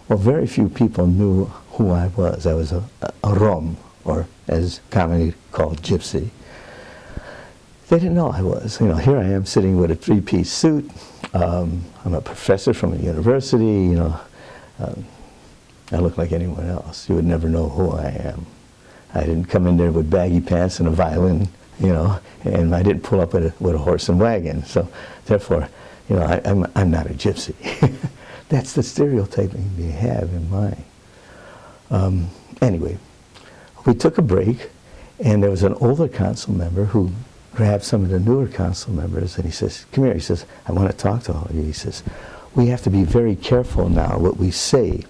Well, very few people knew who I was. I was a Rom, or as commonly called Gypsy. They didn't know I was. You know, here I am sitting with a three-piece suit. I'm a professor from a university. You know, I look like anyone else. You would never know who I am. I didn't come in there with baggy pants and a violin, you know, and I didn't pull up with a horse and wagon. So, therefore, you know, I'm not a gypsy. That's the stereotyping they have in mind. Anyway, we took a break, and there was an older council member who grabbed some of the newer council members, and he says, "Come here," he says, "I want to talk to all of you." He says, "We have to be very careful now what we say,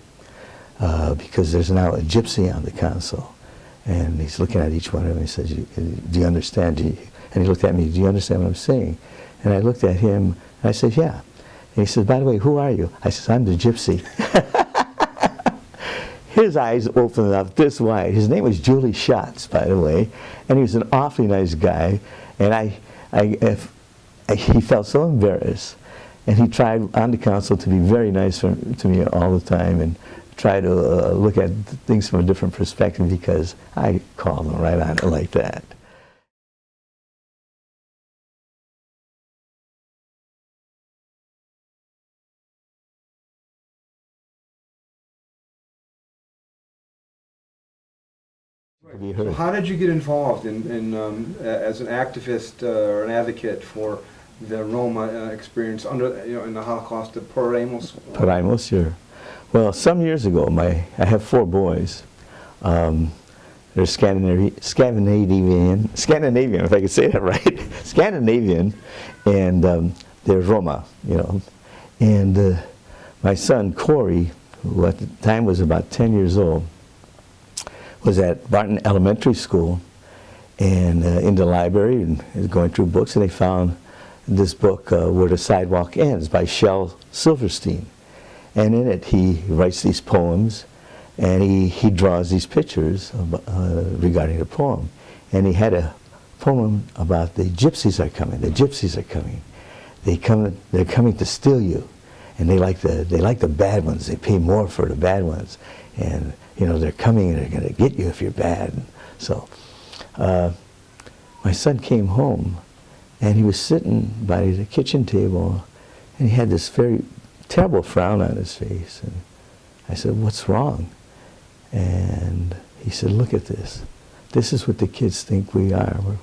because there's now a gypsy on the council." And he's looking at each one of them, and he says, "Do you understand?" And he looked at me, "Do you understand what I'm saying?" And I looked at him, and I said, "Yeah." And he says, "By the way, who are you?" I says, "I'm the gypsy." His eyes opened up this wide. His name was Julie Schatz, by the way, and he was an awfully nice guy. And he felt so embarrassed, and he tried on the council to be very nice to me all the time, and try to look at things from a different perspective, because I called him right on it like that. So how did you get involved as an activist or an advocate for the Roma experience under, you know, in the Holocaust of Paramos, sure. Well, some years ago, I have 4 boys. They're Scandinavian, if I could say that right, Scandinavian, and they're Roma, you know. And my son, Corey, who at the time was about 10 years old, was at Barton Elementary School, and in the library, and going through books, and they found this book, Where the Sidewalk Ends, by Shel Silverstein. And in it, he writes these poems, and he draws these pictures regarding the poem. And he had a poem about the gypsies are coming. The gypsies are coming. They're coming to steal you, and they like the bad ones. They pay more for the bad ones, and you know they're coming and they're going to get you if you're bad. So, my son came home, and he was sitting by the kitchen table, and he had this very terrible frown on his face. And I said, "What's wrong?" And he said, "Look at this. This is what the kids think we are. We're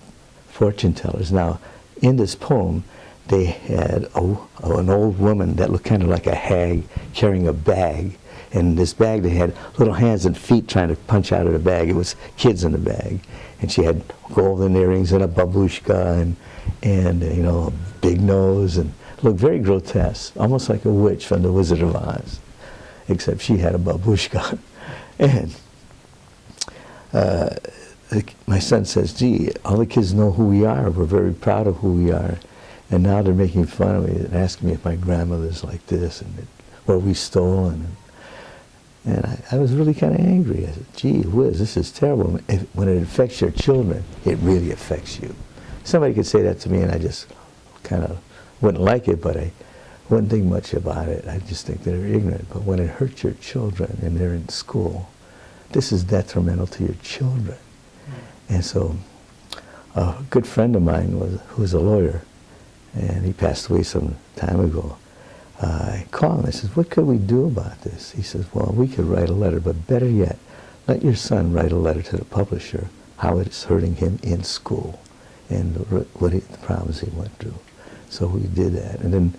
fortune tellers." Now, in this poem, they had an old woman that looked kind of like a hag carrying a bag. And this bag, they had little hands and feet trying to punch out of the bag. It was kids in the bag. And she had golden earrings and a babushka and you know, a big nose, and looked very grotesque, almost like a witch from The Wizard of Oz, except she had a babushka. And my son says, "Gee, all the kids know who we are. We're very proud of who we are. And now they're making fun of me and asking me if my grandmother's like this and where we stole." And I was really kind of angry. I said, "Gee whiz, this is terrible. When it affects your children, it really affects you." Somebody could say that to me, and I just kind of wouldn't like it, but I wouldn't think much about it. I just think they're ignorant. But when it hurts your children and they're in school, this is detrimental to your children. And so a good friend of mine who was a lawyer, and he passed away some time ago, I called him. I said, "What could we do about this?" He says, "Well, we could write a letter, but better yet, let your son write a letter to the publisher how it is hurting him in school and the problems he went through." So we did that. And then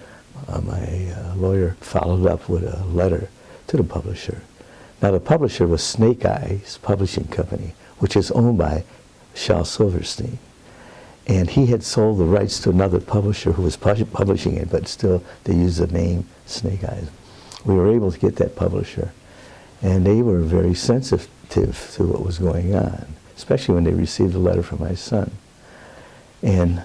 my lawyer followed up with a letter to the publisher. Now, the publisher was Snake Eyes Publishing Company, which is owned by Shel Silverstein. And he had sold the rights to another publisher who was publishing it, but still they used the name Snake Eyes. We were able to get that publisher, and they were very sensitive to what was going on, especially when they received a letter from my son. And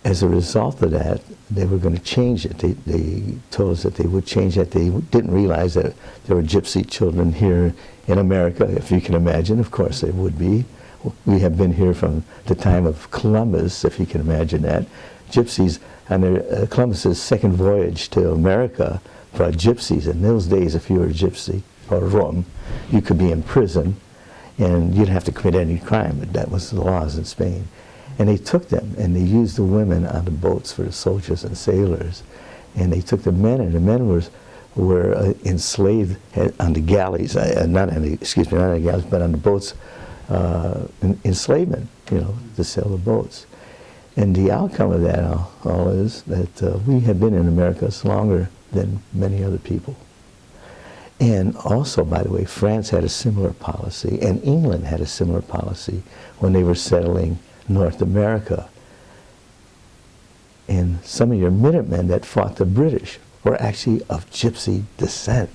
as a result of that, they were going to change it. They told us that they would change it. They didn't realize that there were gypsy children here in America, if you can imagine. Of course they would be. We have been here from the time of Columbus, if you can imagine that. Gypsies, on Columbus's second voyage to America, for gypsies. In those days, if you were a gypsy or Rom, you could be in prison, and you didn't have to commit any crime, but that was the laws in Spain. And they took them, and they used the women on the boats for the soldiers and sailors, and they took the men, and the men were enslaved on the galleys, not on the galleys, but on the boats, enslavement, you know, to sail the boats. And the outcome of that all is that we have been in America longer than many other people. And also, by the way, France had a similar policy, and England had a similar policy when they were settling North America. And some of your Minutemen that fought the British were actually of gypsy descent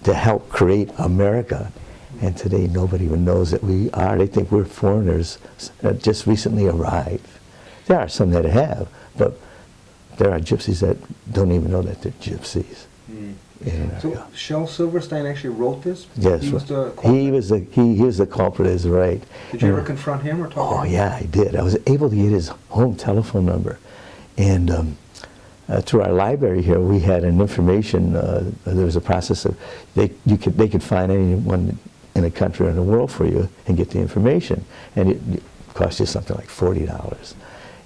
to help create America. And today nobody even knows that we are. They think we're foreigners that just recently arrived. There are some that have, but there are gypsies that don't even know that they're gypsies. So Shel Silverstein actually wrote this? Yes, he was the culprit? he was the culprit, is right. Did you ever confront him or talk to him? Oh yeah, I did. I was able to get his home telephone number, and through our library here, we had an information. There was a process of they could find anyone in a country or in the world for you and get the information, and it cost you something like $40.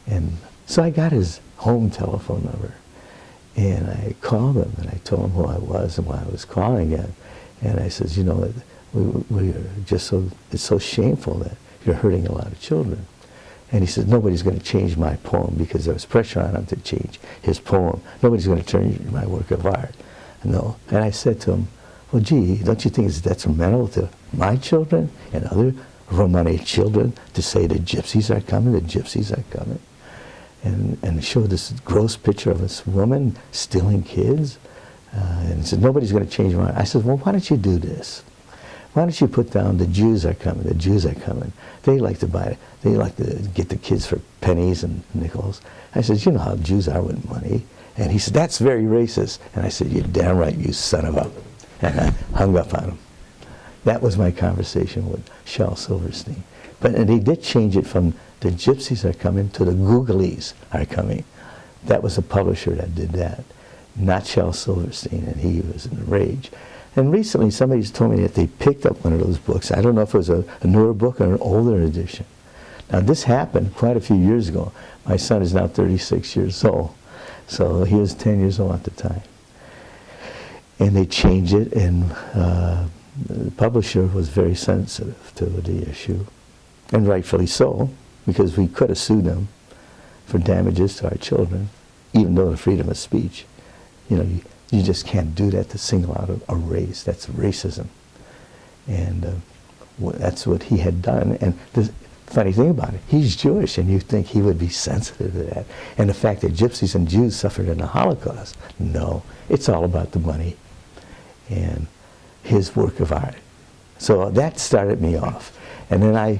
And so I got his home telephone number, and I called him, and I told him who I was and why I was calling him. And I says, you know, we are just so, it's so shameful that you're hurting a lot of children. And he says, nobody's going to change my poem, because there was pressure on him to change his poem. Nobody's going to change my work of art. No. And I said to him, well, gee, don't you think it's detrimental to my children and other Romani children to say the gypsies are coming, the gypsies are coming? And show this gross picture of this woman stealing kids. And he said, nobody's going to change my mind. I said, well, why don't you do this? Why don't you put down the Jews are coming, the Jews are coming. They like to get the kids for pennies and nickels. I said, you know how Jews are with money. And he said, that's very racist. And I said, you're damn right, you son of a... And I hung up on him. That was my conversation with Shel Silverstein. And he did change it from the gypsies are coming to the googlies are coming. That was a publisher that did that, not Shel Silverstein, and he was in a rage. And recently somebody's told me that they picked up one of those books. I don't know if it was a newer book or an older edition. Now this happened quite a few years ago. My son is now 36 years old, so he was 10 years old at the time. And they changed it, and the publisher was very sensitive to the issue, and rightfully so, because we could have sued them for damages to our children, even though the freedom of speech. You know, you just can't do that to single out a race. That's racism. And that's what he had done. And the funny thing about it, he's Jewish, and you think he would be sensitive to that. And the fact that gypsies and Jews suffered in the Holocaust, no, it's all about the money and his work of art. So that started me off. And then I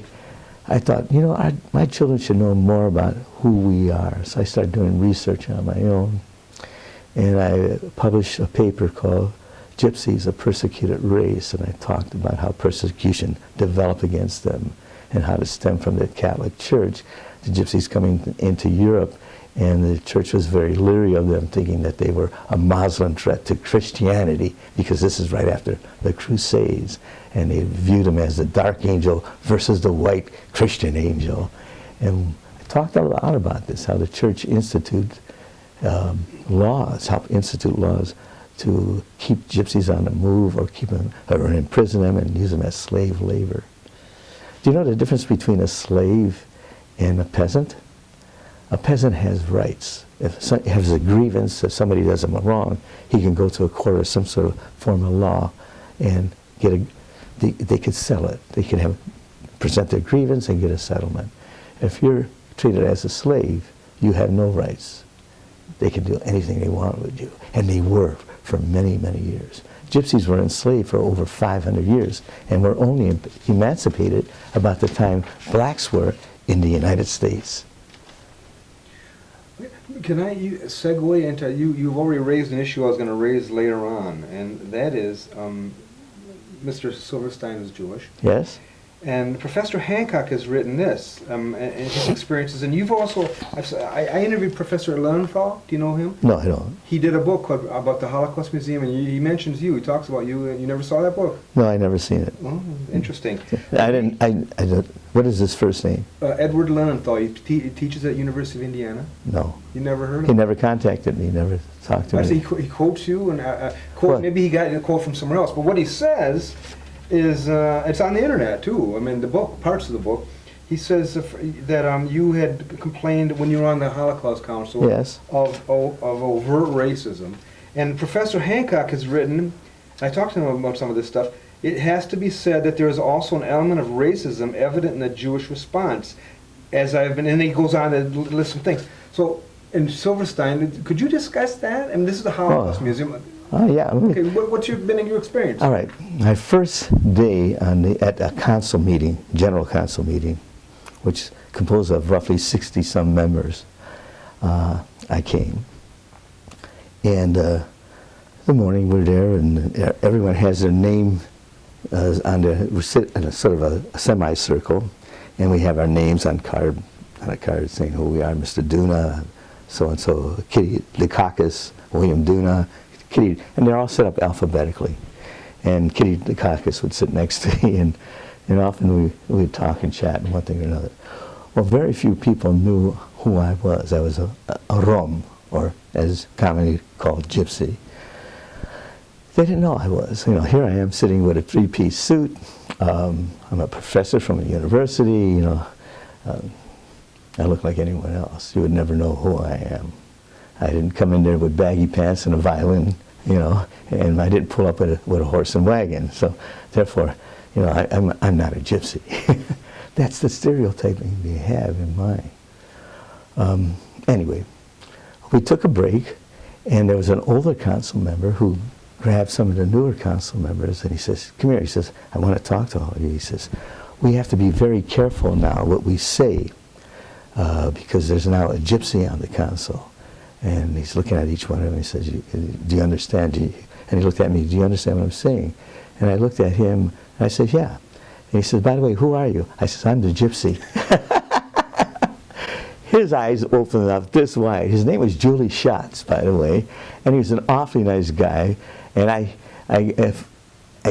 thought, you know, my children should know more about who we are. So I started doing research on my own. And I published a paper called Gypsies, a Persecuted Race. And I talked about how persecution developed against them and how it stemmed from the Catholic Church. The gypsies coming into Europe, and the church was very leery of them, thinking that they were a Muslim threat to Christianity, because this is right after the Crusades, and they viewed them as the dark angel versus the white Christian angel. And I talked a lot about this, how the church instituted laws, help institute laws to keep gypsies on the move, or keep them, or imprison them and use them as slave labor. Do you know the difference between a slave and a peasant? A peasant has rights. If he has a grievance, if somebody does him wrong, he can go to a court or some sort of form of law and get they could sell it. They can present their grievance and get a settlement. If you're treated as a slave, you have no rights. They can do anything they want with you. And they were for many, many years. Gypsies were enslaved for over 500 years and were only emancipated about the time blacks were in the United States. Can I segue into, you've already raised an issue I was going to raise later on, and that is Mr. Silverstein is Jewish. Yes. And Professor Hancock has written this, and his experiences. And you've also, I interviewed Professor Löwenthal. Do you know him? No, I don't. He did a book called, about the Holocaust Museum, and he mentions you. He talks about you, and you never saw that book? No, I never seen it. Oh, interesting. I don't, what is his first name? Edward Löwenthal. He teaches at University of Indiana. No. You never heard of He him? never contacted me, never talked to me. Actually, he quotes you, and maybe he got a quote from somewhere else. But what he says is, it's on the internet too. I mean, the book, parts of the book. He says that you had complained when you were on the Holocaust Council Yes. of overt racism. And Professor Hancock has written, I talked to him about some of this stuff, it has to be said that there is also an element of racism evident in the Jewish response. And then he goes on to list some things. So, in Silverstein, could you discuss that? I mean, this is the Holocaust Museum. Oh, yeah. Okay, what's been your experience? All right. My first day at a council meeting, general council meeting, which is composed of roughly 60-some members, I came. And the morning we're there, and everyone has their name we sit in a sort of a semicircle, and we have our names on a card saying who we are, Mr. Duna, so-and-so, Kitty Dukakis, William Duna, Kitty, and they're all set up alphabetically. And Kitty Dukakis would sit next to me, and often we would talk and chat and one thing or another. Well, very few people knew who I was. I was a Rom, or as commonly called Gypsy. They didn't know I was. Here I am sitting with a three-piece suit. I'm a professor from a university. I look like anyone else. You would never know who I am. I didn't come in there with baggy pants and a violin, and I didn't pull up with a horse and wagon. So, therefore, I'm not a gypsy. That's the stereotyping they have in mind. Anyway, we took a break, and there was an older council member who grabbed some of the newer council members, and he says, "Come here." He says, "I want to talk to all of you." He says, "We have to be very careful now what we say, because there's now a gypsy on the council." And he's looking at each one of them, and he says, "Do you understand?" And he looked at me, "Do you understand what I'm saying?" And I looked at him, and I said, "Yeah." And he said, "By the way, who are you?" I said, "I'm the gypsy." His eyes opened up this wide. His name was Julie Schatz, by the way, and he was an awfully nice guy. And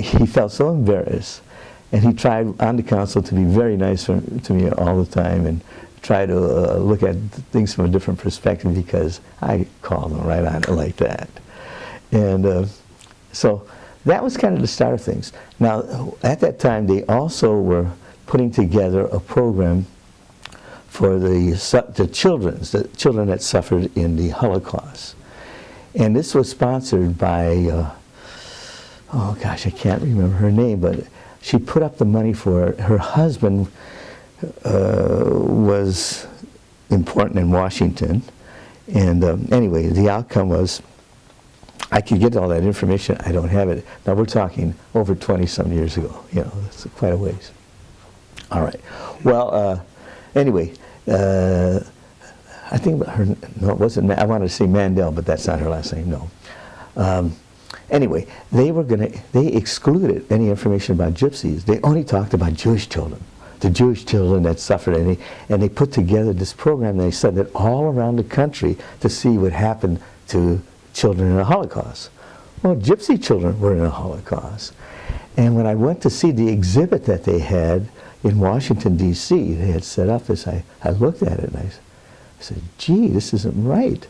he felt so embarrassed, and he tried on the council to be very nice to me all the time, and try to look at things from a different perspective, because I called him right on it like that. And so that was kind of the start of things. Now, at that time, they also were putting together a program for the children that suffered in the Holocaust. And this was sponsored by, oh gosh, I can't remember her name, but she put up the money for it. Her husband was important in Washington. And anyway, the outcome was, I could get all that information. I don't have it. Now we're talking over 20-some years ago. It's quite a ways. All right. Well, anyway, I think no, it wasn't. I wanted to say Mandel, but that's not her last name. No. Anyway, they excluded any information about gypsies. They only talked about Jewish children, the Jewish children that suffered, and they put together this program. They said that all around the country to see what happened to children in the Holocaust. Well, gypsy children were in the Holocaust. And when I went to see the exhibit that they had in Washington, D.C., they had set up this, I looked at it and I said, gee, this isn't right.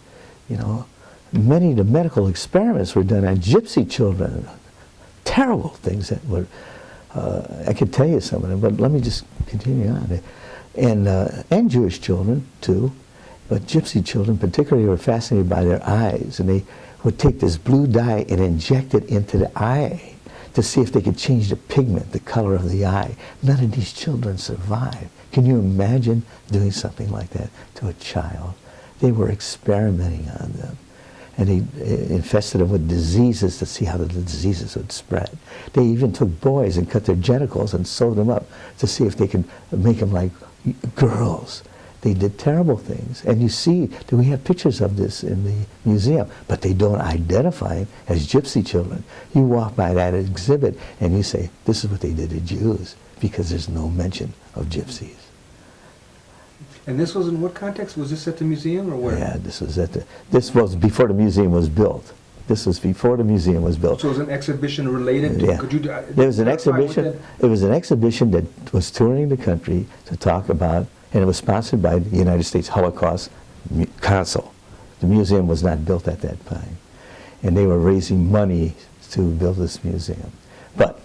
Many of the medical experiments were done on gypsy children. Terrible things that were, I could tell you some of them, but let me just continue on. And Jewish children, too. But gypsy children particularly were fascinated by their eyes, and they would take this blue dye and inject it into the eye to see if they could change the pigment, the color of the eye. None of these children survived. Can you imagine doing something like that to a child? They were experimenting on them. And they infested them with diseases to see how the diseases would spread. They even took boys and cut their genitals and sewed them up to see if they could make them like girls. They did terrible things. And you see that we have pictures of this in the museum, but they don't identify them as gypsy children. You walk by that exhibit and you say, this is what they did to Jews, because there's no mention of gypsies. And this was in what context? Was this at the museum or where? Yeah, this was before the museum was built. This was before the museum was built. So it was an exhibition related to, Yeah. could you There was an exhibition. It was an exhibition that was touring the country to talk about, and it was sponsored by the United States Holocaust Council. The museum was not built at that time, and they were raising money to build this museum. But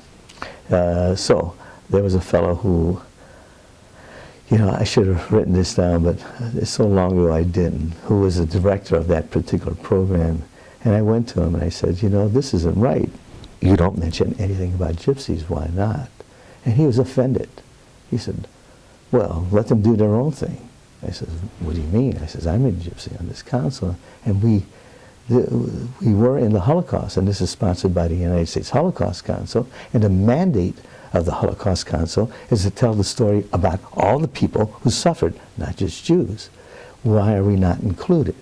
so there was a fellow who, you know, I should have written this down, but it's so long ago I didn't, who was the director of that particular program. And I went to him and I said, you know, this isn't right. You don't mention anything about gypsies, why not? And he was offended. He said, well, let them do their own thing. I said, what do you mean? I said, I'm a gypsy on this council, and we were in the Holocaust, and this is sponsored by the United States Holocaust Council, and the mandate of the Holocaust Council is to tell the story about all the people who suffered, not just Jews. Why are we not included?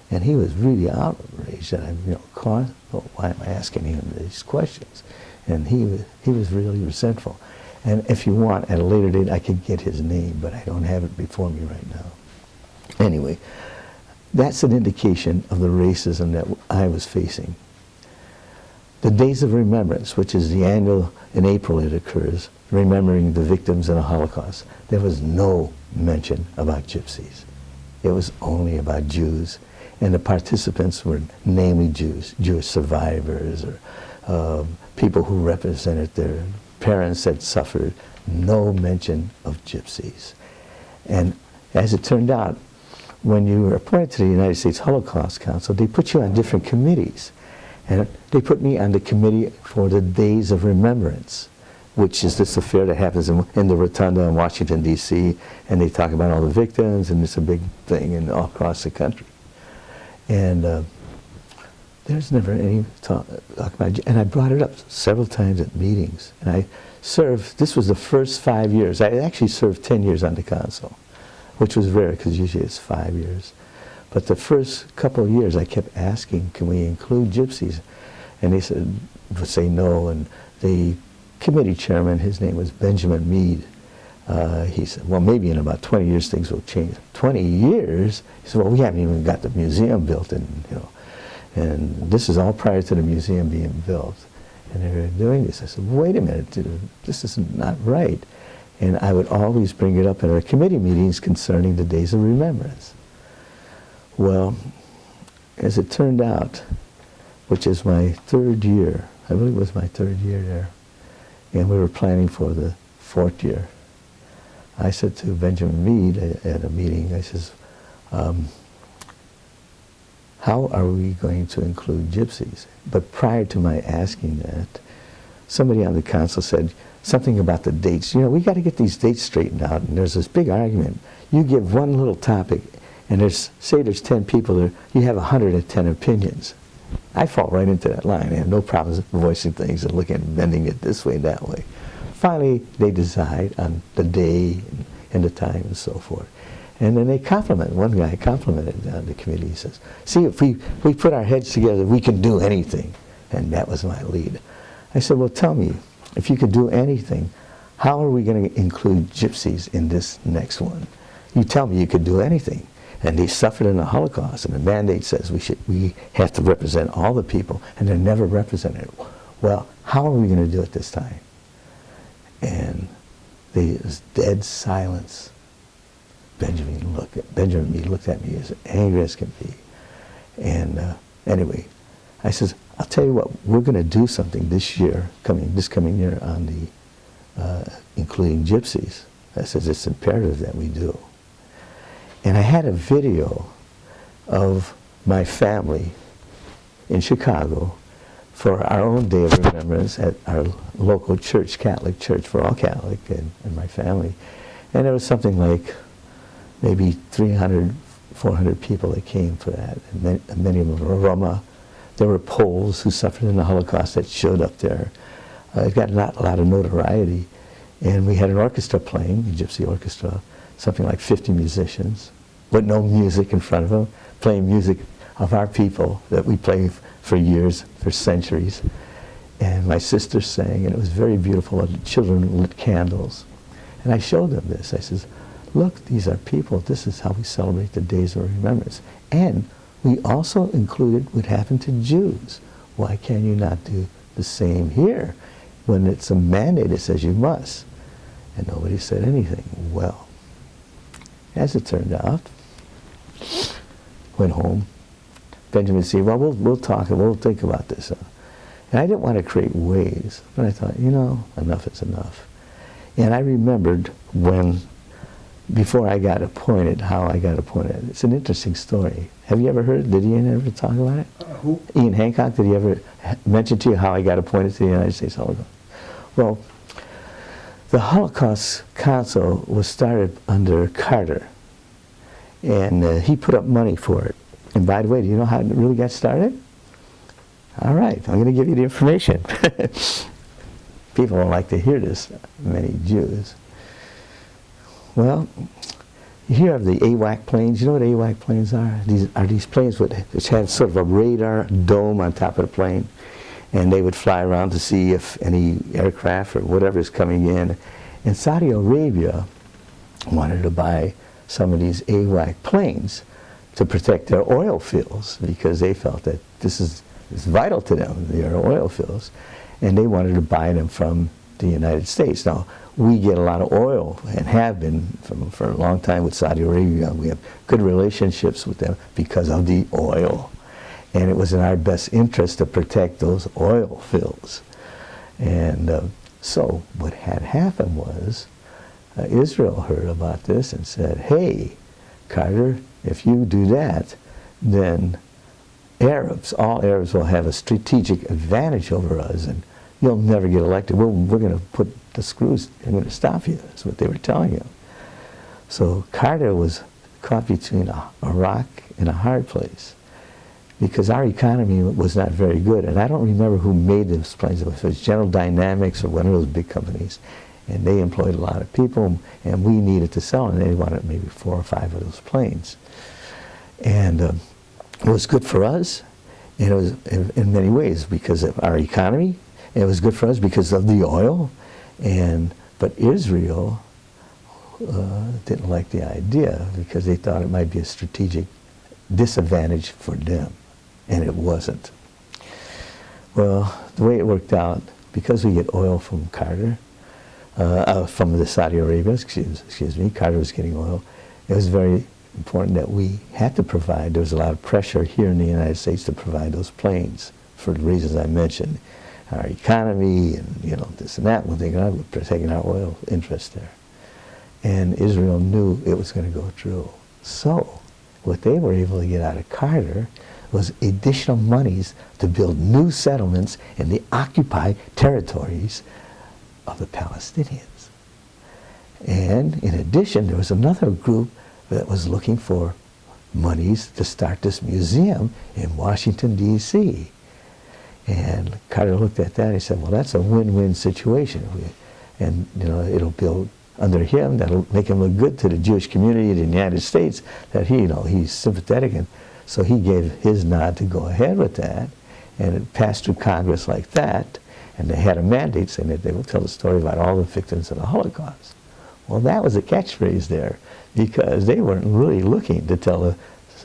And he was really outraged that I'm, you know, caught. Oh, why am I asking him these questions? And he was really resentful. And if you want, at a later date, I can get his name, but I don't have it before me right now. Anyway, that's an indication of the racism that I was facing. The Days of Remembrance, which is the annual, in April it occurs, remembering the victims of the Holocaust, there was no mention about gypsies. It was only about Jews. And the participants were namely Jews, Jewish survivors, or people who represented their parents that suffered. No mention of gypsies. And as it turned out, when you were appointed to the United States Holocaust Council, they put you on different committees. And they put me on the committee for the Days of Remembrance, which is this affair that happens in the Rotunda in Washington, D.C., and they talk about all the victims, and it's a big thing all across the country. And there's never any talk about, and I brought it up several times at meetings. And I served, this was the first 5 years. I actually served 10 years on the council, which was rare because usually it's 5 years. But the first couple of years I kept asking, can we include gypsies? And they would say no. And the committee chairman, his name was Benjamin Mead, he said, well, maybe in about 20 years things will change. 20 years? He said, well, we haven't even got the museum built, and you know, and this is all prior to the museum being built. And they were doing this. I said, wait a minute, this is not right. And I would always bring it up at our committee meetings concerning the Days of Remembrance. Well, as it turned out, which is my third year, I believe it was my third year there, and we were planning for the fourth year, I said to Benjamin Mead at a meeting, I says, how are we going to include gypsies? But prior to my asking that, somebody on the council said something about the dates. You know, we got to get these dates straightened out, and there's this big argument. You give one little topic, and say there's 10 people there, you have 110 opinions. I fall right into that line. I have no problems voicing things and bending it this way, that way. Finally, they decide on the day and the time and so forth. And then they compliment. One guy complimented the committee. He says, see, if we put our heads together, we can do anything. And that was my lead. I said, well, tell me, if you could do anything, how are we going to include gypsies in this next one? You tell me you could do anything. And they suffered in the Holocaust, and the mandate says we have to represent all the people, and they're never represented. Well, how are we going to do it this time? And there was dead silence. Benjamin Mead looked at me as angry as can be. And anyway, I says, I'll tell you what, we're going to do something this year, this coming year, on the including gypsies. I says, it's imperative that we do. And I had a video of my family in Chicago for our own Day of Remembrance at our local church, Catholic church, for all Catholic and my family. And there was something like maybe 300, 400 people that came for that. And many of them were Roma. There were Poles who suffered in the Holocaust that showed up there. It got not a lot of notoriety. And we had an orchestra playing, a gypsy orchestra, something like 50 musicians with no music in front of them, playing music of our people that we play for years, for centuries. And my sister sang, and it was very beautiful. The children lit candles. And I showed them this. I says, look, these are people. This is how we celebrate the days of remembrance. And we also included what happened to Jews. Why can you not do the same here? When it's a mandate, it says you must. And nobody said anything. Well, as it turned out, went home. Benjamin said, well, we'll talk and we'll think about this. And I didn't want to create waves, but I thought, you know, enough is enough. And I remembered when, before I got appointed, how I got appointed. It's an interesting story. Have you ever heard, did Ian ever talk about it? Who? Ian Hancock, did he ever mention to you how I got appointed to the United States Holocaust? Well, the Holocaust Council was started under Carter, and he put up money for it. And by the way, do you know how it really got started? All right, I'm going to give you the information. People don't like to hear this, many Jews. Well, you hear of the AWAC planes. You know what AWAC planes are? These are these planes which had sort of a radar dome on top of the plane, and they would fly around to see if any aircraft or whatever is coming in. And Saudi Arabia wanted to buy some of these AWAC planes to protect their oil fields, because they felt that this is vital to them, their oil fields, and they wanted to buy them from the United States. Now, we get a lot of oil, and have been for a long time with Saudi Arabia. We have good relationships with them because of the oil. And it was in our best interest to protect those oil fields. And so what had happened was, Israel heard about this and said, hey, Carter, if you do that, then Arabs, all Arabs will have a strategic advantage over us, and you'll never get elected. We're going to put the screws, we're going to stop you. That's what they were telling him. So Carter was caught between a rock and a hard place, because our economy was not very good. And I don't remember who made those planes, if it was General Dynamics or one of those big companies. And they employed a lot of people, and we needed to sell, and they wanted maybe 4 or 5 of those planes. And it was good for us, and it was in many ways because of our economy, and it was good for us because of the oil. But Israel didn't like the idea, because they thought it might be a strategic disadvantage for them, and it wasn't. Well, the way it worked out, because we get oil from Carter, from the Saudi Arabia, excuse me, Carter was getting oil. It was very important that we had to provide. There was a lot of pressure here in the United States to provide those planes for the reasons I mentioned. Our economy and, you know, this and that, we're protecting our oil interest there. And Israel knew it was going to go through. So what they were able to get out of Carter was additional monies to build new settlements in the occupied territories of the Palestinians. And in addition, there was another group that was looking for monies to start this museum in Washington, D.C. And Carter looked at that and he said, well, that's a win-win situation. And, you know, it'll build under him, that'll make him look good to the Jewish community in the United States, that he, you know, he's sympathetic. And so he gave his nod to go ahead with that, and it passed through Congress like that. And they had a mandate saying that they would tell the story about all the victims of the Holocaust. Well, that was a catchphrase there, because they weren't really looking to tell a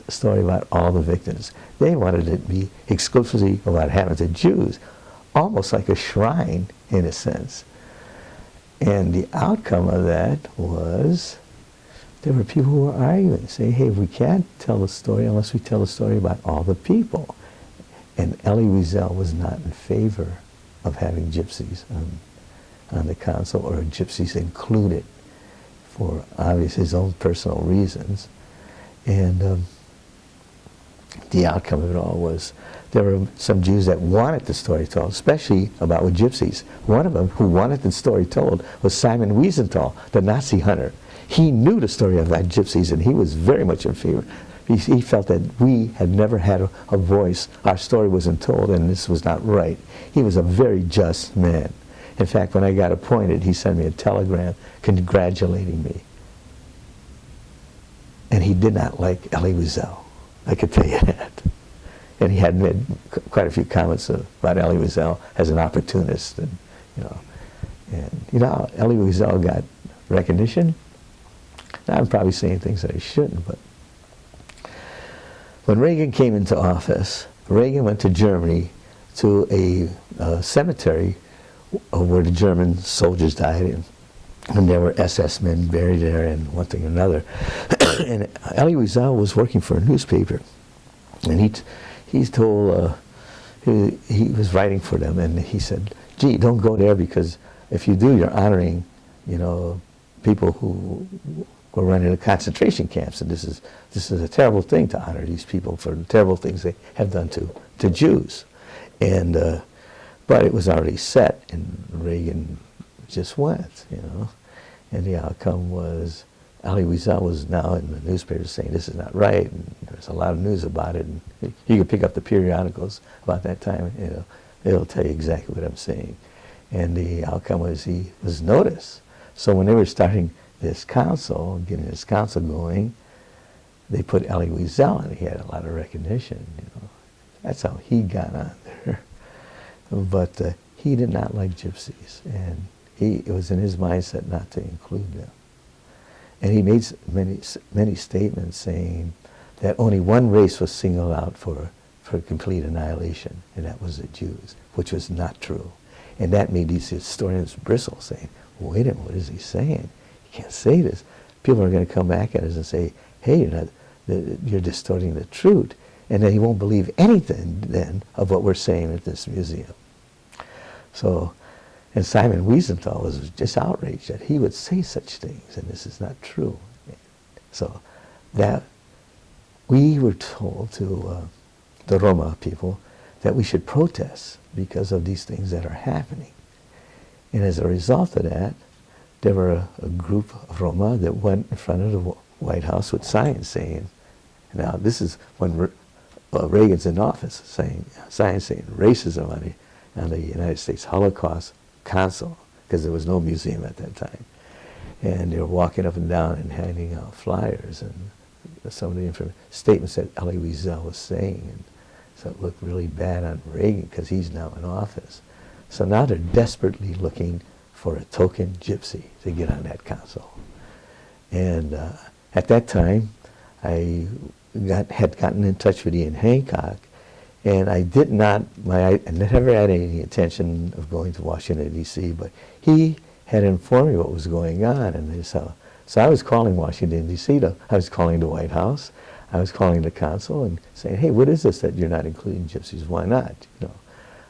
story about all the victims. They wanted it to be exclusively about what happened to Jews, almost like a shrine in a sense. And the outcome of that was there were people who were arguing, saying, hey, we can't tell the story unless we tell the story about all the people. And Elie Wiesel was not in favor of having gypsies on the council, or gypsies included, for obvious his own personal reasons. And the outcome of it all was there were some Jews that wanted the story told, especially about with gypsies. One of them who wanted the story told was Simon Wiesenthal, the Nazi hunter. He knew the story about gypsies, and he was very much in favor. He felt that we had never had a voice, our story wasn't told, and this was not right. He was a very just man. In fact, when I got appointed, he sent me a telegram congratulating me. And he did not like Elie Wiesel, I could tell you that. And he had made quite a few comments about Elie Wiesel as an opportunist, and Elie Wiesel got recognition. Now, I'm probably saying things that I shouldn't, but when Reagan came into office, Reagan went to Germany to a cemetery where the German soldiers died, and there were SS men buried there and one thing or another. And Elie Wiesel was working for a newspaper, and he's told, he was writing for them, and he said, gee, don't go there, because if you do, you're honoring, people who were running the concentration camps, and this is a terrible thing to honor these people for the terrible things they have done to Jews. And but it was already set, and Reagan just went, and the outcome was Elie Wiesel was now in the newspaper saying this is not right, and there's a lot of news about it, and you can pick up the periodicals about that time, it'll tell you exactly what I'm saying. And the outcome was he was noticed. So when they were starting this council, getting this council going, they put Elie Wiesel, and he had a lot of recognition. That's how he got on there. But he did not like gypsies, and it was in his mindset not to include them. And he made many statements saying that only one race was singled out for complete annihilation, and that was the Jews, which was not true. And that made these historians bristle, saying, wait a minute, what is he saying? You can't say this. People are going to come back at us and say, hey, you're distorting the truth. And then he won't believe anything then of what we're saying at this museum. So, and Simon Wiesenthal was just outraged that he would say such things, and this is not true. So that we were told to the Roma people that we should protest because of these things that are happening. And as a result of that, there were a group of Roma that went in front of the White House with signs saying, now this is when Reagan's in office, signs saying racism on the United States Holocaust Council, because there was no museum at that time. And they were walking up and down and handing out flyers and some of the statements that Elie Wiesel was saying. And so it looked really bad on Reagan because he's now in office. So now they're desperately looking for a token gypsy to get on that council. And at that time, I had gotten in touch with Ian Hancock, and I never had any intention of going to Washington, D.C., but he had informed me what was going on, and so I was calling Washington, D.C., I was calling the White House, I was calling the council and saying, hey, what is this that you're not including gypsies? Why not?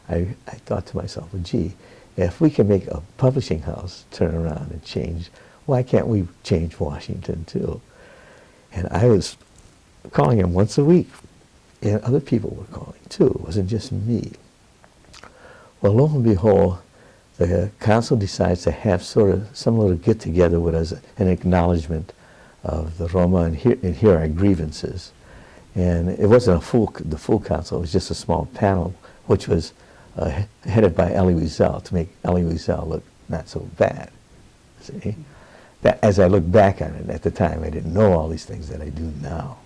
I thought to myself, well, gee, if we can make a publishing house turn around and change, why can't we change Washington too? And I was calling him once a week, and other people were calling too. It wasn't just me. Well, lo and behold, the council decides to have sort of some little get-together with us, an acknowledgement of the Roma, and here are grievances. And it wasn't the full council, it was just a small panel, which was headed by Elie Wiesel, to make Elie Wiesel look not so bad. See? That, as I look back on it, at the time I didn't know all these things that I do now.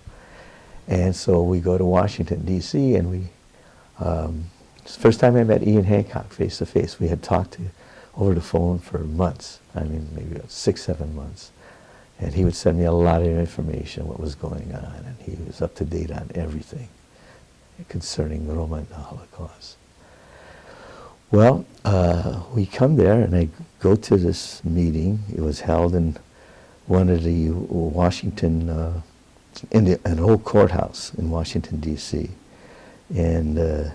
And so we go to Washington, D.C., and it's the first time I met Ian Hancock face to face. We had talked over the phone for months, maybe about 6-7 months. And he would send me a lot of information, what was going on, and he was up to date on everything concerning the Roma and the Holocaust. Well, we come there, and I go to this meeting. It was held in one of the Washington, an old courthouse in Washington, D.C. And the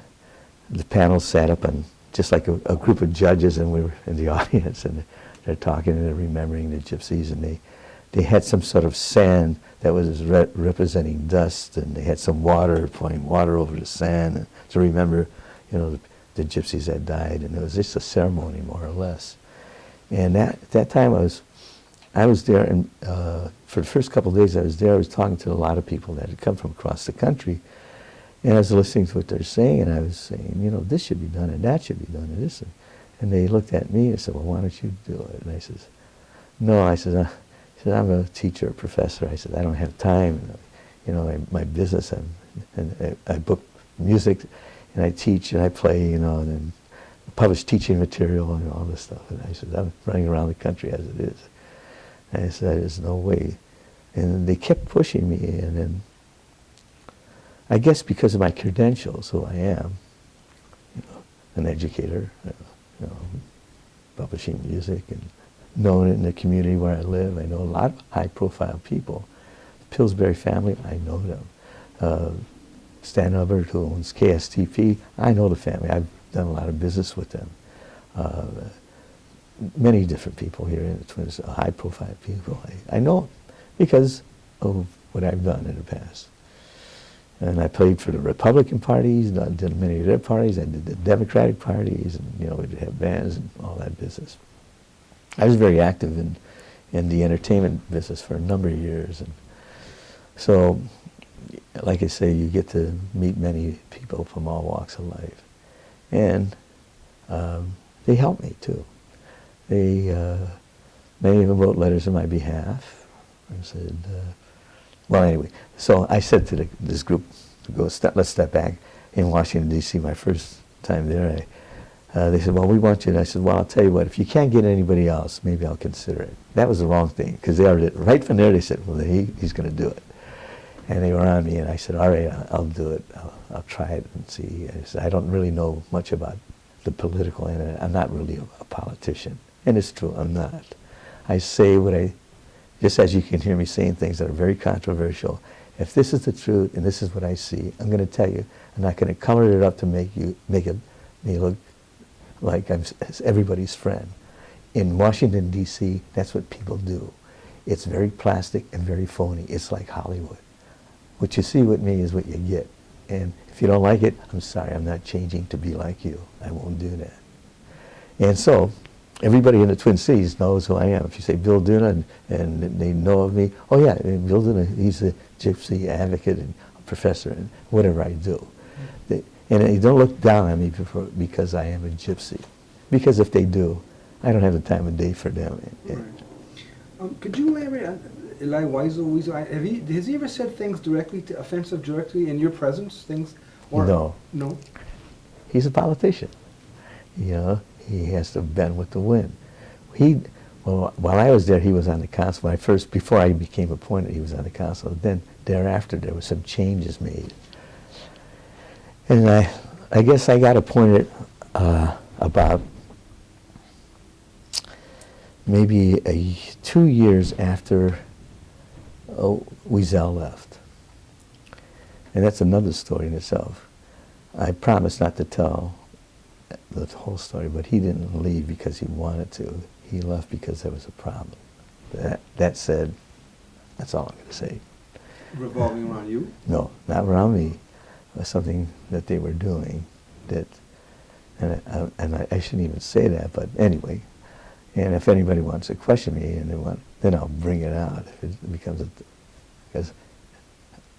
panel sat up, and just like a group of judges, and we were in the audience, and they're talking and they're remembering the gypsies, and they had some sort of sand that was representing dust, and they had some water, pouring water over the sand to remember, the gypsies that died, and it was just a ceremony, more or less. And at that time, I was there, and for the first couple of days I was there, I was talking to a lot of people that had come from across the country, and I was listening to what they're saying, and I was saying, this should be done, and that should be done, and this. And they looked at me and said, well, why don't you do it? And I says, no, He said, I'm a teacher, a professor. I said, I don't have time. You know, my business, and I book music, and I teach, and I play, you know, and then publish teaching material and all this stuff. And I said, I'm running around the country as it is. And I said, there's no way. And they kept pushing me, and then I guess because of my credentials, who I am, you know, an educator, you know, publishing music, and known in the community where I live. I know a lot of high-profile people. The Pillsbury family, I know them. Stan Hubbard, who owns KSTP, I know the family. I've done a lot of business with them. Many different people here in the Twins, high-profile people. I know them because of what I've done in the past. And I played for the Republican parties, I did many of their parties, I did the Democratic parties, and you know, we'd have bands and all that business. I was very active in the entertainment business for a number of years. And so, like I say, you get to meet many people from all walks of life. And they helped me too. They, many of them wrote letters on my behalf. I said, well, anyway, so I said to this group, let's step back. In Washington, D.C., my first time there, they said, well, we want you. And I said, well, I'll tell you what, if you can't get anybody else, maybe I'll consider it. That was the wrong thing, because they already, right from there, they said, well, he's going to do it. And they were on me, and I said, all right, I'll do it. I'll try it and see. I said, I don't really know much about the political end. I'm not really a politician. And it's true, I'm not. I say what I, just as you can hear me saying things that are very controversial, if this is the truth and this is what I see, I'm going to tell you. I'm not going to color it up to make me look like I'm everybody's friend. In Washington, D.C., that's what people do. It's very plastic and very phony. It's like Hollywood. What you see with me is what you get. And if you don't like it, I'm sorry, I'm not changing to be like you. I won't do that. And so, everybody in the Twin Cities knows who I am. If you say Bill Duna and they know of me, oh yeah, Bill Duna, he's a gypsy advocate and a professor and whatever I do. And they don't look down on me because I am a gypsy. Because if they do, I don't have the time of day for them. Right. Could you elaborate on Elie Wiesel? Has he ever said things offensive directly in your presence? Things? Or, no. No? He's a politician. You know, he has to bend with the wind. Well, while I was there, he was on the council. Before I became appointed, he was on the council. Then thereafter, there were some changes made. And I guess I got appointed about maybe 2 years after Wiesel left. And that's another story in itself. I promised not to tell the whole story, but he didn't leave because he wanted to. He left because there was a problem. That said, that's all I'm going to say. Revolving around you? No, not around me. It was something that they were doing that, and I shouldn't even say that, but anyway. And if anybody wants to question me, then I'll bring it out. If it becomes because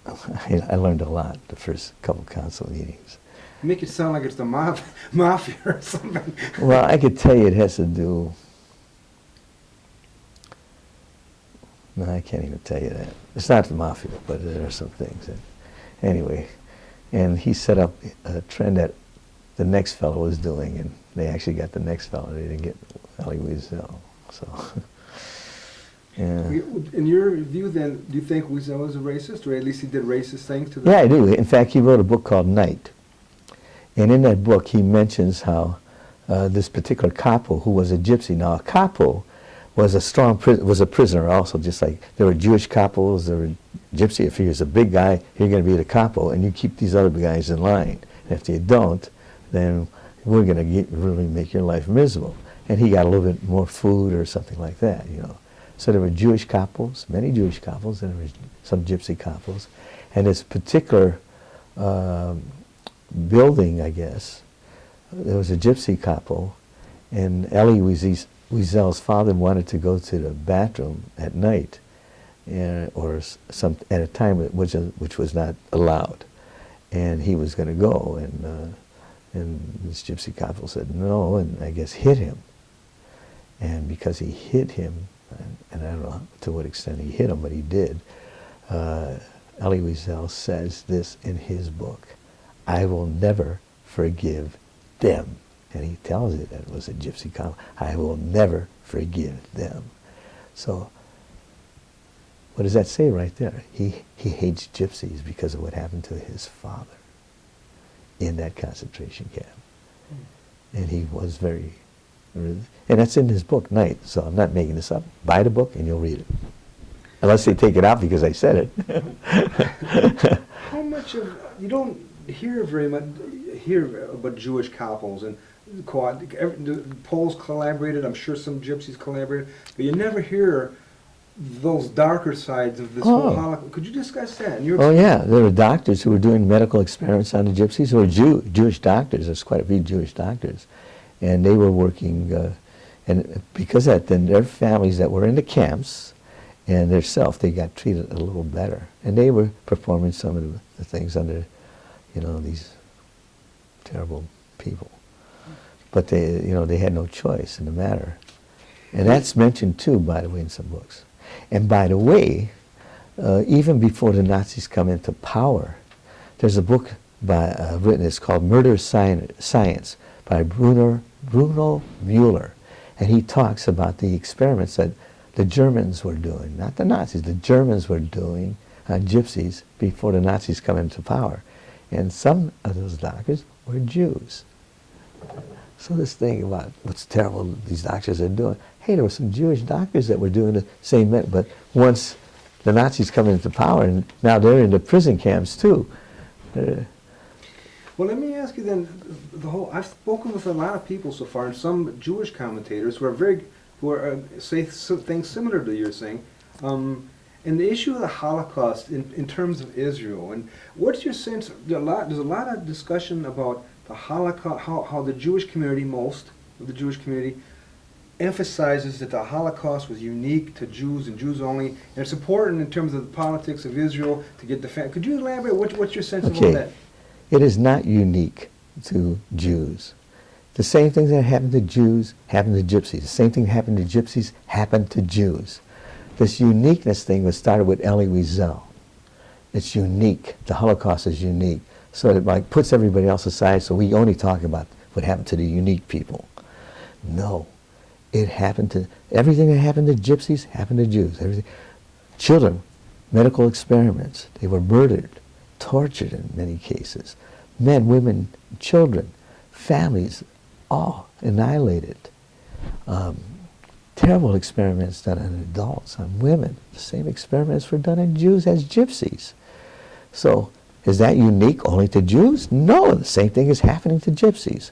I learned a lot the first couple council meetings. You make it sound like it's the mafia or something. Well, I could tell you it has to do. No, I can't even tell you that. It's not the mafia, but there are some things. Anyway, and he set up a trend that the next fellow was doing, and they actually got the next fellow. They didn't get Elie Wiesel. So, yeah. In your view, then, do you think Wiesel was a racist, or at least he did racist things to them? Yeah, I do. In fact, he wrote a book called Night. And in that book, he mentions how this particular capo, who was a gypsy, now a capo was a prisoner also, just like there were Jewish capos, there were gypsy. If he was a big guy, you're going to be the capo, and you keep these other guys in line. And if you don't, then we're going to really make your life miserable. And he got a little bit more food or something like that, you know. So there were Jewish capos, many Jewish capos, and there were some gypsy capos. And this particular building, I guess, there was a gypsy capo, and Elie Wiesel's father wanted to go to the bathroom at night, or at a time which was not allowed, and he was going to go, and this gypsy capo said no, and I guess hit him, and because he hit him, and I don't know to what extent he hit him, but he did. Elie Wiesel says this in his book: "I will never forgive them." And he tells it that it was a gypsy comment. I will never forgive them. So what does that say right there? He hates gypsies because of what happened to his father in that concentration camp. And he was very, and that's in his book, Night. So I'm not making this up. Buy the book and you'll read it. Unless they take it out because I said it. How much of, you don't hear very much, hear about Jewish couples and Poles collaborated, I'm sure some gypsies collaborated, but you never hear those darker sides of this whole Holocaust. Could you discuss that? Yeah, there were doctors who were doing medical experiments on the gypsies who were Jewish doctors. There's quite a few Jewish doctors. And they were working, and because of that, then their families that were in the camps and themselves, they got treated a little better. And they were performing some of the things under, these terrible people. But they had no choice in the matter. And that's mentioned too, by the way, in some books. And by the way, even before the Nazis come into power, there's a book written, it's called Murder Science by Bruno Mueller. And he talks about the experiments that the Germans were doing, not the Nazis, the Germans were doing on gypsies before the Nazis come into power. And some of those doctors were Jews. So this thing about what's terrible these doctors are doing, hey, there were some Jewish doctors that were doing the same, but once the Nazis come into power, and now they're in the prison camps too. Well, let me ask you then, I've spoken with a lot of people so far, and some Jewish commentators who say things similar to you're saying, and the issue of the Holocaust in terms of Israel, and what's your sense, there's a lot of discussion about the Holocaust, how the Jewish community, most of the Jewish community, emphasizes that the Holocaust was unique to Jews and Jews only, and it's important in terms of the politics of Israel to get defense. Could you elaborate? What's your sense of all that? It is not unique to Jews. The same things that happened to Jews happened to Gypsies. The same thing that happened to Gypsies happened to Jews. This uniqueness thing was started with Elie Wiesel. It's unique. The Holocaust is unique. So it puts everybody else aside, so we only talk about what happened to the unique people. No. It happened to, everything that happened to Gypsies happened to Jews. Everything. Children, medical experiments, they were murdered, tortured in many cases. Men, women, children, families, all annihilated. Terrible experiments done on adults, on women. The same experiments were done on Jews as Gypsies. So, is that unique only to Jews? No, the same thing is happening to Gypsies.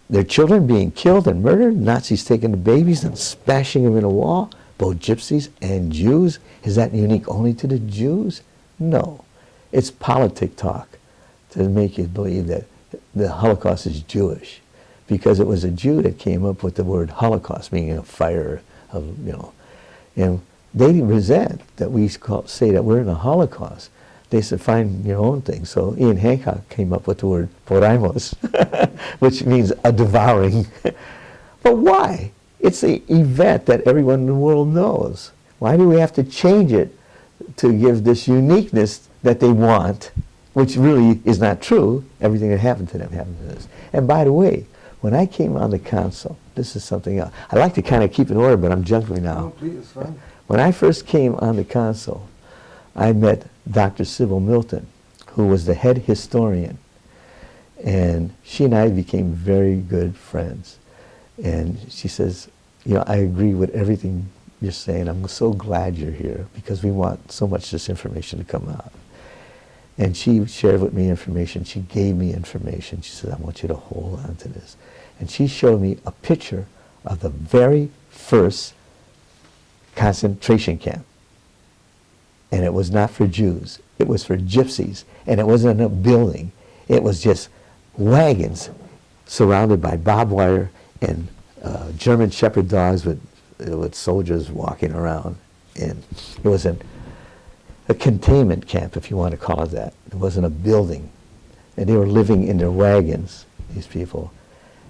Their children being killed and murdered, Nazis taking the babies and smashing them in a wall, both Gypsies and Jews. Is that unique only to the Jews? No. It's politic talk to make you believe that the Holocaust is Jewish, because it was a Jew that came up with the word Holocaust, meaning a fire of, and they resent that we say that we're in a Holocaust. They said, find your own thing. So Ian Hancock came up with the word poramos, which means a devouring. But why? It's an event that everyone in the world knows. Why do we have to change it to give this uniqueness that they want, which really is not true? Everything that happened to them happened to us. And by the way, when I came on the council, this is something else. I like to kind of keep in order, but I'm jumping now. Oh, please, it's fine. When I first came on the council, I met Dr. Sybil Milton, who was the head historian, and she and I became very good friends. And she says, I agree with everything you're saying. I'm so glad you're here because we want so much this information to come out. And she shared with me information. She gave me information. She said, I want you to hold on to this. And she showed me a picture of the very first concentration camp. And it was not for Jews. It was for Gypsies. And it wasn't a building. It was just wagons surrounded by barbed wire and German shepherd dogs with soldiers walking around. And it was a containment camp, if you want to call it that. It wasn't a building. And they were living in their wagons, these people.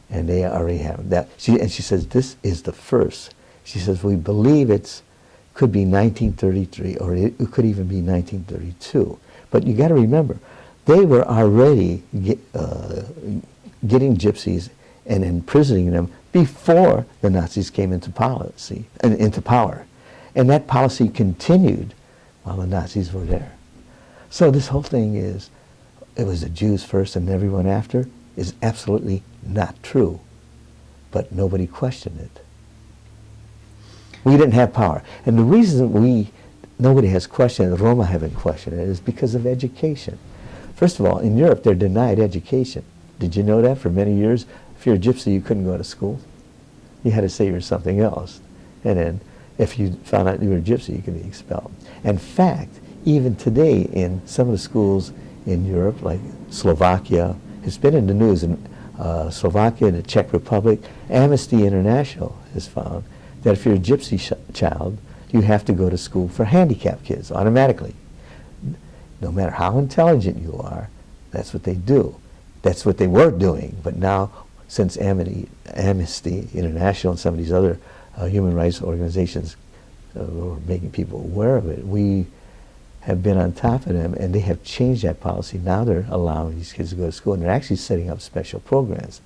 And they already have that. And she says, this is the first. She says, we believe it's could be 1933, or it could even be 1932. But you got to remember, they were already getting gypsies and imprisoning them before the Nazis came into policy and into power. And that policy continued while the Nazis were there. So this whole thing is, it was the Jews first and everyone after, is absolutely not true. But nobody questioned it. We didn't have power. And the reason nobody has questioned it, Roma haven't questioned it, is because of education. First of all, in Europe, they're denied education. Did you know that? For many years, if you're a gypsy, you couldn't go to school. You had to say you're something else. And then, if you found out you were a gypsy, you could be expelled. In fact, even today, in some of the schools in Europe, like Slovakia, it's been in the news, in Slovakia and the Czech Republic, Amnesty International has found that if you're a gypsy child, you have to go to school for handicapped kids automatically. No matter how intelligent you are, that's what they do. That's what they were doing. But now, since Amnesty International and some of these other human rights organizations were making people aware of it, we have been on top of them, and they have changed that policy. Now they're allowing these kids to go to school, and they're actually setting up special programs.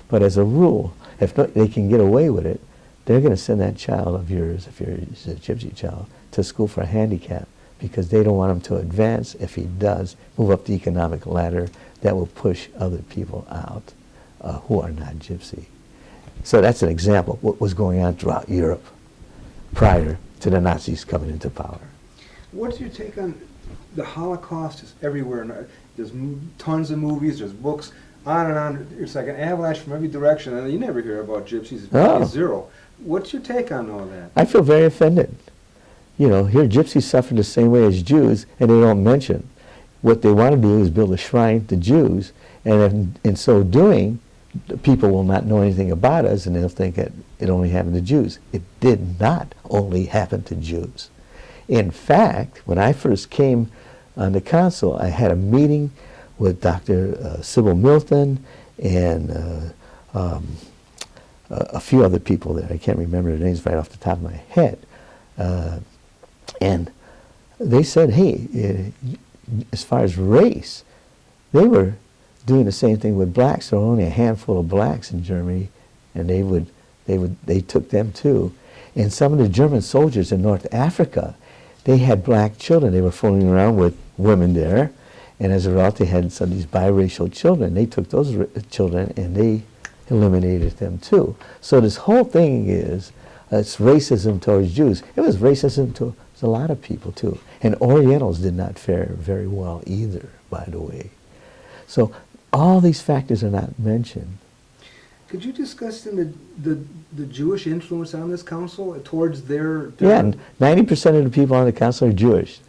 But as a rule, if they can get away with it, they're going to send that child of yours, if you're a gypsy child, to school for a handicap, because they don't want him to advance. If he does, move up the economic ladder, that will push other people out who are not gypsy. So that's an example of what was going on throughout Europe prior to the Nazis coming into power. What's your take on the Holocaust? Is everywhere. There's tons of movies, there's books, on and on. It's like an avalanche from every direction, and you never hear about gypsies. It's zero. What's your take on all that? I feel very offended. You know, here gypsies suffer the same way as Jews, and they don't mention. What they want to do is build a shrine to Jews, and in so doing, people will not know anything about us, and they'll think that it only happened to Jews. It did not only happen to Jews. In fact, when I first came on the council, I had a meeting with Dr. Sybil Milton and a few other people there. I can't remember their names right off the top of my head. And they said, hey, as far as race, they were doing the same thing with blacks. There were only a handful of blacks in Germany, and they took them too. And some of the German soldiers in North Africa, they had black children. They were fooling around with women there, and as a result, they had some of these biracial children. They took those children and they eliminated them too. So this whole thing is, it's racism towards Jews. It was racism to a lot of people too. And Orientals did not fare very well either, by the way. So all these factors are not mentioned. Could you discuss then the Jewish influence on this council towards their... Yeah, 90% of the people on the council are Jewish.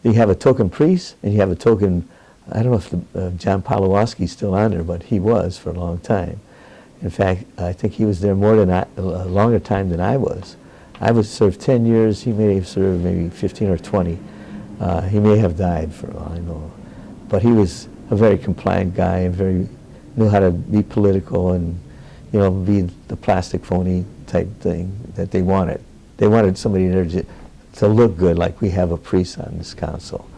You have a token priest, and you have a token, I don't know if John Pawlowski's still on there, but he was for a long time. In fact, I think he was there a longer time than I was. I was served 10 years, he may have served maybe 15 or 20. He may have died for all I know. But he was a very compliant guy and knew how to be political and, you know, be the plastic phony type thing that they wanted. They wanted somebody there to look good, like we have a priest on this council.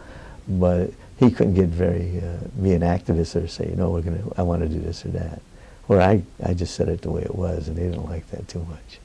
But he couldn't get be an activist or say, no, I want to do this or that. Where I just said it the way it was, and they didn't like that too much.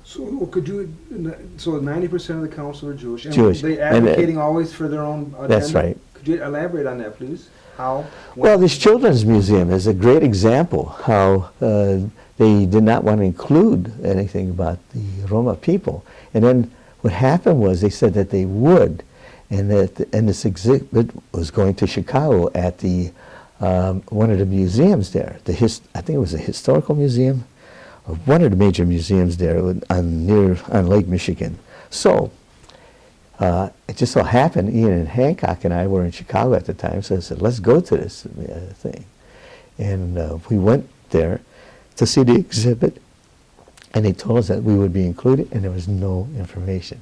So 90% of the council are Jewish. And Jewish. They advocating always for their own agenda? That's right. Could you elaborate on that, please? How? Well, this Children's Museum is a great example how they did not want to include anything about the Roma people. And then what happened was they said that they would, and this exhibit was going to Chicago at the one of the museums there. I think it was a historical museum, or one of the major museums there on Lake Michigan. So it just so happened Ian Hancock and I were in Chicago at the time, so I said, let's go to this thing. And we went there to see the exhibit, and they told us that we would be included, and there was no information.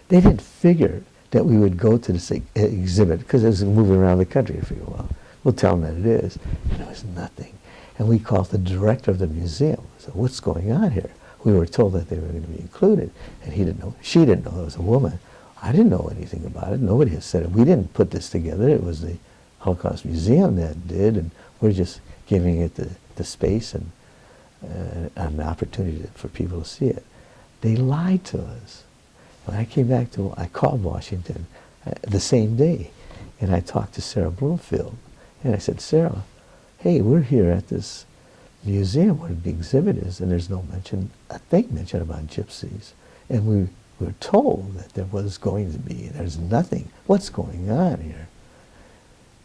They didn't figure that we would go to this exhibit because it was moving around the country. I figured, well, we'll tell them that it is. And there was nothing. And we called the director of the museum. So what's going on here? we were told that they were going to be included, and he didn't know. She didn't know it was a woman. I didn't know anything about it. Nobody has said it. We didn't put this together. It was the Holocaust Museum that did, and we're just giving it the space and an opportunity for people to see it. They lied to us. When I came back I called Washington the same day, and I talked to Sarah Bloomfield, and I said, Sarah, hey, we're here at this museum where the exhibit is, and there's no mention, a thing mentioned about gypsies. And we were told that there was going to be, and there's nothing. What's going on here?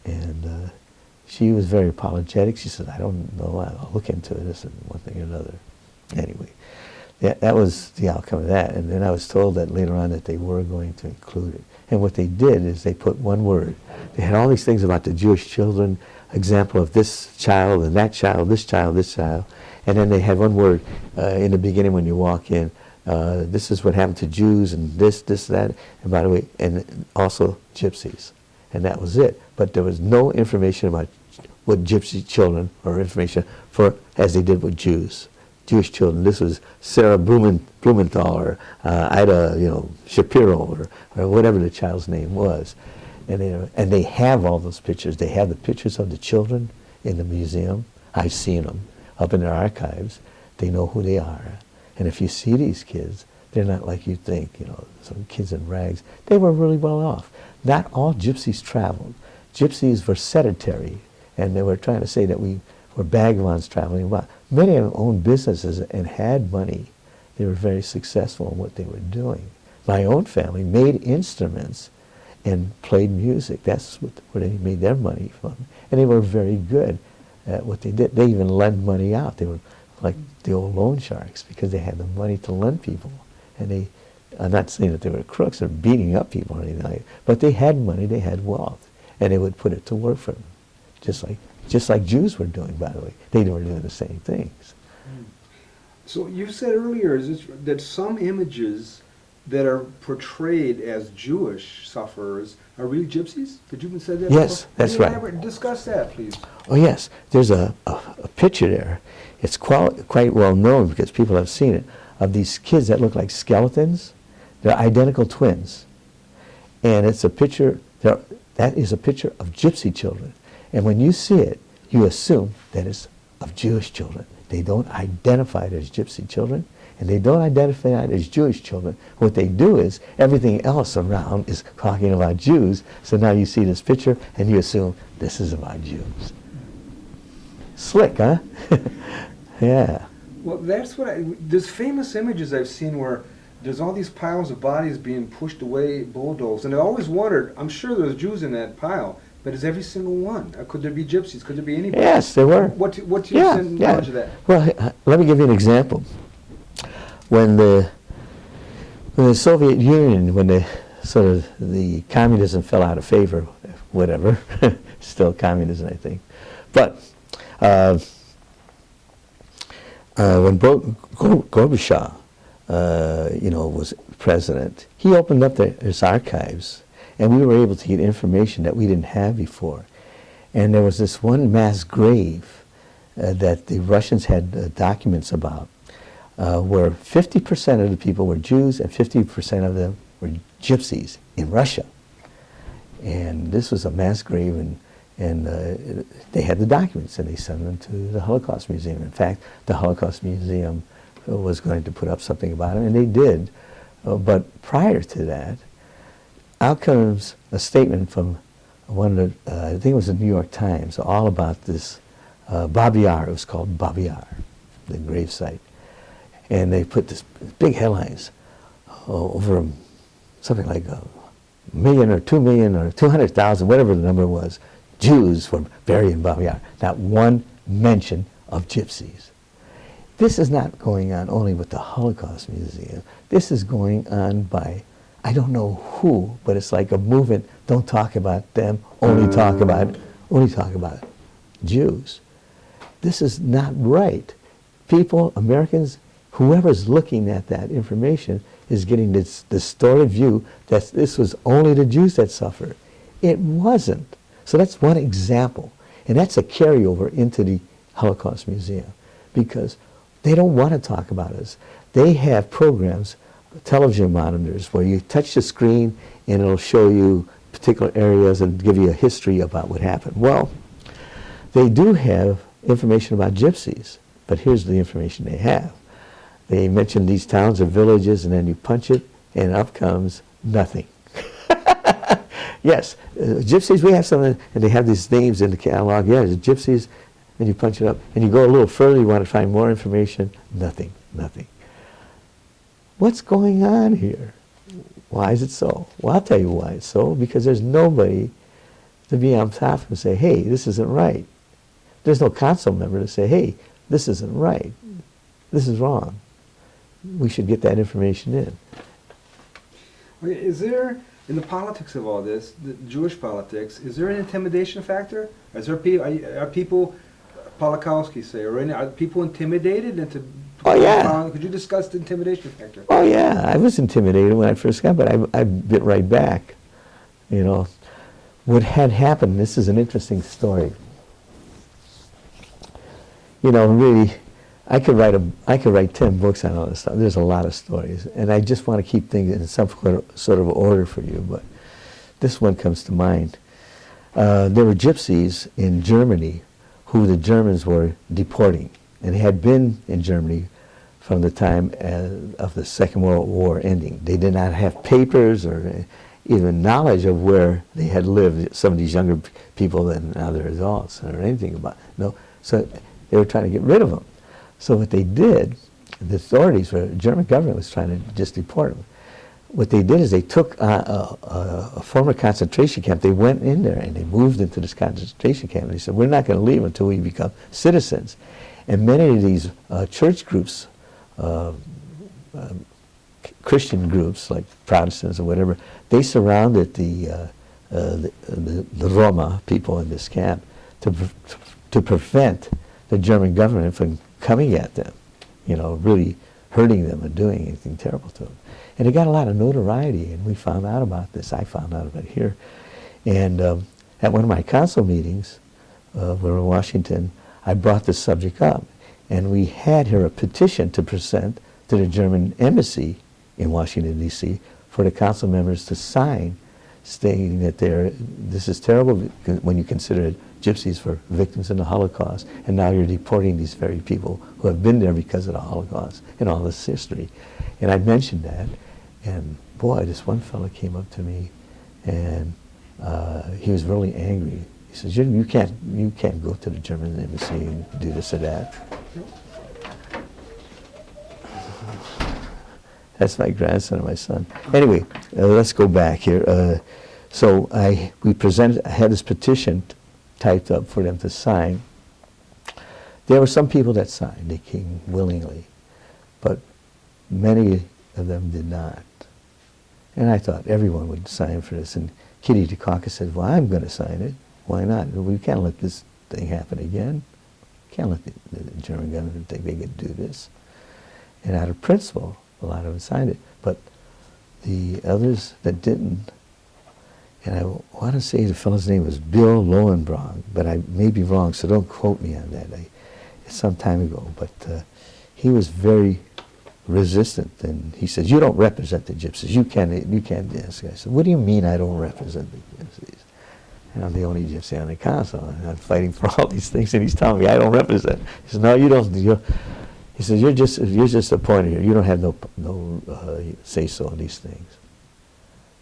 And she was very apologetic. She said, I don't know, I'll look into this and one thing or another. Anyway, that was the outcome of that. And then I was told that later on that they were going to include it. And what they did is they put one word. They had all these things about the Jewish children, example of this child and that child, this child, this child. And then they had one word in the beginning when you walk in. This is what happened to Jews and this, that. And by the way, and also gypsies. And that was it. But there was no information about what gypsy children, or information for, as they did with Jews. Jewish children. This was Sarah Blumenthal or Ida, Shapiro or whatever the child's name was. And they have all those pictures. They have the pictures of the children in the museum. I've seen them up in their archives. They know who they are. And if you see these kids, they're not like you think, some kids in rags. They were really well off. Not all gypsies traveled. Gypsies were sedentary, and they were trying to say that we were vagabonds traveling. Well, many of them owned businesses and had money. They were very successful in what they were doing. My own family made instruments and played music. That's where they made their money from. And they were very good at what they did. They even lent money out. They were like the old loan sharks because they had the money to lend people. And I'm not saying that they were crooks or beating up people or anything like that, but they had money, they had wealth, and they would put it to work for them. Just like Jews were doing, by the way. They were doing the same things. So you said earlier that some images that are portrayed as Jewish sufferers are really gypsies? Did you even say that? Yes, before? that's right. Discuss that, please. Oh yes, there's a picture there. It's quite well known because people have seen it, of these kids that look like skeletons. They're identical twins. And it's a picture, that is a picture of gypsy children. And when you see it, you assume that it's of Jewish children. They don't identify it as gypsy children, and they don't identify it as Jewish children. What they do is, everything else around is talking about Jews, so now you see this picture, and you assume this is about Jews. Slick, huh? Yeah. Well, that's what there's famous images I've seen where there's all these piles of bodies being pushed away, bulldozed, and I always wondered, I'm sure there's Jews in that pile, but is every single one? Could there be gypsies? Could there be anybody? Yes, there were. What's your knowledge of that? Well, let me give you an example. When the Soviet Union, when the communism fell out of favor, whatever, still communism, I think, but when Gorbachev, was president, he opened up his archives, and we were able to get information that we didn't have before. And there was this one mass grave that the Russians had documents about, where 50% of the people were Jews and 50% of them were gypsies in Russia. And this was a mass grave, and they had the documents, and they sent them to the Holocaust Museum. In fact, the Holocaust Museum was going to put up something about it, and they did. But prior to that, out comes a statement from one of the, I think it was the New York Times, all about this Babi Yar. It was called Babi Yar, the gravesite. And they put this big headlines over something like a million or 2 million or 200,000, whatever the number was, Jews were buried in Babi Yar. Not one mention of gypsies. This is not going on only with the Holocaust Museum. This is going on by, I don't know who, but it's like a movement. Don't talk about them. Only talk about Jews. This is not right. People, Americans, whoever's looking at that information is getting this distorted view that this was only the Jews that suffered. It wasn't. So that's one example. And that's a carryover into the Holocaust Museum. Because They don't want to talk about us. They have programs, television monitors, where you touch the screen and it'll show you particular areas and give you a history about what happened. Well, they do have information about gypsies, but here's the information they have. They mention these towns or villages, and then you punch it, and up comes nothing. Yes, gypsies, we have some, and they have these names in the catalog. Yeah, the gypsies, and you punch it up, and you go a little further, you want to find more information, nothing, nothing. What's going on here? Why is it so? Well, I'll tell you why it's so, because there's nobody to be on top and say, hey, this isn't right. There's no council member to say, hey, this isn't right. This is wrong. We should get that information in. Okay, is there, in the politics of all this, the Jewish politics, is there an intimidation factor? Is there are people, Polakowski say, are people intimidated into? Oh, yeah. Could you discuss the intimidation factor? Oh, yeah. I was intimidated when I first got, but I bit right back. You know, what had happened, this is an interesting story. You know, really, I could write 10 books on all this stuff. There's a lot of stories, and I just want to keep things in some sort of order for you, but this one comes to mind. There were gypsies in Germany who the Germans were deporting, and they had been in Germany from the time of the Second World War ending. They did not have papers or even knowledge of where they had lived, some of these younger people than other adults or anything about it. No, so they were trying to get rid of them. So what they did, the authorities, the German government was trying to just deport them. What they did is they took a former concentration camp, they went in there and they moved into this concentration camp, and they said, we're not going to leave until we become citizens. And many of these church groups, Christian groups like Protestants or whatever, they surrounded the Roma people in this camp to prevent the German government from coming at them, you know, really hurting them and doing anything terrible to them. And it got a lot of notoriety, and we found out about this. I found out about it here. And at one of my council meetings, we're in Washington, I brought this subject up. And we had here a petition to present to the German embassy in Washington, D.C., for the council members to sign, stating that this is terrible when you consider gypsies for victims in the Holocaust, and now you're deporting these very people who have been there because of the Holocaust and all this history. And I mentioned that, and boy, this one fellow came up to me, and he was really angry. He says, you can't go to the German embassy and do this or that. That's my grandson and my son. Anyway, let's go back here. So I had this petition typed up for them to sign. There were some people that signed. They came willingly, but many of them did not. And I thought everyone would sign for this. And Kitty DeCaucus said, well, I'm going to sign it. Why not? We can't let this thing happen again. Can't let the German government think they could do this. And out of principle, a lot of them signed it. But the others that didn't, and I want to say the fellow's name was Bill Lowenbrog, but I may be wrong, so don't quote me on that. It's some time ago. But he was very resistant, and he says, you don't represent the gypsies. You can't do this. I said, what do you mean I don't represent the gypsies? And I'm the only gypsy on the council, and I'm fighting for all these things, and he's telling me I don't represent. He says, no, you don't. He says, you're just appointed here. You don't have no say-so on these things.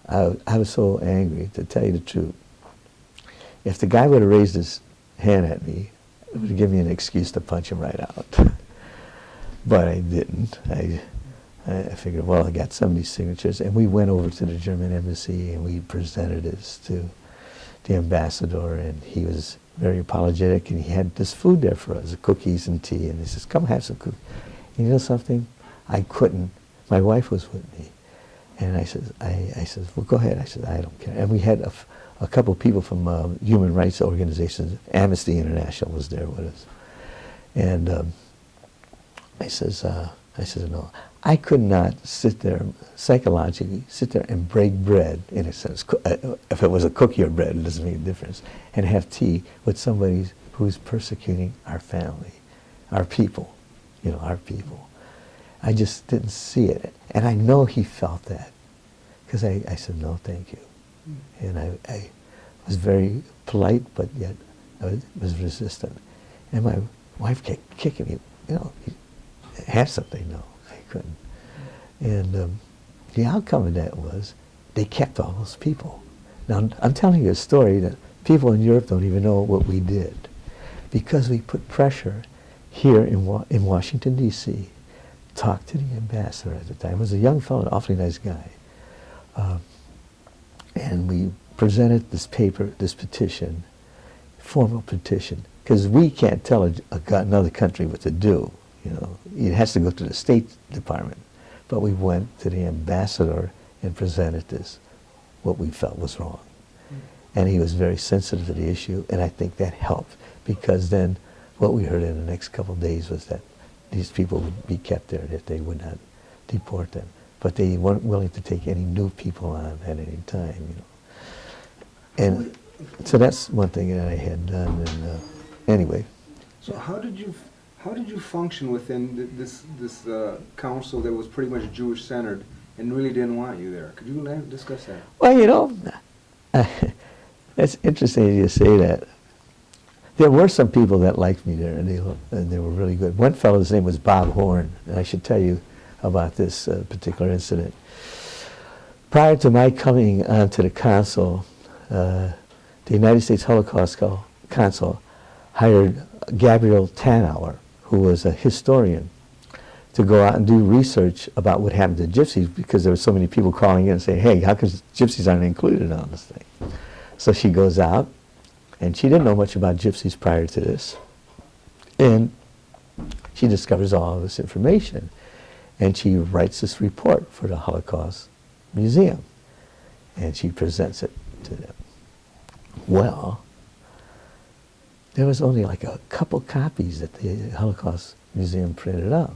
I was so angry, to tell you the truth. If the guy would have raised his hand at me, it would have given me an excuse to punch him right out. But I didn't. I figured, well, I got some of these signatures, and we went over to the German embassy, and we presented this to the ambassador, and he was very apologetic, and he had this food there for us, cookies and tea, and he says, come have some cookies. And you know something? I couldn't. My wife was with me. And I said, well, go ahead. I said, I don't care. And we had a couple of people from human rights organizations. Amnesty International was there with us. And I says, no. I could not sit there, psychologically, and break bread, in a sense. If it was a cookie or bread, it doesn't make a difference. And have tea with somebody who's persecuting our family, our people. our people. I just didn't see it. And I know he felt that, because I said, no, thank you. And I was very polite, but yet I was resistant. And my wife kept kicking me, have something. No, I couldn't. And the outcome of that was they kept all those people. Now, I'm telling you a story that people in Europe don't even know what we did, because we put pressure here in Washington, D.C., talked to the ambassador at the time. He was a young fellow, an awfully nice guy. And we presented this paper, this petition, formal petition, because we can't tell another country what to do. It has to go to the State Department. But we went to the ambassador and presented this, what we felt was wrong. And he was very sensitive to the issue, and I think that helped, because then what we heard in the next couple of days was that these people would be kept there, that they would not deport them. But they weren't willing to take any new people on at any time, And so that's one thing that I had done, and anyway. So how did you function within this council that was pretty much Jewish-centered and really didn't want you there? Could you discuss that? Well, it's interesting you say that. There were some people that liked me there, and they were really good. One fellow's name was Bob Horn, and I should tell you about this particular incident. Prior to my coming onto the council, the United States Holocaust Council hired Gabriel Tanauer, who was a historian, to go out and do research about what happened to gypsies, because there were so many people calling in and saying, hey, how come gypsies aren't included on this thing? So she goes out, and she didn't know much about gypsies prior to this, and she discovers all of this information, and she writes this report for the Holocaust Museum, and she presents it to them. Well, there was only like a couple copies that the Holocaust Museum printed up.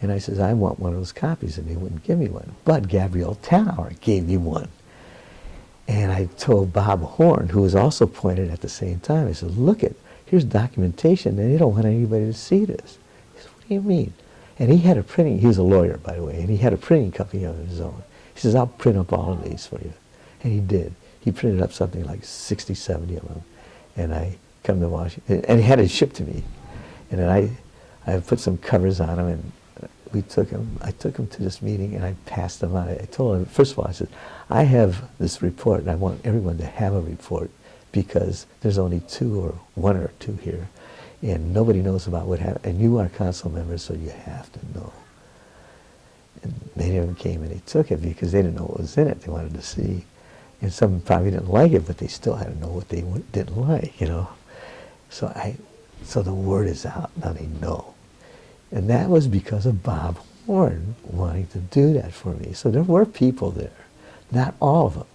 And I says, I want one of those copies, and they wouldn't give me one. But Gabriel Tanauer gave me one. And I told Bob Horn, who was also appointed at the same time, I said, look here's documentation, and they don't want anybody to see this. He said, what do you mean? And he had he was a lawyer, by the way, and he had a printing company of his own. He says, I'll print up all of these for you. And he did. He printed up something like 60, 70 of them. And I come to Washington, and he had it shipped to me. And then I put some covers on them, and I took him to this meeting, and I passed them out. I told him, first of all, I said, I have this report, and I want everyone to have a report, because there's only one or two here, and nobody knows about what happened, and you are council members, so you have to know. And many of them came and they took it because they didn't know what was in it. They wanted to see. And some probably didn't like it, but they still had to know what they didn't like, So the word is out, now they know. And that was because of Bob Horn wanting to do that for me. So there were people there, not all of them.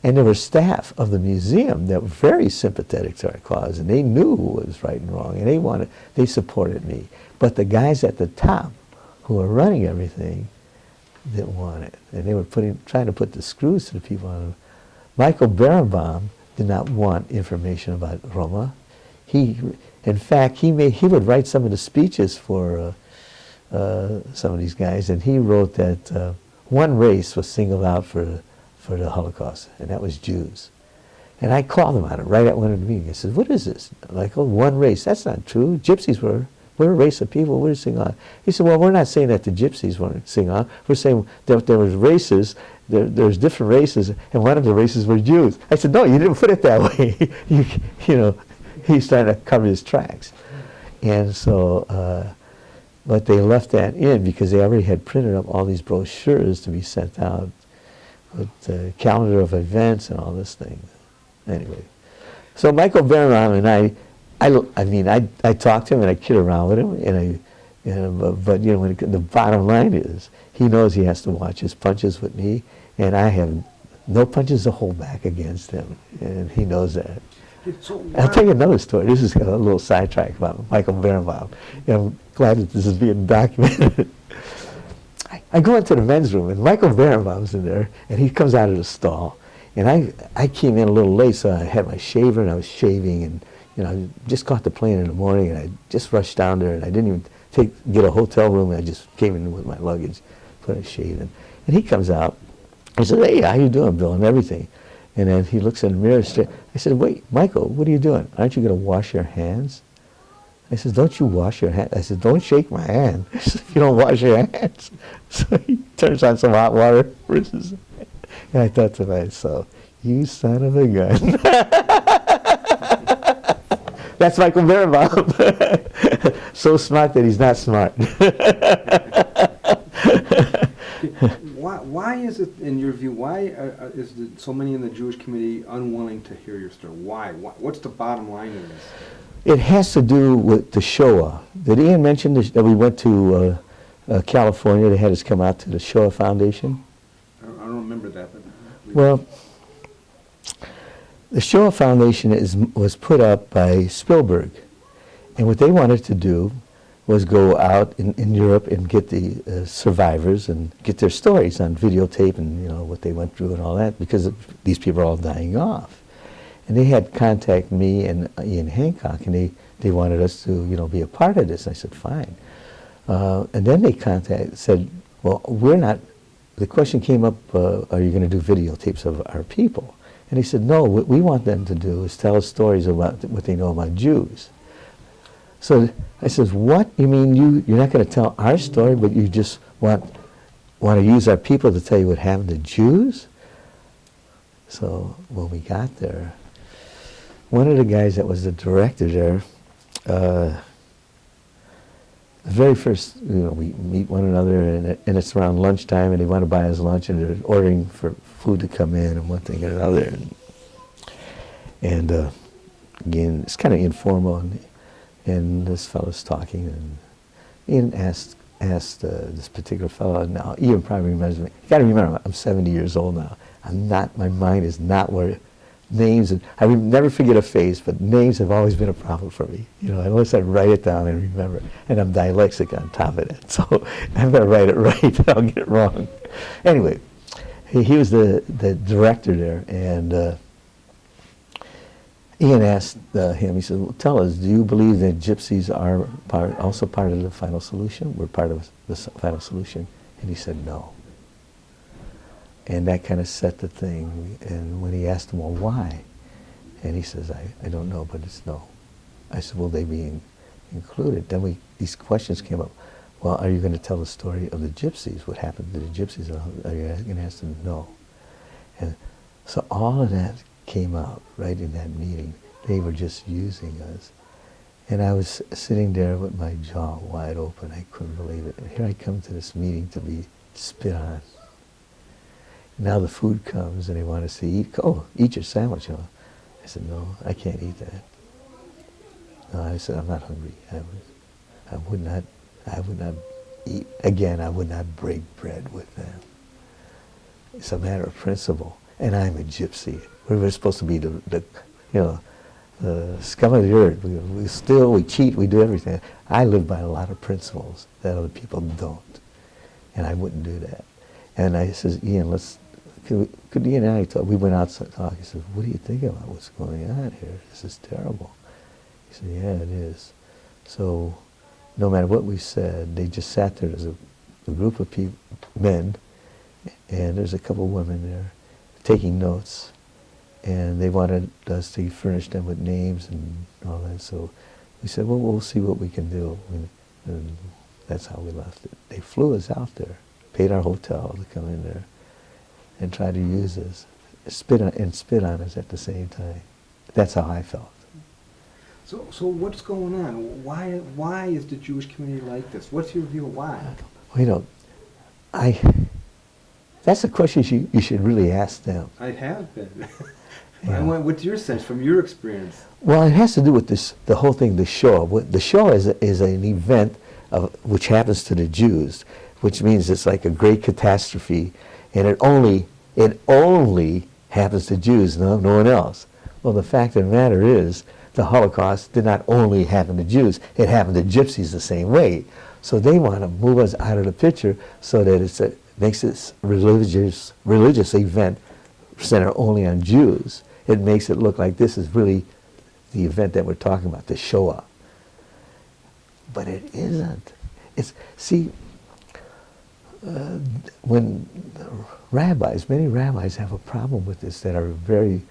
And there were staff of the museum that were very sympathetic to our cause, and they knew what was right and wrong, and they supported me. But the guys at the top who were running everything didn't want it. And they were trying to put the screws to the people on them. Michael Berenbaum did not want information about Roma. In fact, he would write some of the speeches for some of these guys, and he wrote that one race was singled out for the Holocaust, and that was Jews. And I called him on it right at one of the meetings. I said, what is this? Like, one race. That's not true. Gypsies we're a race of people. We're singled out. He said, well, we're not saying that the Gypsies weren't singled out. We're saying that there was races, there's different races, and one of the races were Jews. I said, no, you didn't put it that way. He's trying to cover his tracks. And so, but they left that in because they already had printed up all these brochures to be sent out with the calendar of events and all this thing. Anyway, so Michael Berenbaum and I talked to him and I kid around with him, but the bottom line is he knows he has to watch his punches with me, and I have no punches to hold back against him, and he knows that. I'll tell you another story. This is a little sidetrack about Michael Berenbaum. I'm glad that this is being documented. I go into the men's room, and Michael Berenbaum's in there, and he comes out of the stall. And I came in a little late, so I had my shaver, and I was shaving, and I just caught the plane in the morning, and I just rushed down there, and I didn't even get a hotel room. And I just came in with my luggage, put a shade in. And he comes out. He said, "Hey, how you doing, Bill?" and everything. And then he looks in the mirror straight. I said, "Wait, Michael, what are you doing? Aren't you going to wash your hands?" I said, "Don't you wash your hands?" I said, "Don't shake my hand if you don't wash your hands." So he turns on some hot water. And I thought to myself, "You son of a gun." That's Michael Berenbaum. So smart that he's not smart. Why is it, in your view, why is so many in the Jewish community unwilling to hear your story? Why? What's the bottom line of this? It has to do with the Showa. Did Ian mention that we went to California? They had us come out to the Showa Foundation. I don't remember that. But well, the Showa Foundation was put up by Spielberg, and what they wanted to do was go out in Europe and get the survivors and get their stories on videotape and what they went through and all that, because these people are all dying off. And they had contacted me and Ian Hancock, and they wanted us to be a part of this. I said, fine. And then they said, well, we're not. The question came up, are you going to do videotapes of our people? And he said, no, what we want them to do is tell us stories about what they know about Jews. So I says, what? You mean you're not going to tell our story, but you just want to use our people to tell you what happened to Jews? So when we got there, one of the guys that was the director there, the very first, we meet one another, and it's around lunchtime, and they want to buy us lunch, and they're ordering for food to come in, and one thing and another. And again, it's kind of informal, and this fellow's talking, and Ian asked this particular fellow, now Ian probably remembers me. You got to remember, I'm 70 years old now. My mind is not where names, and I will never forget a face, but names have always been a problem for me. Unless I write it down and remember it. And I'm dyslexic on top of it, so I'm going to write it right, I'll get it wrong. Anyway, he was the director there, and Ian asked him, he said, well, tell us, do you believe that gypsies are also part of the final solution? We're part of the final solution? And he said, no. And that kind of set the thing. And when he asked him, well, why? And he says, I don't know, but it's no. I said, will they be included? Then these questions came up. Well, are you going to tell the story of the gypsies? What happened to the gypsies? Are you going to ask them? No. And so all of that came out right in that meeting. They were just using us. And I was sitting there with my jaw wide open. I couldn't believe it. And here I come to this meeting to be spit on. Now the food comes and they want us to eat. Oh, eat your sandwich. I said, no, I can't eat that. No, I said, I'm not hungry. I would not eat. Again, I would not break bread with them. It's a matter of principle. And I'm a gypsy. We were supposed to be the scum of the earth. We steal, we cheat, we do everything. I live by a lot of principles that other people don't. And I wouldn't do that. And I says, Ian, could Ian and I talk? We went outside to talk. He said, what do you think about what's going on here? This is terrible. He said, yeah, it is. So no matter what we said, they just sat there as a group of men, and there's a couple of women there taking notes, and they wanted us to furnish them with names and all that. So we said, well, we'll see what we can do. And that's how we left it. They flew us out there, paid our hotel to come in there, and try to use us, spit on us at the same time. That's how I felt. So what's going on? Why is the Jewish community like this? What's your view of why? Well, that's a question you should really ask them. I have been. Yeah. What's your sense from your experience? Well, it has to do with the whole thing, the Showa. The Showa is an event which happens to the Jews, which means it's like a great catastrophe, and it only happens to Jews, no one else. Well, the fact of the matter is, the Holocaust did not only happen to Jews, it happened to gypsies the same way. So they want to move us out of the picture so that it makes this religious event centered only on Jews. It makes it look like this is really the event that we're talking about, the Showa. But it isn't. See, when rabbis, many rabbis have a problem with this that are very,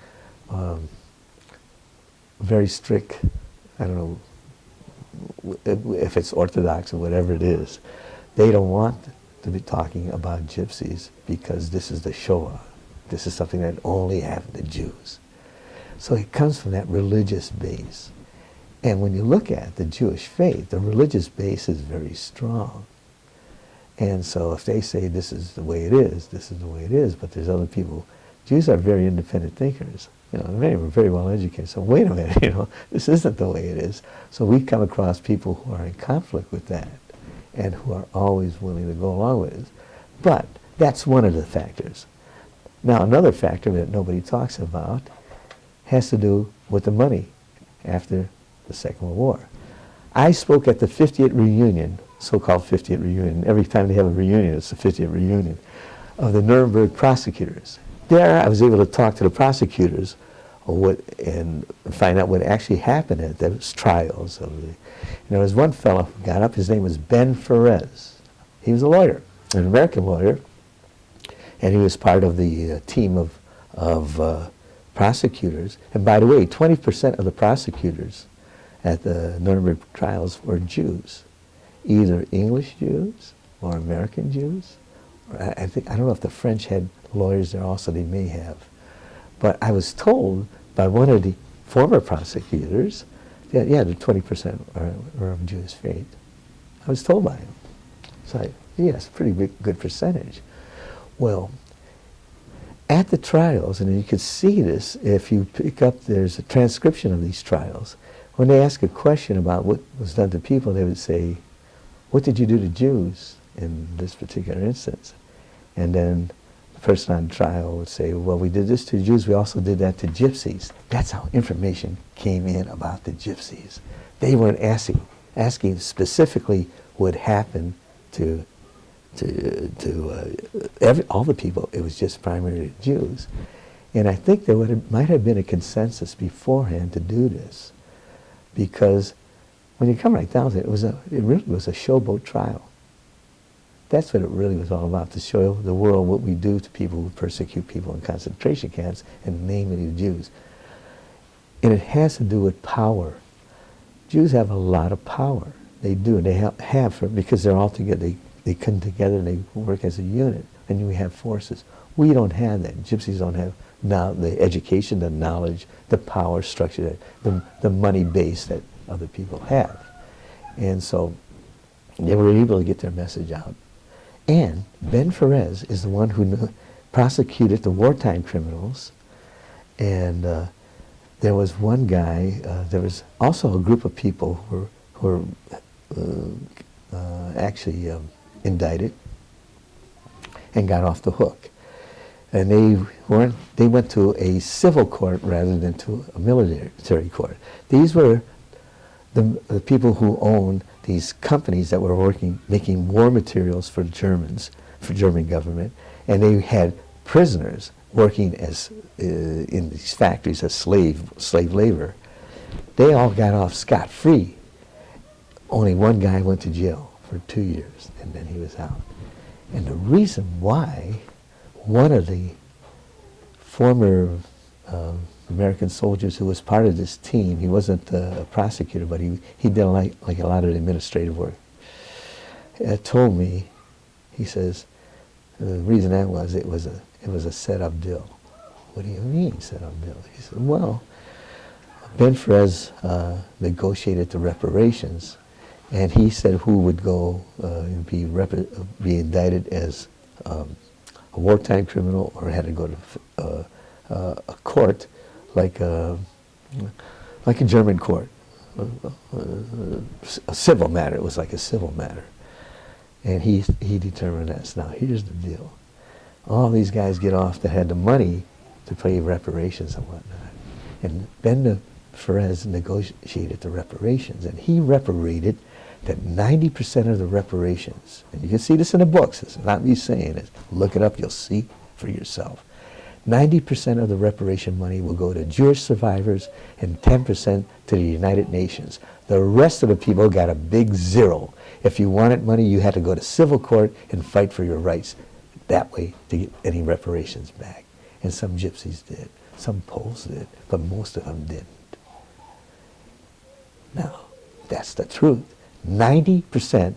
very strict. I don't know if it's Orthodox or whatever it is. They don't want to be talking about gypsies because this is the Showa. This is something that only happened to Jews. So it comes from that religious base. And when you look at the Jewish faith, the religious base is very strong. And so if they say this is the way it is, this is the way it is, but there's other people, Jews are very independent thinkers. Many were very well educated. So wait a minute, this isn't the way it is. So we come across people who are in conflict with that and who are always willing to go along with it. But that's one of the factors. Now another factor that nobody talks about has to do with the money after the Second World War. I spoke at the 50th reunion, so-called 50th reunion. Every time they have a reunion, it's the 50th reunion of the Nuremberg prosecutors. There I was able to talk to the prosecutors and find out what actually happened at those trials. There was one fellow who got up, his name was Ben Ferez. He was a lawyer, an American lawyer, and he was part of the team of prosecutors. And by the way, 20% of the prosecutors at the Nuremberg trials were Jews, either English Jews or American Jews. I don't know if the French had lawyers there also, they may have. But I was told by one of the former prosecutors that, yeah, the 20% are of Jewish faith. I was told by him. So, yes, a pretty good percentage. Well, at the trials, and you could see this if you pick up, there's a transcription of these trials. When they ask a question about what was done to people, they would say, what did you do to Jews in this particular instance? And then the person on trial would say, well, we did this to Jews, we also did that to gypsies. That's how information came in about the gypsies. They weren't asking specifically what happened to all the people. It was just primarily Jews. And I think there might have been a consensus beforehand to do this, because when you come right down to it, it really was a showboat trial. That's what it really was all about, to show the world what we do to people who persecute people in concentration camps, and namely the Jews. And it has to do with power. Jews have a lot of power. They do. They have because they're all together. They come together and they work as a unit, and we have forces. We don't have that. Gypsies don't have now the education, the knowledge, the power structure, the money base that other people have. And so they were able to get their message out. And Ben Ferez is the one who prosecuted the wartime criminals. And there was one guy, there was also a group of people who were actually indicted and got off the hook. And they went to a civil court rather than to a military court. These were the people who owned these companies that were making war materials for Germans, for German government, and they had prisoners working as in these factories as slave labor. They all got off scot-free. Only one guy went to jail for 2 years, and then he was out. And the reason why, one of the former American soldiers who was part of this team, he wasn't a prosecutor, but he did like a lot of the administrative work, told me, he says, the reason that was, it was a set-up deal. What do you mean, set-up deal? He said, well, Ben Ferez negotiated the reparations, and he said who would go be indicted as a wartime criminal, or had to go to a court like a German court, a civil matter. It was like a civil matter, and he determined that. Now here's the deal: all these guys get off that had the money to pay reparations and whatnot, and Ben Ferez negotiated the reparations, and he reparated that 90% of the reparations, and you can see this in the books, it's not me saying it, look it up, you'll see for yourself. 90% of the reparation money will go to Jewish survivors and 10% to the United Nations. The rest of the people got a big zero. If you wanted money, you had to go to civil court and fight for your rights that way to get any reparations back. And some gypsies did, some Poles did, but most of them didn't. Now, that's the truth. 90%,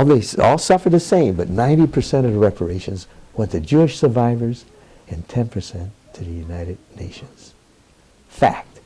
they all suffer the same, but 90% of the reparations went to Jewish survivors and 10% to the United Nations. Fact.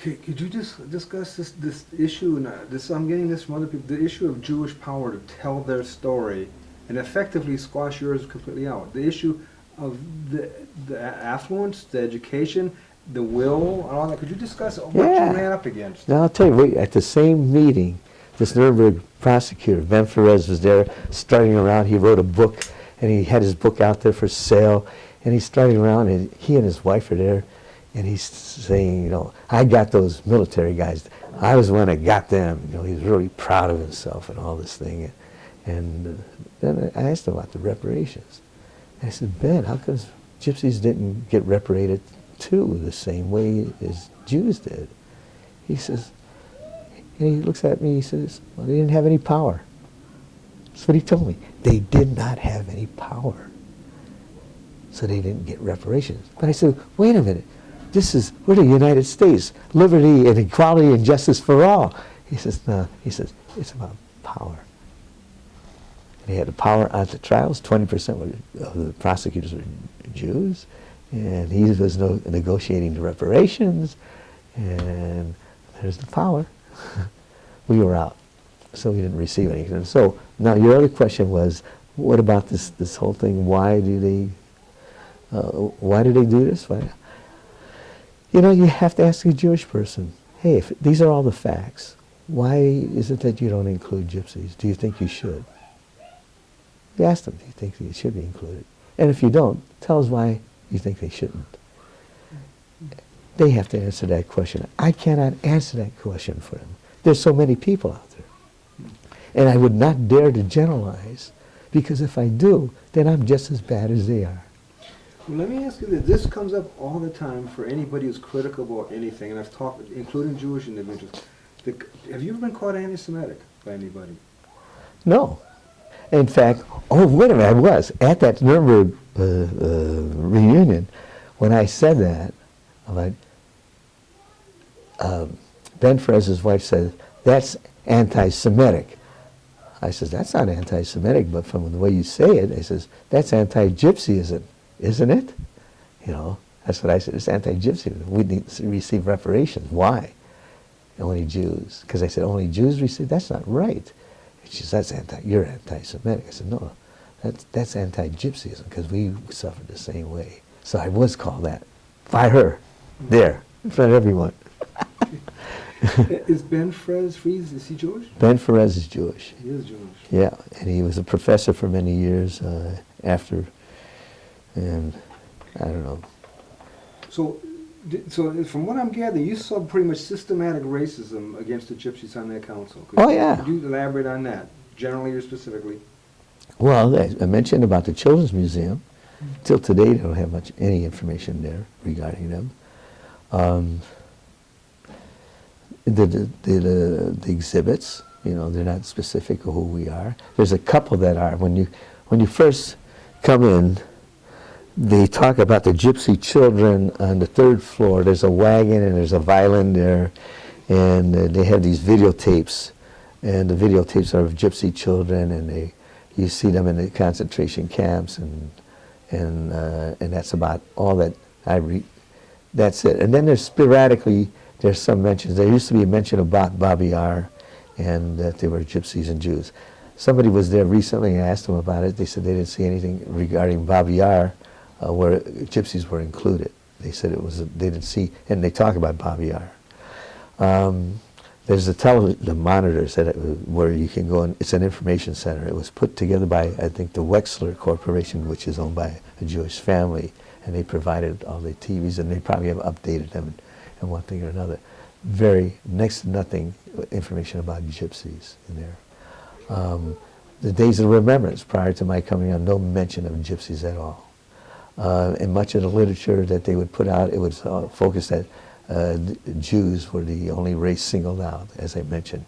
Could you just discuss this issue? And I'm getting this from other people. The issue of Jewish power to tell their story and effectively squash yours completely out. The issue of the affluence, the education, the will, and all that. Could you discuss what you ran up against? Now I'll tell you. At the same meeting, this Nuremberg prosecutor, Ben Perez, was there starting around. He wrote a book, and he had his book out there for sale. And he's starting around, and he and his wife are there. And he's saying, you know, I got those military guys. I was the one that got them. You know, he's really proud of himself and all this thing. And then I asked him about the reparations. And I said, Ben, how come gypsies didn't get reparated too the same way as Jews did? He says, and he looks at me, he says, well, they didn't have any power. That's what he told me. They did not have any power. So they didn't get reparations. But I said, wait a minute. We're the United States, liberty and equality and justice for all. He says, no. He says, it's about power. And he had the power at the trials. 20% of the prosecutors were Jews. And he was negotiating the reparations. And there's the power. We were out. So we didn't receive anything. So now your other question was, what about this whole thing? Why do they do this? Why? You know, you have to ask a Jewish person, hey, if these are all the facts, why is it that you don't include gypsies? Do you think you should? You ask them, do you think they should be included? And if you don't, tell us why you think they shouldn't. They have to answer that question. I cannot answer that question for them. There's so many people out there. And I would not dare to generalize, because if I do, then I'm just as bad as they are. Well, let me ask you this. This comes up all the time for anybody who's critical about anything, and I've talked, including Jewish individuals. Have you ever been caught anti-Semitic by anybody? No. In fact, wait a minute, I was. At that Nuremberg reunion, when I said that, Ben Perez's wife said, that's anti-Semitic. I says, that's not anti-Semitic, but from the way you say it, I says, that's anti-Gypsyism. Isn't it? You know, that's what I said. It's anti-Gypsy. We need to receive reparations. Why? Only Jews. Because I said, only Jews receive? That's not right. She says, you're anti-Semitic. I said, no, that's anti-Gypsyism, because we suffered the same way. So I was called that by her, there, in front of everyone. Is Ben Perez, is he Jewish? Ben Perez is Jewish. He is Jewish. Yeah, and he was a professor for many years after. And I don't know. So from what I'm gathering, you saw pretty much systematic racism against the Gypsies on that council. Yeah. Could you elaborate on that, generally or specifically? Well, I mentioned about the Children's Museum. Till today, they don't have any information there regarding them. The exhibits, you know, they're not specific of who we are. There's a couple that are. When you first come in, they talk about the gypsy children on the 3rd floor. There's a wagon and there's a violin there, and they have these videotapes, and the videotapes are of gypsy children, and you see them in the concentration camps, and that's about all that I read. That's it. And then there's some mentions. There used to be a mention about Babi Yar, and that they were gypsies and Jews. Somebody was there recently and I asked them about it. They said they didn't see anything regarding Babi Yar where gypsies were included. They said they didn't see, and they talk about Babi Yar. There's the monitors where you can go, and it's an information center. It was put together by, I think, the Wexler Corporation, which is owned by a Jewish family, and they provided all the TVs, and they probably have updated them in one thing or another. Next to nothing information about gypsies in there. The Days of Remembrance, prior to my coming on, no mention of gypsies at all. and much of the literature that they would put out, it was focused that Jews were the only race singled out, as I mentioned.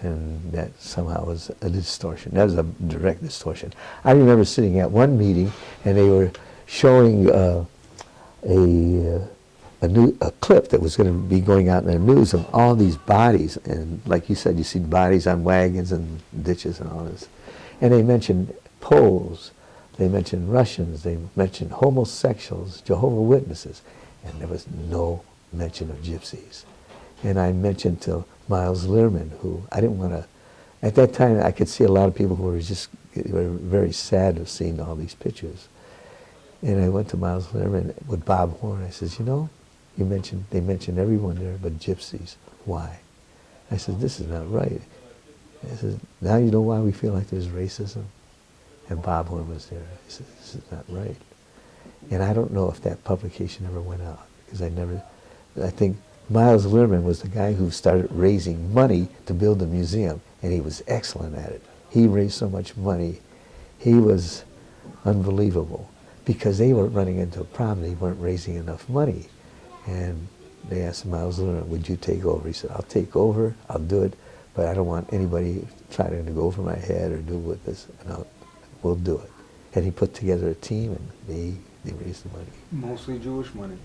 And that somehow was a distortion. That was a direct distortion. I remember sitting at one meeting, and they were showing a clip that was going to be going out in the news of all these bodies. And like you said, you see bodies on wagons and ditches and all this. And they mentioned Poles, they mentioned Russians, they mentioned homosexuals, Jehovah's Witnesses, and there was no mention of gypsies. And I mentioned to Miles Lehrman, who I didn't want to, at that time I could see a lot of people who were very sad of seeing all these pictures. And I went to Miles Lehrman with Bob Horn. I says, you know, they mentioned everyone there but gypsies. Why? I said, this is not right. I said, now you know why we feel like there's racism? And Bob Horn was there. He said, this is not right. And I don't know if that publication ever went out, because I think Miles Lehrman was the guy who started raising money to build the museum, and he was excellent at it. He raised so much money. He was unbelievable, because they were running into a problem. They weren't raising enough money. And they asked Miles Lehrman, would you take over? He said, I'll take over, I'll do it, but I don't want anybody trying to go over my head or do with this. And we'll do it. And he put together a team, and they raised the money. Mostly Jewish money?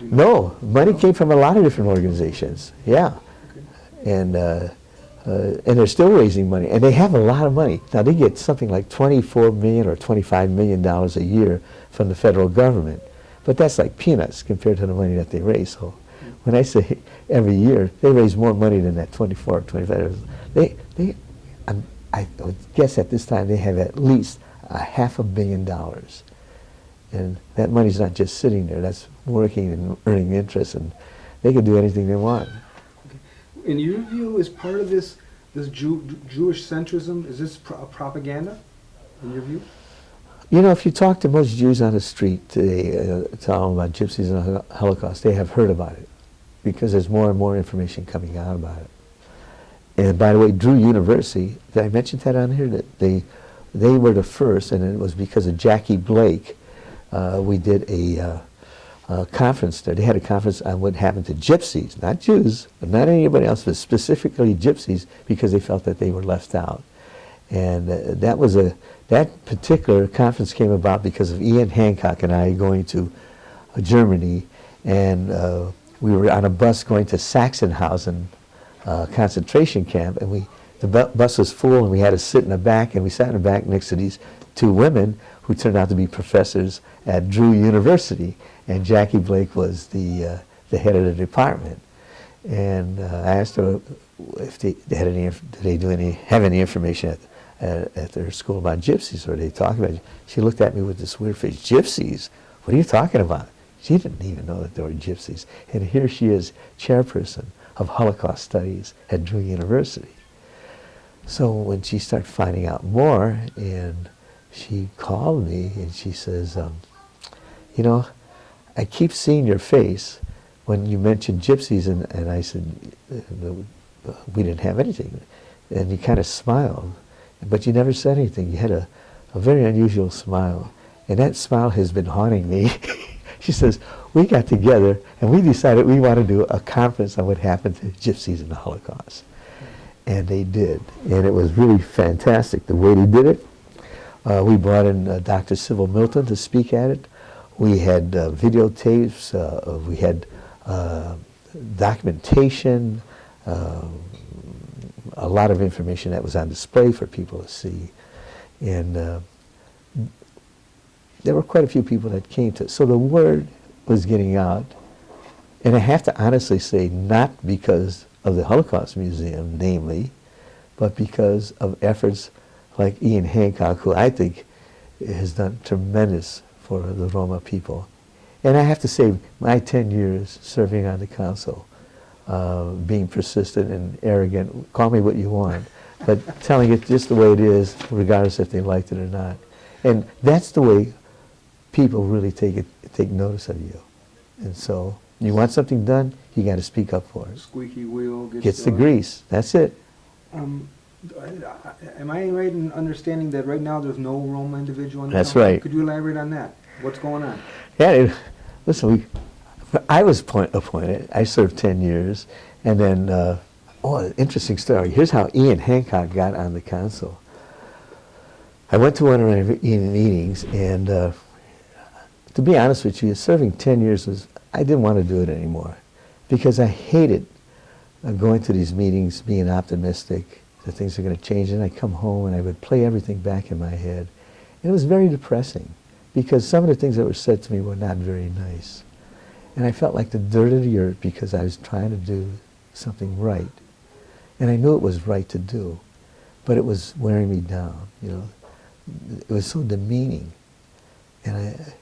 No, money came from a lot of different organizations, yeah. Okay. And they're still raising money, and they have a lot of money. Now they get something like $24 million or $25 million a year from the federal government, but that's like peanuts compared to the money that they raise. So when I say every year, they raise more money than that 24 or 25. I would guess at this time they have at least $500 million. And that money's not just sitting there, that's working and earning interest, and they can do anything they want. Okay. In your view, is part of this Jewish centrism, is this propaganda, in your view? You know, if you talk to most Jews on the street today, tell them about gypsies and the Holocaust, they have heard about it, because there's more and more information coming out about it. And by the way, Drew University, did I mention that on here? That they were the first, and it was because of Jackie Blake. We did a conference there. They had a conference on what happened to gypsies, not Jews, not anybody else, but specifically gypsies, because they felt that they were left out. And that particular conference came about because of Ian Hancock and I going to Germany, and we were on a bus going to Sachsenhausen concentration camp, and the bus was full, and we had to sit in the back, and we sat in the back next to these two women who turned out to be professors at Drew University, and Jackie Blake was the head of the department. And I asked her if they had have any information at their school about gypsies, or they talk about it. She looked at me with this weird face. Gypsies? What are you talking about? She didn't even know that there were gypsies. And here she is, chairperson of Holocaust Studies at Drew University. So when she started finding out more, and she called me and she says, you know, I keep seeing your face when you mentioned gypsies, and I said, we didn't have anything. And you kind of smiled, but you never said anything. You had a very unusual smile, and that smile has been haunting me. She says, we got together and we decided we want to do a conference on what happened to gypsies in the Holocaust. And they did, and it was really fantastic the way they did it. We brought in Dr. Sybil Milton to speak at it. We had videotapes, we had documentation, a lot of information that was on display for people to see. And there were quite a few people that came to it. So the word was getting out. And I have to honestly say, not because of the Holocaust Museum, namely, but because of efforts like Ian Hancock, who I think has done tremendous for the Roma people. And I have to say, my 10 years serving on the council, being persistent and arrogant, call me what you want, but telling it just the way it is, regardless if they liked it or not. And that's the way people really take notice of you. And so, you want something done, you got to speak up for it. Squeaky wheel gets the grease. That's it. Am I right in understanding that right now there's no Roma individual on the That's council? right. Could you elaborate on that? What's going on? Yeah, listen, I was appointed. I served 10 years, and then, interesting story. Here's how Ian Hancock got on the council. I went to one of my meetings, and to be honest with you, serving 10 years I didn't want to do it anymore, because I hated going to these meetings, being optimistic that things are going to change, and I'd come home and I would play everything back in my head. And it was very depressing, because some of the things that were said to me were not very nice. And I felt like the dirt of the earth because I was trying to do something right. And I knew it was right to do, but it was wearing me down, you know. It was so demeaning. And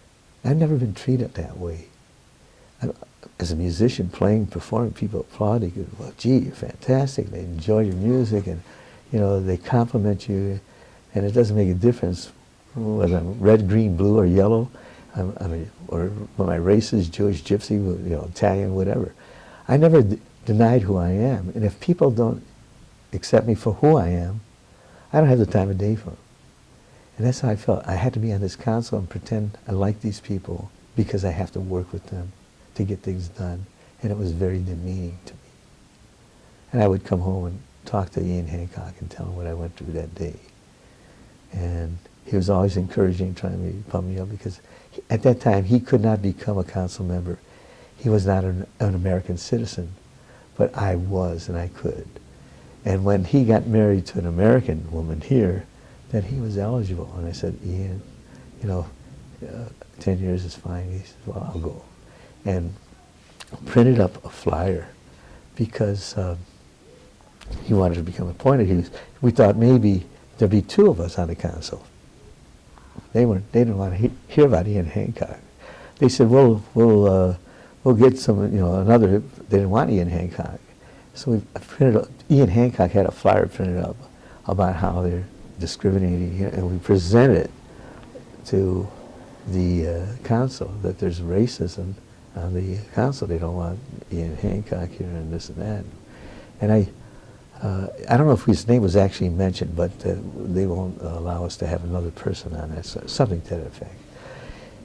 I've never been treated that way. As a musician, playing, performing, people applaud. They go, well, gee, you're fantastic. They enjoy your music, and you know, they compliment you, and it doesn't make a difference whether I'm red, green, blue, or yellow, or when my race is Jewish, Gypsy, you know, Italian, whatever. I never denied who I am, and if people don't accept me for who I am, I don't have the time of day for them. And that's how I felt. I had to be on this council and pretend I like these people because I have to work with them to get things done, and it was very demeaning to me. And I would come home and talk to Ian Hancock and tell him what I went through that day. And he was always encouraging, trying to pump me up, because at that time he could not become a council member. He was not an American citizen, but I was, and I could. And when he got married to an American woman here, that he was eligible. And I said, Ian, you know, 10 years is fine. He said, well, I'll go. And printed up a flyer because he wanted to become appointed. We thought maybe there'd be two of us on the council. They didn't want to hear about Ian Hancock. They said, we'll get some, you know, another. They didn't want Ian Hancock. So we printed up, Ian Hancock had a flyer printed up about how they're discriminating, and we presented it to the council that there's racism on the council. They don't want Ian Hancock here and this and that. And I don't know if his name was actually mentioned, but they won't allow us to have another person on that, so something to that effect.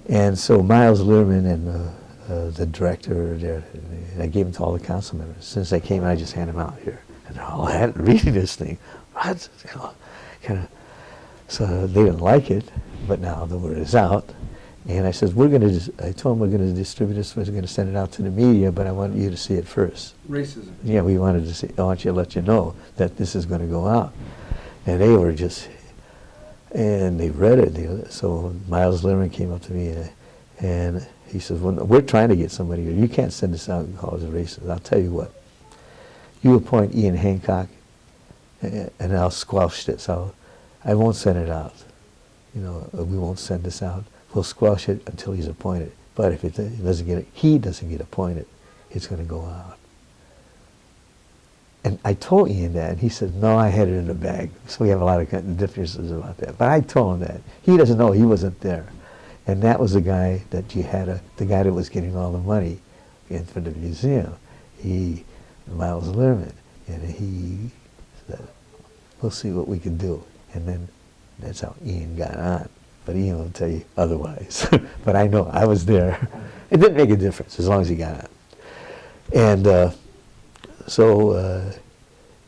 And so Miles Lehrman and the director there, and I gave them to all the council members. Since I came, I just handed them out here. And they're all reading this thing. What? You know, kind of. So they didn't like it, but now the word is out. And I said, I told them we're going to distribute this, we're going to send it out to the media, but I want you to see it first. Racism. Yeah, we wanted to see, I want you to let you know that this is going to go out. And they were just, and they read it. So Miles Lehrman came up to me and he says, well, we're trying to get somebody here. You can't send this out and call us a racist. I'll tell you what. You appoint Ian Hancock and I'll squelch this. I won't send it out. You know, we won't send this out. We'll squash it until he's appointed. But if he doesn't get appointed, it's going to go out. And I told Ian that, and he said, no, I had it in the bag. So we have a lot of differences about that. But I told him that. He doesn't know, he wasn't there. And that was the guy that the guy that was getting all the money for the museum. Miles Lehrman. And he said, we'll see what we can do. And then that's how Ian got on. But Ian will tell you otherwise. But I know, I was there. It didn't make a difference as long as he got on. And so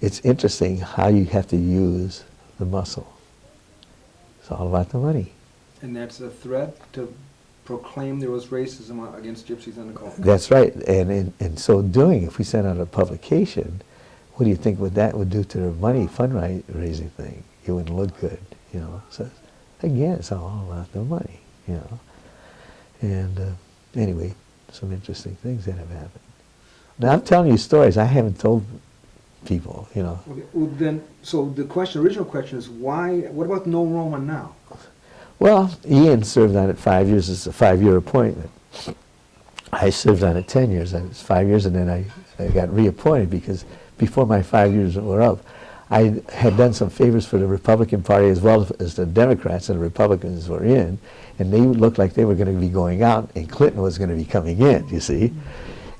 it's interesting how you have to use the muscle. It's all about the money. And that's a threat to proclaim there was racism against gypsies in the culture. That's right. And in so doing, if we send out a publication, what do you think that would do to the money fundraising thing? It wouldn't look good, you know. So again, it's all about the money, you know. And anyway, some interesting things that have happened. Now I'm telling you stories I haven't told people, you know. Okay, well then, so the original question is why, what about no Roma now? Well, Ian served on it 5 years. It's a 5-year appointment. I served on it 10 years. It was 5 years, and then I got reappointed because before my 5 years were up, I had done some favors for the Republican Party as well as the Democrats, and the Republicans were in, and they looked like they were going to be going out, and Clinton was going to be coming in, you see.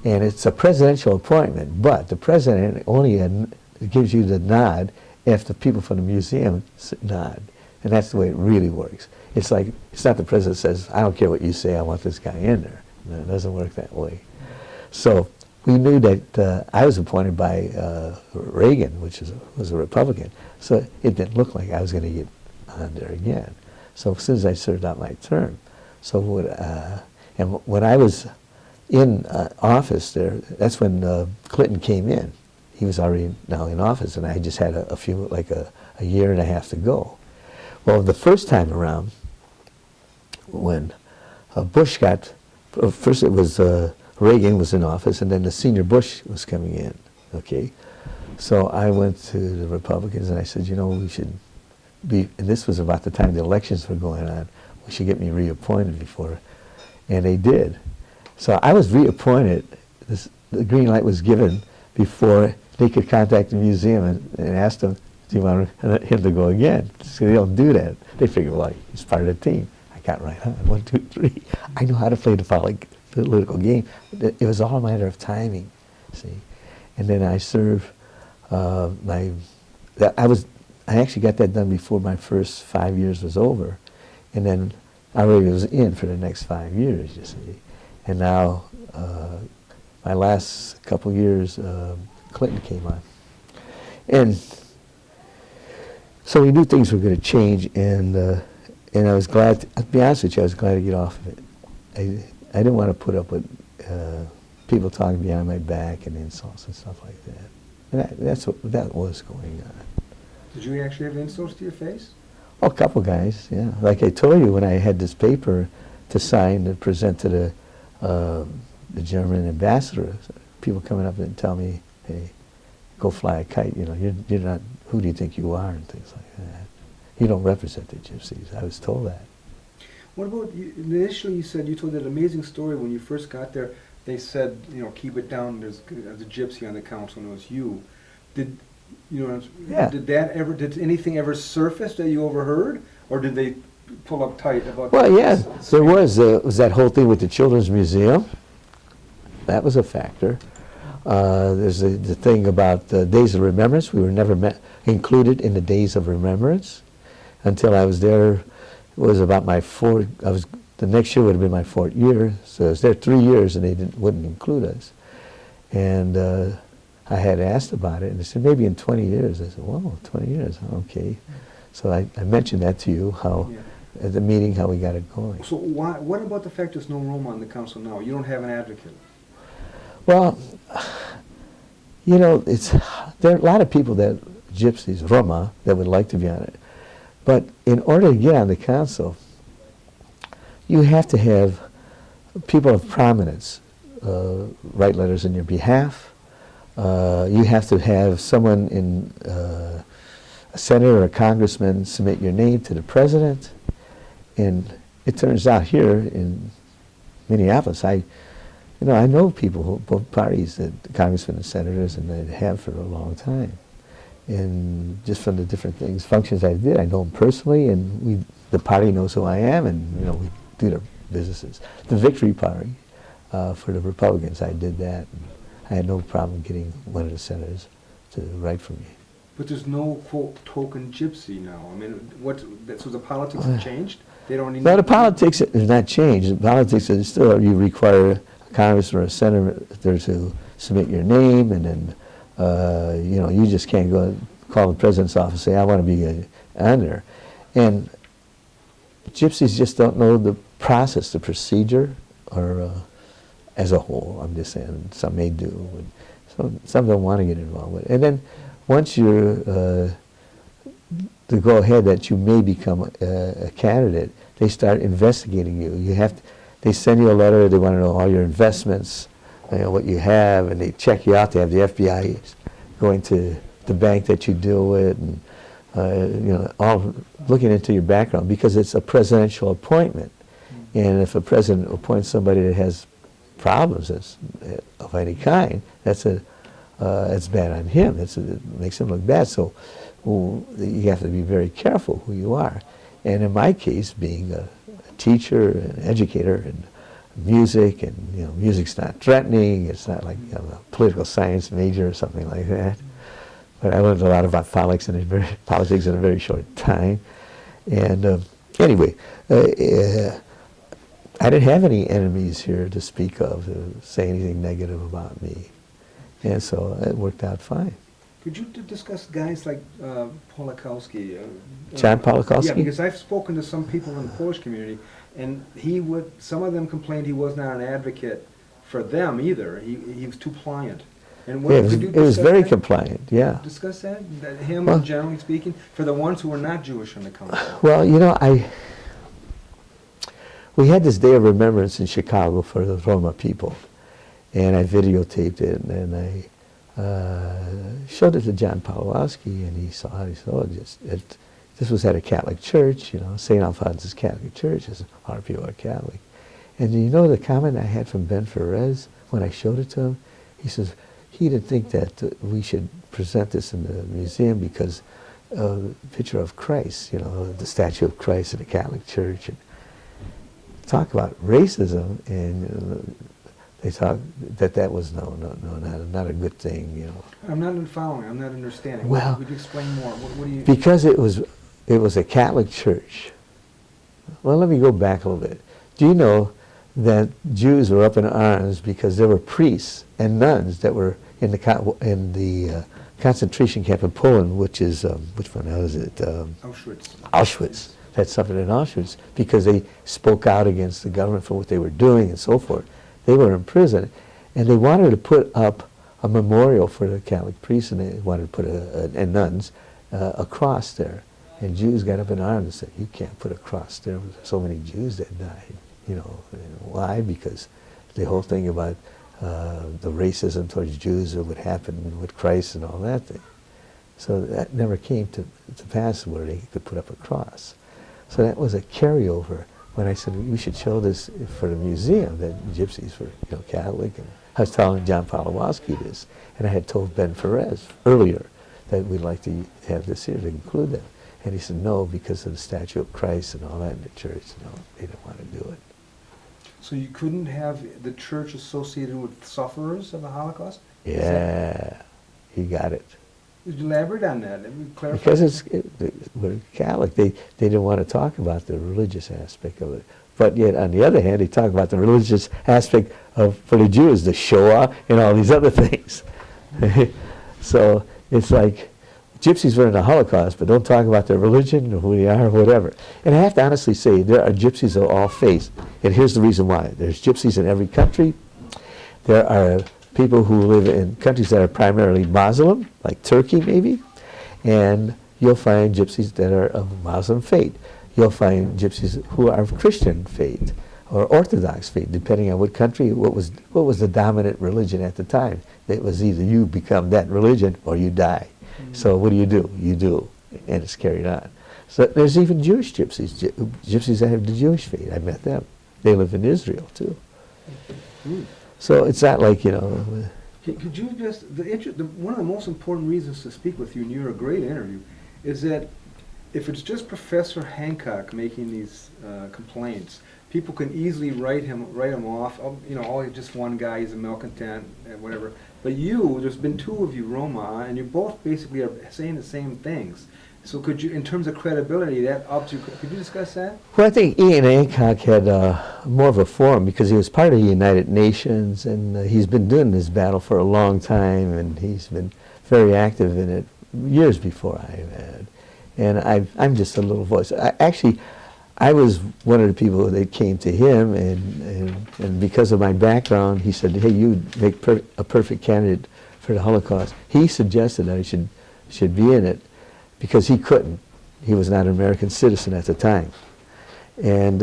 And it's a presidential appointment, but the president only gives you the nod if the people from the museum nod. And that's the way it really works. It's like, it's not the president says, I don't care what you say, I want this guy in there. No, it doesn't work that way. So we knew that I was appointed by Reagan, which was a Republican. So it didn't look like I was going to get on there again. So as soon as I served out my term, so when I was in office there, that's when Clinton came in. He was already now in office, and I just had a few, like a year and a half to go. Well, the first time around, when Bush got, first it was Reagan was in office, and then the senior Bush was coming in, okay? So I went to the Republicans, and I said, you know, we should be, and this was about the time the elections were going on, we should get me reappointed before, and they did. So I was reappointed, the green light was given before they could contact the museum and ask them, do you want him to go again? So they don't do that. They figure, well, he's part of the team. I got right on, 1, 2, 3. I know how to play the political game. It was all a matter of timing, see. And then I served I actually got that done before my first 5 years was over. And then I already was in for the next 5 years, you see. And now, my last couple years, Clinton came on. And so we knew things were going to change, and I was glad, to be honest with you, I was glad to get off of it. I didn't want to put up with people talking behind my back and insults and stuff like that. And that was going on. Did you actually have insults to your face? Oh, a couple guys, yeah. Like I told you, when I had this paper to sign and present to the German ambassador, people coming up and tell me, hey, go fly a kite, you know, you're not, who do you think you are, and things like that. You don't represent the Gypsies. I was told that. What about, initially you said, you told that amazing story when you first got there, they said, you know, keep it down, there's a Gypsy on the council, and it was you. Did, you know, yeah. Did anything ever surface that you overheard, or did they pull up tight about Well, yeah, there was that whole thing with the Children's Museum. That was a factor. There's the thing about the Days of Remembrance. We were never included in the Days of Remembrance until I was there. It was about my the next year would have been my 4th year, so I was there 3 years and they wouldn't include us. And I had asked about it, and they said, maybe in 20 years. I said, whoa, 20 years, okay. So I mentioned that to you, how at the meeting, how we got it going. So what about the fact there's no Roma on the council now? You don't have an advocate. Well, you know, there are a lot of people Gypsies, Roma, that would like to be on it. But in order to get on the council, you have to have people of prominence write letters in your behalf. You have to have someone a senator or a congressman submit your name to the president. And it turns out here in Minneapolis, I know people, both parties, the congressmen and senators, and they have for a long time. And just from the different functions I did, I know them personally, and the party knows who I am, and we do their businesses. The Victory Party for the Republicans, I did that. And I had no problem getting one of the senators to write for me. But there's no, quote, token Gypsy now. I mean, so the politics have changed? They don't even... No, the politics has not changed. The politics is still, you require a congressman or a senator to submit your name, and then, you just can't go call the president's office and say, I want to be on there. And Gypsies just don't know the process, the procedure, or as a whole. I'm just saying, some may do, but some don't want to get involved with it. And then once you're to go ahead that you may become a candidate, they start investigating you. They send you a letter. They want to know all your investments, what you have, and they check you out. They have the FBI going to the bank that you deal with, and all looking into your background, because it's a presidential appointment. And if a president appoints somebody that has problems of any kind, that's bad on him. It makes him look bad. So you have to be very careful who you are. And in my case, being a teacher, an educator, and music, and music's not threatening. It's not like I'm a political science major or something like that. But I learned a lot about politics in a very short time. And anyway, I didn't have any enemies here to speak of to say anything negative about me. And so it worked out fine. Could you discuss guys like Polakowski? John Polakowski? Yeah, because I've spoken to some people in the Polish community, and some of them complained he was not an advocate for them either. He was too pliant. And Yeah, it was very that? compliant, yeah. Discuss that? Him, Well, generally speaking, for the ones who were not Jewish in the council. Well, we had this day of remembrance in Chicago for the Roma people, and I videotaped it, and I showed it to John Pawlowski, and he saw it. He said, "Oh, this was at a Catholic church, St. Alphonsus Catholic Church. A lot of people are Catholic." And the comment I had from Ben Perez when I showed it to him? He says he didn't think that we should present this in the museum because of the picture of Christ, the statue of Christ in the Catholic Church. And talk about racism, and they thought that was not a good thing, I'm not following. I'm not understanding. Well, Would you explain more? What do you? Because it was a Catholic church. Well, let me go back a little bit. Do you know that Jews were up in arms because there were priests and nuns that were in the concentration camp in Poland, which is which one is it? Auschwitz. Auschwitz. That suffered in Auschwitz because they spoke out against the government for what they were doing and so forth. They were in prison, and they wanted to put up a memorial for the Catholic priests, and they wanted to put and nuns a cross there. And Jews got up in arms and said, "You can't put a cross there. There's so many Jews that died." Why? Because the whole thing about the racism towards Jews or what happened with Christ and all that thing. So that never came to pass where they could put up a cross. So that was a carryover when I said we should show this for the museum, that gypsies were Catholic. And I was telling John Pawlowski this, and I had told Ben Perez earlier that we'd like to have this here to include that. And he said no, because of the statue of Christ and all that in the church. No, they didn't want to do it. So you couldn't have the church associated with sufferers of the Holocaust? Yeah, he got it. Could you elaborate on that? Clarify. Because we're Catholic. They didn't want to talk about the religious aspect of it. But yet, on the other hand, they talk about the religious aspect for the Jews, the Showa and all these other things. So it's like gypsies were in the Holocaust, but don't talk about their religion or who they are or whatever. And I have to honestly say, there are gypsies of all faiths. And here's the reason why. There's gypsies in every country. There are people who live in countries that are primarily Muslim, like Turkey maybe, and you'll find gypsies that are of Muslim faith. You'll find gypsies who are of Christian faith or Orthodox faith, depending on what country, what was the dominant religion at the time. It was either you become that religion or you die. So what do? You do, and it's carried on. So there's even Jewish gypsies, gypsies that have the Jewish faith. I met them. They live in Israel too. So it's not like, Could you just, one of the most important reasons to speak with you, and you're a great interview, is that if it's just Professor Hancock making these complaints, people can easily write him off. Oh, he's just one guy, he's a malcontent, and whatever. But there's been two of you, Roma, and you both basically are saying the same things. So could you, in terms of credibility, that ups you. Could you discuss that? Well, I think Ian Hancock had more of a forum because he was part of the United Nations, and he's been doing this battle for a long time, and he's been very active in it years before I had. And I'm just a little voice. I was one of the people that came to him, and because of my background, he said, "Hey, you make a perfect candidate for the Holocaust." He suggested that I should be in it because he couldn't. He was not an American citizen at the time. And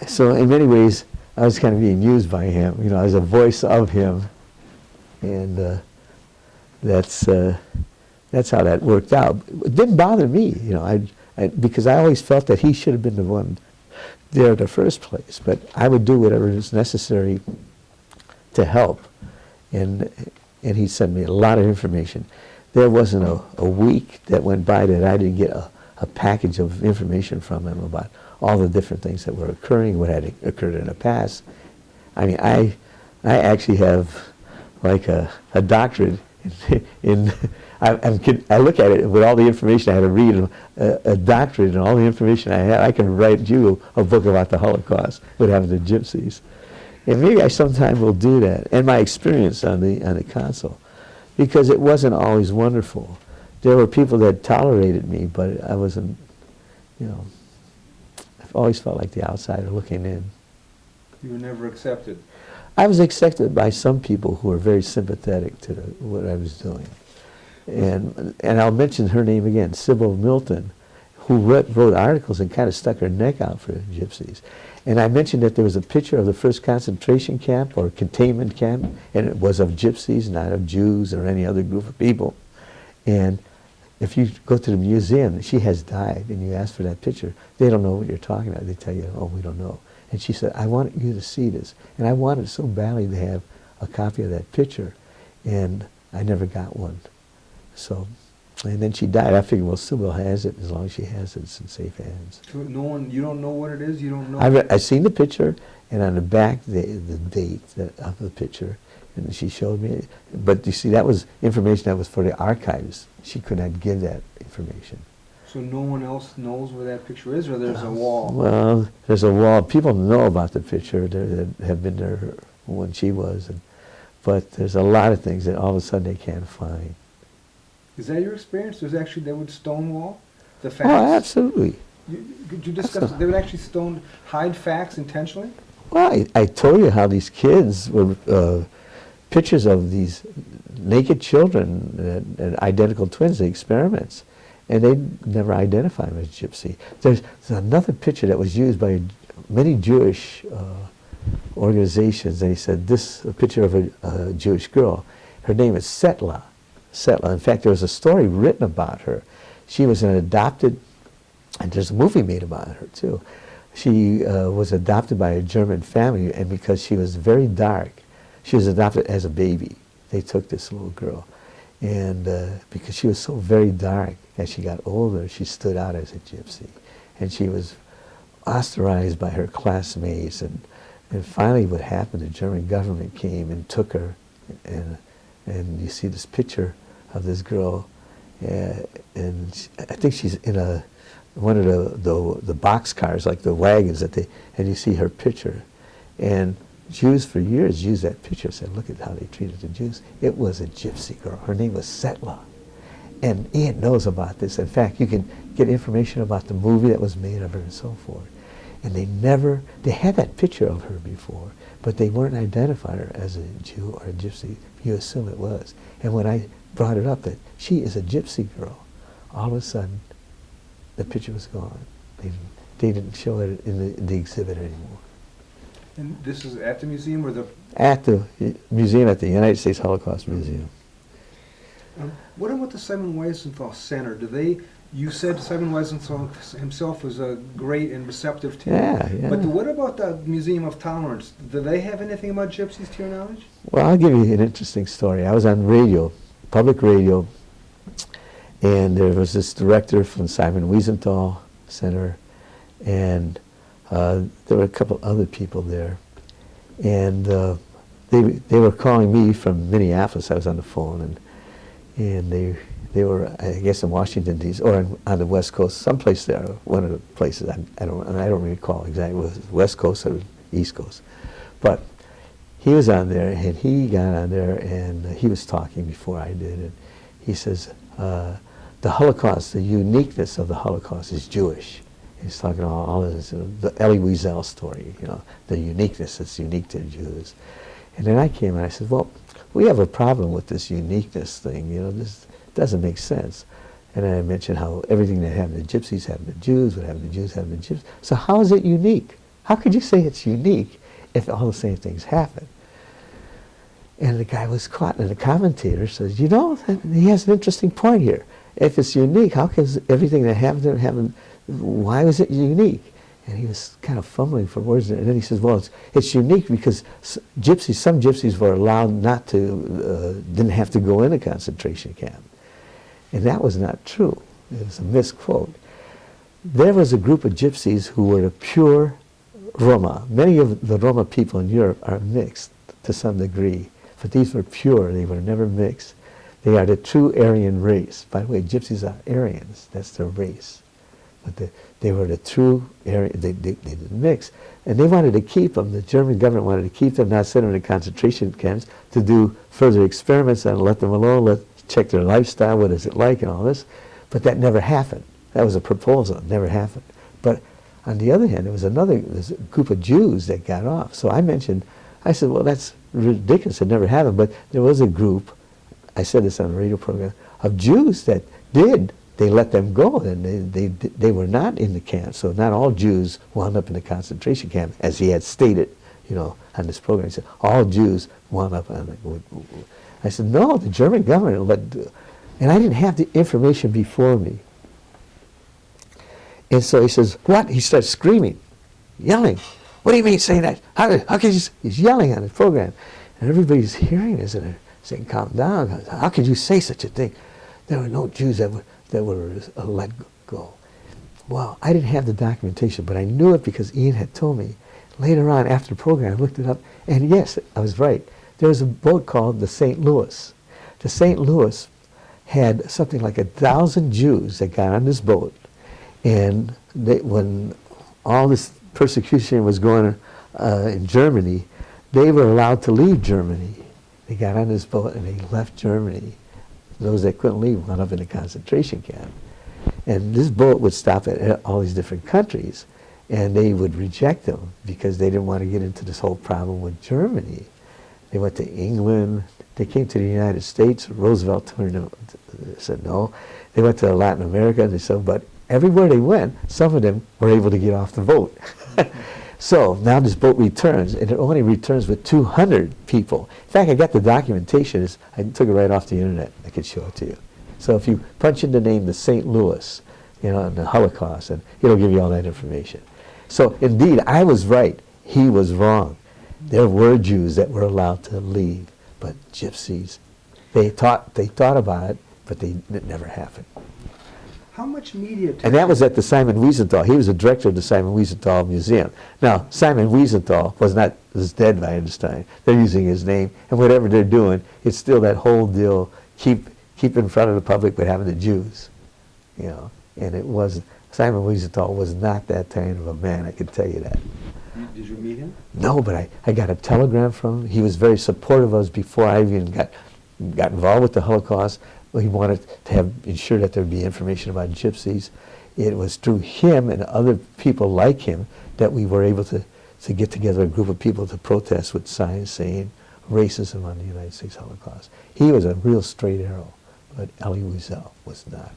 so in many ways, I was kind of being used by him, as a voice of him. And that's how that worked out. It didn't bother me, because I always felt that he should have been the one there in the first place. But I would do whatever is necessary to help. And he sent me a lot of information. There wasn't a week that went by that I didn't get a package of information from him about all the different things that were occurring, what had occurred in the past. I mean, I actually have like a doctorate in I look at it with all the information I had to read, a doctorate and all the information I had. I can write you a book about the Holocaust, what happened to gypsies. And maybe I sometime will do that. And my experience on the council, because it wasn't always wonderful. There were people that tolerated me, but I wasn't, I've always felt like the outsider looking in. You were never accepted. I was accepted by some people who were very sympathetic to what I was doing. And I'll mention her name again, Sybil Milton, who wrote articles and kind of stuck her neck out for gypsies. And I mentioned that there was a picture of the first concentration camp or containment camp, and it was of gypsies, not of Jews or any other group of people. And if you go to the museum, she has died, and you ask for that picture, they don't know what you're talking about. They tell you, oh, we don't know. And she said, I want you to see this. And I wanted so badly to have a copy of that picture, and I never got one. So, and then she died. I figured, well, Sybil has it. As long as she has it, it's in safe hands. So you don't know what it is? You don't know? I seen the picture, and on the back, the date of the picture, and she showed me. But you see, that was information that was for the archives. She could not give that information. So no one else knows where that picture is, or there's a wall? Well, there's a wall. People know about the picture that have been there when she was. But there's a lot of things that all of a sudden they can't find. Is that your experience? There's actually, they would stonewall the facts? Oh, absolutely. Could you discuss, they would actually hide facts intentionally? Well, I told you how these kids were pictures of these naked children, identical twins, the experiments, and they never identified them as gypsy. There's another picture that was used by many Jewish organizations, and he said, this a picture of a Jewish girl. Her name is Setla. In fact, there was a story written about her. She was an adopted, and there's a movie made about her too. She was adopted by a German family, and because she was very dark, she was adopted as a baby. They took this little girl. And because she was so very dark, as she got older, she stood out as a gypsy. And she was ostracized by her classmates. And finally what happened, the German government came and took her. And you see this picture of this girl. And I think she's in one of the box cars, like the wagons and you see her picture. And Jews for years used that picture, said, look at how they treated the Jews. It was a gypsy girl. Her name was Setla. And Ian knows about this. In fact, you can get information about the movie that was made of her and so forth. And they had that picture of her before, but they weren't identifying her as a Jew or a gypsy. You assume it was. And when I brought it up that she is a gypsy girl, all of a sudden, the picture was gone. They didn't show it in the exhibit anymore. And this is at the museum or the? At the museum, at the United States Holocaust Museum. What about the Simon Wiesenthal Center? You said Simon Wiesenthal himself was a great and receptive to you. Yeah. But what about the Museum of Tolerance? Do they have anything about gypsies to your knowledge? Well, I'll give you an interesting story. I was on radio, public radio, and there was this director from Simon Wiesenthal Center, and there were a couple other people there, and they were calling me from Minneapolis. I was on the phone, and they were, I guess, in Washington D.C. or on the West Coast, someplace there. One of the places I don't recall exactly. Was it West Coast or East Coast? But he was on there, and he got on there, and he was talking before I did, and he says, "The Holocaust, the uniqueness of the Holocaust is Jewish." He's talking about all of this, the Elie Wiesel story, the uniqueness that's unique to the Jews. And then I came and I said, well, we have a problem with this uniqueness thing, this doesn't make sense. And then I mentioned how everything that happened to gypsies happened to Jews, what happened to Jews happened to gypsies. So how is it unique? How could you say it's unique if all the same things happen? And the guy was caught, and the commentator says, he has an interesting point here. If it's unique, how can everything that happened to him happen? Why was it unique? And he was kind of fumbling for words, and then he says, well, it's unique because some gypsies were allowed not to, didn't have to go in a concentration camp. And that was not true. It was a misquote. There was a group of gypsies who were the pure Roma. Many of the Roma people in Europe are mixed to some degree, but these were pure. They were never mixed. They are the true Aryan race. By the way, Gypsies are Aryans. That's their race. But they were the true Aryan. They didn't mix. And they wanted to keep them. The German government wanted to keep them, not send them to concentration camps, to do further experiments and let them alone, check their lifestyle, what is it like, and all this. But that never happened. That was a proposal. It never happened. But on the other hand, there's a group of Jews that got off. So I said, well, that's ridiculous. It never happened. But there was a group, I said this on a radio program, of Jews that did. They let them go, and they were not in the camp. So not all Jews wound up in the concentration camp, as he had stated, on this program. He said, all Jews wound up on it. I said, no, the German government let. And I didn't have the information before me. And so he says, what? He starts screaming, yelling. What do you mean saying that? How could you? He's yelling on the program. And everybody's hearing this, and they're saying, calm down. How could you say such a thing? There were no Jews that were let go. Well, I didn't have the documentation, but I knew it because Ian had told me. Later on, after the program, I looked it up, and yes, I was right. There was a boat called the St. Louis. The St. Louis had something like 1,000 Jews that got on this boat, and when all this persecution was going in Germany, they were allowed to leave Germany. They got on this boat and they left Germany. Those that couldn't leave wound up in a concentration camp. And this boat would stop at all these different countries, and they would reject them because they didn't want to get into this whole problem with Germany. They went to England. They came to the United States. Roosevelt said no. They went to Latin America. They said, but everywhere they went, some of them were able to get off the boat. So now this boat returns, and it only returns with 200 people. In fact, I got the documentation. I took it right off the internet. I could show it to you. So if you punch in the name the St. Louis, and the Holocaust, and it'll give you all that information. So indeed, I was right. He was wrong. There were Jews that were allowed to leave, but Gypsies, they thought about it, but it never happened. How much media attention? And that was at the Simon Wiesenthal. He was the director of the Simon Wiesenthal Museum. Now, Simon Wiesenthal was dead by this time. They're using his name, and whatever they're doing, it's still that whole deal, keep in front of the public but having the Jews, And it was, Simon Wiesenthal was not that kind of a man, I can tell you that. Did you meet him? No, but I got a telegram from him. He was very supportive of us before I even got involved with the Holocaust. He wanted to ensure that there would be information about Gypsies. It was through him and other people like him that we were able to get together a group of people to protest with signs saying racism on the United States Holocaust. He was a real straight arrow, but Elie Wiesel was not.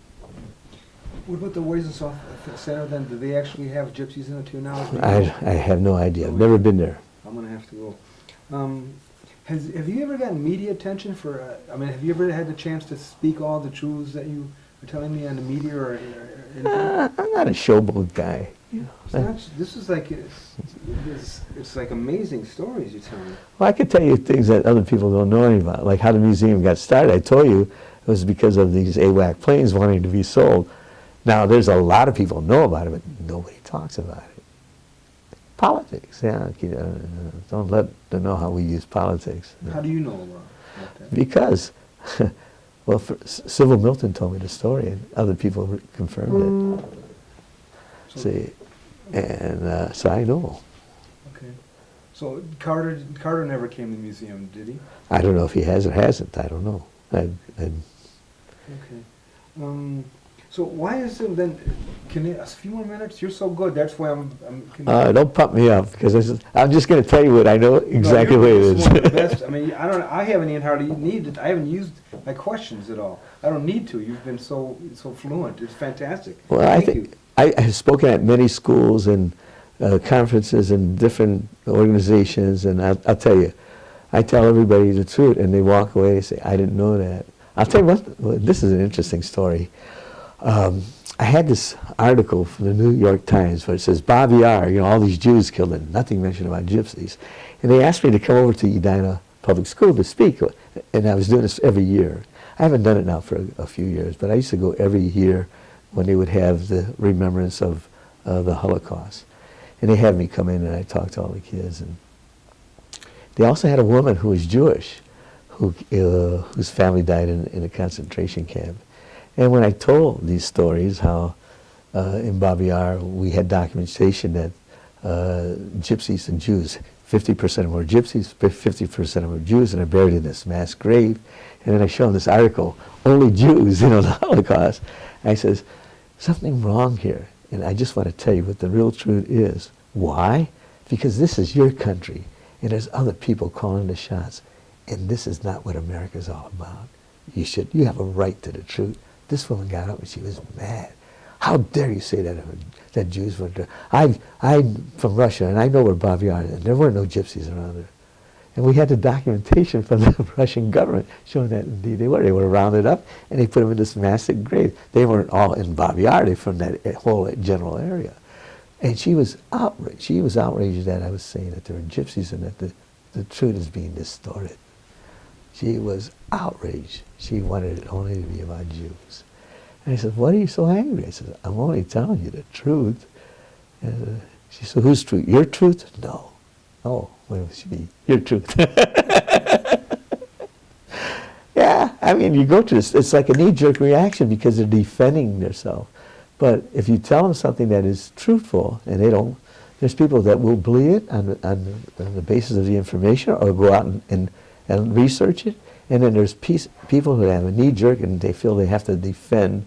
What about the Wiesel Center then? Do they actually have Gypsies in it too now? I have no idea. I've never been there. I'm going to have to go. Have you ever gotten media attention for, have you ever had the chance to speak all the truths that you are telling me on the media or anything? I'm not a showboat guy. This is like, it's like amazing stories you're telling me. Well, I could tell you things that other people don't know anything about, like how the museum got started. I told you it was because of these AWAC planes wanting to be sold. Now, there's a lot of people who know about it, but nobody talks about it. Politics, don't let them know how we use politics. How do you know about that? Because, well, Sybil Milton told me the story, and other people confirmed it. So I know. Okay. So Carter never came to the museum, did he? I don't know if he has or hasn't. I don't know. Okay. So why is it then? A few more minutes? You're so good. That's why I'm don't pump me up because I'm just going to tell you what I know exactly what it is. One of the best. I haven't even hardly needed. I haven't used my questions at all. I don't need to. You've been so fluent. It's fantastic. Well, I think I have spoken at many schools and conferences and different organizations, and I'll tell you, I tell everybody the truth, and they walk away and say, "I didn't know that." I'll tell you what. This is an interesting story. I had this article from the New York Times where it says, Bobby R., all these Jews killed and nothing mentioned about Gypsies. And they asked me to come over to Edina Public School to speak, and I was doing this every year. I haven't done it now for a few years, but I used to go every year when they would have the remembrance of the Holocaust. And they had me come in and I talked to all the kids. And they also had a woman who was Jewish, whose family died in a concentration camp. And when I told these stories, how in Babi Yar we had documentation that gypsies and Jews, 50% of them were gypsies, 50% of them were Jews, and they're buried in this mass grave. And then I show them this article, only Jews, the Holocaust. I says, something wrong here. And I just want to tell you what the real truth is. Why? Because this is your country, and there's other people calling the shots. And this is not what America's all about. You have a right to the truth. This woman got up and she was mad. How dare you say that Jews were there? I'm from Russia, and I know where Babi Yar is, and there were no gypsies around there. And we had the documentation from the Russian government showing that indeed they were. They were rounded up, and they put them in this massive grave. They weren't all in Babi Yar. They were from that whole general area. And she was outraged. She was outraged that I was saying that there were gypsies and that the truth is being distorted. She was outraged. She wanted it only to be about Jews. And I said, what are you so angry? I said, I'm only telling you the truth. And she said, whose truth? Your truth? No. Oh, what would she be? Your truth. Yeah, I mean, you go to this, it's like a knee-jerk reaction because they're defending themselves. But if you tell them something that is truthful, and they don't, there's people that will believe it on the basis of the information, or go out and research it. And then there's people who have a knee-jerk and they feel they have to defend,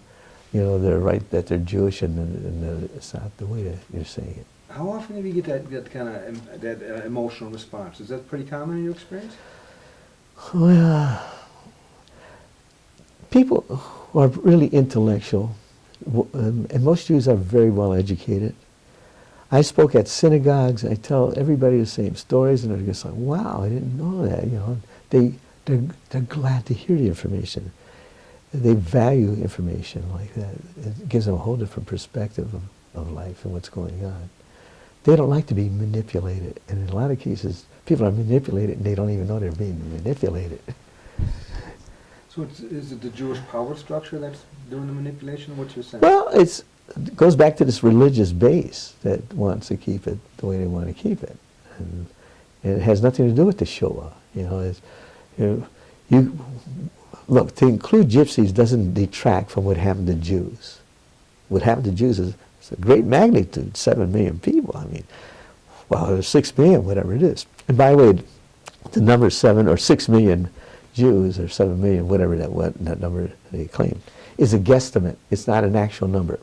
their right that they're Jewish, and it's not the way that you're saying it. How often do you get that kind of emotional response? Is that pretty common in your experience? Well, people who are really intellectual, and most Jews are very well educated. I spoke at synagogues. I tell everybody the same stories, and they're just like, "Wow, I didn't know that." They're glad to hear the information. They value information like that. It gives them a whole different perspective of life and what's going on. They don't like to be manipulated, and in a lot of cases, people are manipulated, and they don't even know they're being manipulated. So is it the Jewish power structure that's doing the manipulation? What's your sense? Well, it goes back to this religious base that wants to keep it the way they want to keep it, and it has nothing to do with the Showa. Look, to include gypsies doesn't detract from what happened to Jews. What happened to Jews is a great magnitude, 7 million people. I mean, well, there's 6 million, whatever it is. And by the way, the number 7 or 6 million Jews, or 7 million, whatever that number they claim, is a guesstimate. It's not an actual number.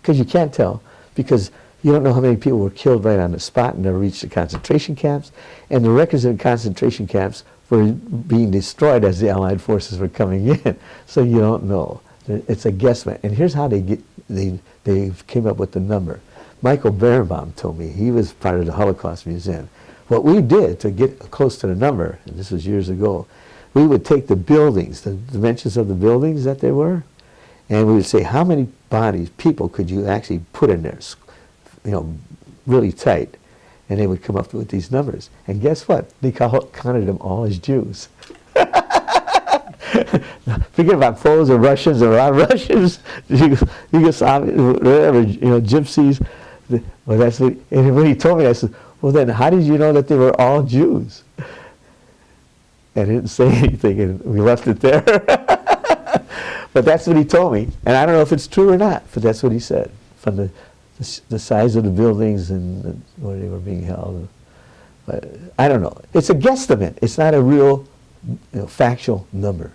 Because you can't tell, because you don't know how many people were killed right on the spot and never reached the concentration camps, and the records in concentration camps were being destroyed as the Allied forces were coming in. So you don't know. It's a guesstimate. And here's how they came up with the number. Michael Berenbaum told me, he was part of the Holocaust Museum. What we did to get close to the number, and this was years ago, we would take the buildings, the dimensions of the buildings that they were, and we would say, how many people could you actually put in there, really tight? And they would come up with these numbers. And guess what? They counted them all as Jews. Forget about Poles or Russians or non-Russians, Yugoslavians, whatever, gypsies. Well, that's what, and when he told me, I said, well, then how did you know that they were all Jews? And I didn't say anything, and we left it there. But that's what he told me. And I don't know if it's true or not, but that's what he said, from the size of the buildings and where they were being held. But I don't know. It's a guesstimate. It's not a real factual number.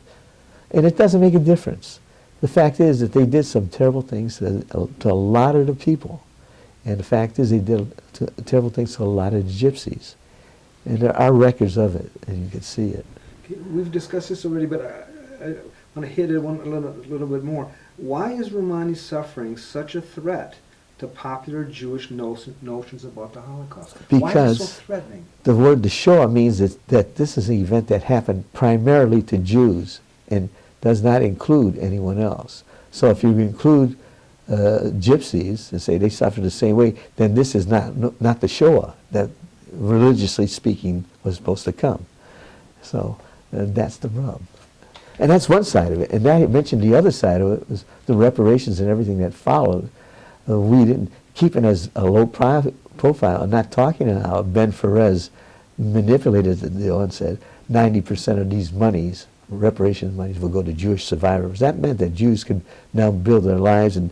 And it doesn't make a difference. The fact is that they did some terrible things to a lot of the people. And the fact is they did terrible things to a lot of the gypsies. And there are records of it, and you can see it. We've discussed this already, but I want to hit it a little bit more. Why is Romani's suffering such a threat to popular Jewish notions about the Holocaust? Why is it so threatening? The word the Showa means that this is an event that happened primarily to Jews and does not include anyone else. So if you include gypsies and say they suffered the same way, then this is not the Showa that, religiously speaking, was supposed to come. So that's the rub. And that's one side of it. And I mentioned the other side of it was the reparations and everything that followed. We didn't keep it as a low profile and not talking about how Ben Ferez manipulated the deal and said, 90% of these monies, reparations monies, will go to Jewish survivors. That meant that Jews could now build their lives and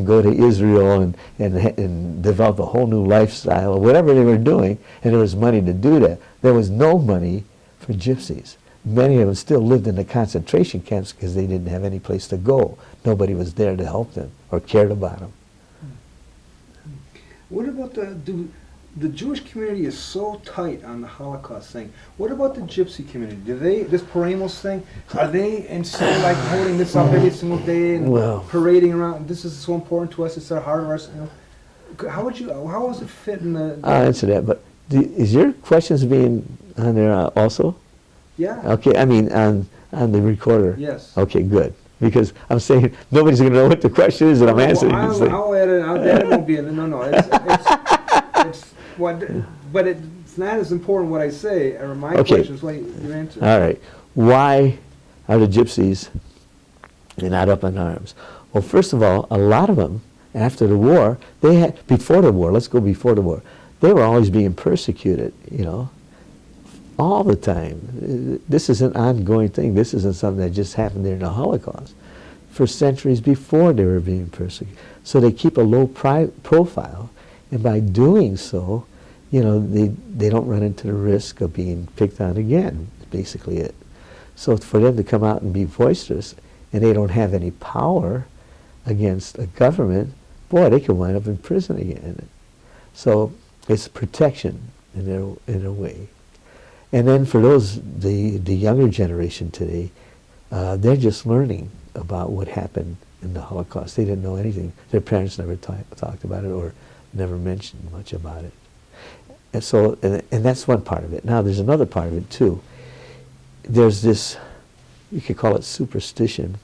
go to Israel and develop a whole new lifestyle or whatever they were doing, and there was money to do that. There was no money for gypsies. Many of them still lived in the concentration camps because they didn't have any place to go. Nobody was there to help them or cared about them. What about the Jewish community is so tight on the Holocaust thing. What about the Gypsy community? Do they, this Paramos thing, are they and so like holding this up every single day and parading around? This is so important to us. It's the heart of our. You know, how does it fit in the? I'll answer that. But is your questions being on there also? Yeah. Okay. I mean on the recorder. Yes. Okay. Good. Because I'm saying nobody's going to know what the question is that I'm answering. I'll edit. It won't be in. No. It's what, but it's not as important what I say, or my question is what you answer. All right. Why are the gypsies not up in arms? Well, first of all, a lot of them, after the war, before the war, let's go before the war, they were always being persecuted, you know, all the time. This is an ongoing thing. This isn't something that just happened during the Holocaust. For centuries before they were being persecuted. So they keep a low profile. And by doing so, you know, they don't run into the risk of being picked on again, is basically it. So for them to come out and be boisterous, and they don't have any power against a government, boy, they could wind up in prison again. So it's protection in a way. And then for those, the younger generation today, they're just learning about what happened in the Holocaust. They didn't know anything. Their parents never talked about it or never mentioned much about it. And so, and that's one part of it. Now there's another part of it too. There's this, you could call it superstition,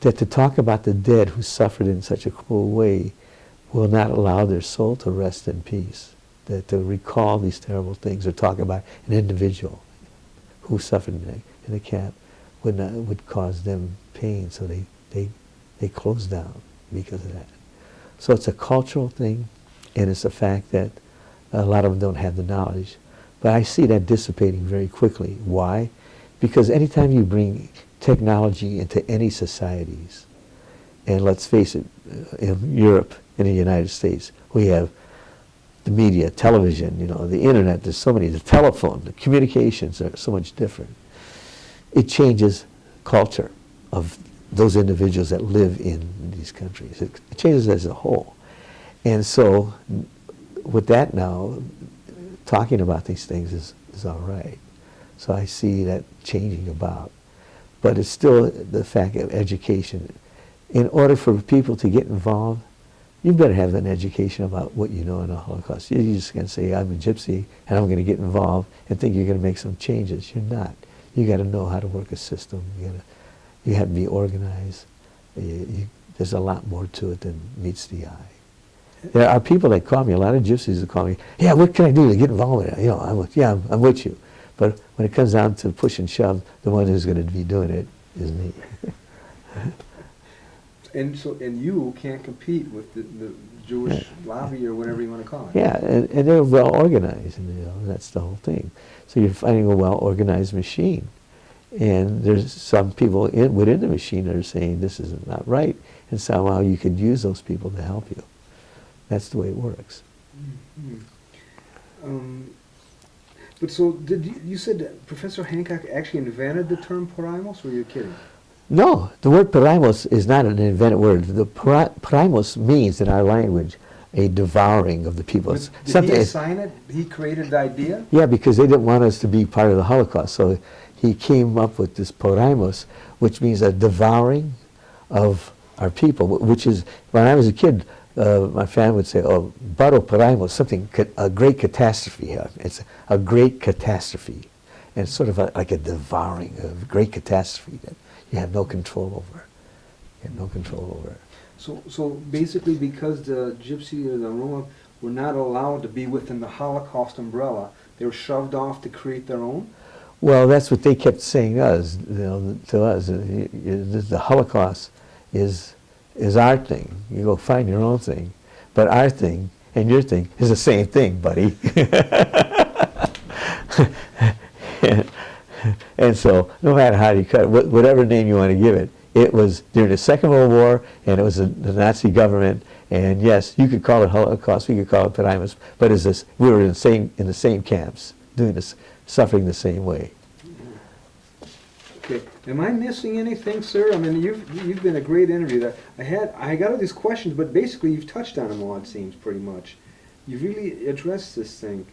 that to talk about the dead who suffered in such a cruel way will not allow their soul to rest in peace. That to recall these terrible things or talk about an individual who suffered in a camp would cause them pain, so they close down because of that. So it's a cultural thing, and it's a fact that a lot of them don't have the knowledge. But I see that dissipating very quickly. Why? Because anytime you bring technology into any societies, and let's face it, in Europe, in the United States, we have the media, television, you know, the internet, there's so many, the telephone, the communications are so much different. It changes culture of those individuals that live in these countries. It changes as a whole. And so with that now, talking about these things is all right. So I see that changing about. But it's still the fact of education. In order for people to get involved, you better have an education about what you know in the Holocaust. You just can't say, I'm a gypsy and I'm going to get involved and think you're going to make some changes. You're not. You got to know how to work a system. You have to be organized. There's a lot more to it than meets the eye. There are people that call me, a lot of gypsies that call me, yeah, what can I do to get involved with it? You know, I'm with you. But when it comes down to push and shove, the one who's going to be doing it is me. And you can't compete with the Jewish lobby or whatever you want to call it. Yeah, and they're well organized, and you know, that's the whole thing. So you're finding a well organized machine, and there's some people within the machine that are saying this is not right, and somehow you could use those people to help you. That's the way it works. Mm-hmm. But so you said that Professor Hancock actually invented the term Paramos, or are you kidding? No, the word Paramos is not an invented word. The Paramos means in our language a devouring of the people. Did he assign it? He created the idea? Yeah, because they didn't want us to be part of the Holocaust. So he came up with this Paramos, which means a devouring of our people, which is, when I was a kid, my family would say, oh, Baro Paramos, something, a great catastrophe. It's a great catastrophe. And it's sort of like a devouring of a great catastrophe that you have no control over. You have no control over it. So basically, because the Gypsy or the Roma were not allowed to be within the Holocaust umbrella, they were shoved off to create their own? Well, that's what they kept saying to us. The Holocaust is our thing. You go find your own thing. But our thing and your thing is the same thing, buddy. And so, no matter how you cut it, whatever name you want to give it, it was during the Second World War, and it was the Nazi government. And yes, you could call it Holocaust, we could call it prejudice, but we were in the same camps, doing this, suffering the same way. Okay. Am I missing anything, sir? I mean, you've been a great interview. I got all these questions, but basically you've touched on them all. It seems pretty much. You've really addressed this thing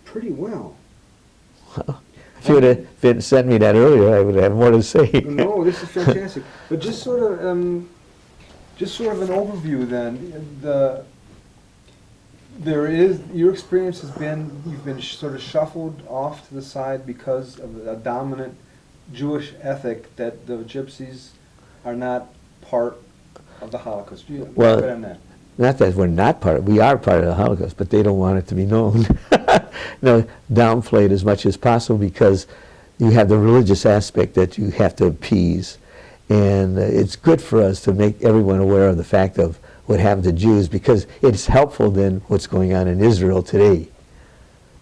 pretty well. Well, if you would have sent me that earlier, I would have more to say. No, this is fantastic. But just sort of an overview then. Your experience has been, you've been sort of shuffled off to the side because of a dominant Jewish ethic that the Gypsies are not part of the Holocaust. Do you elaborate on that? Not that we're not we are part of the Holocaust, but they don't want it to be known. Downplay it as much as possible because you have the religious aspect that you have to appease. And it's good for us to make everyone aware of the fact of what happened to Jews because it's helpful than what's going on in Israel today.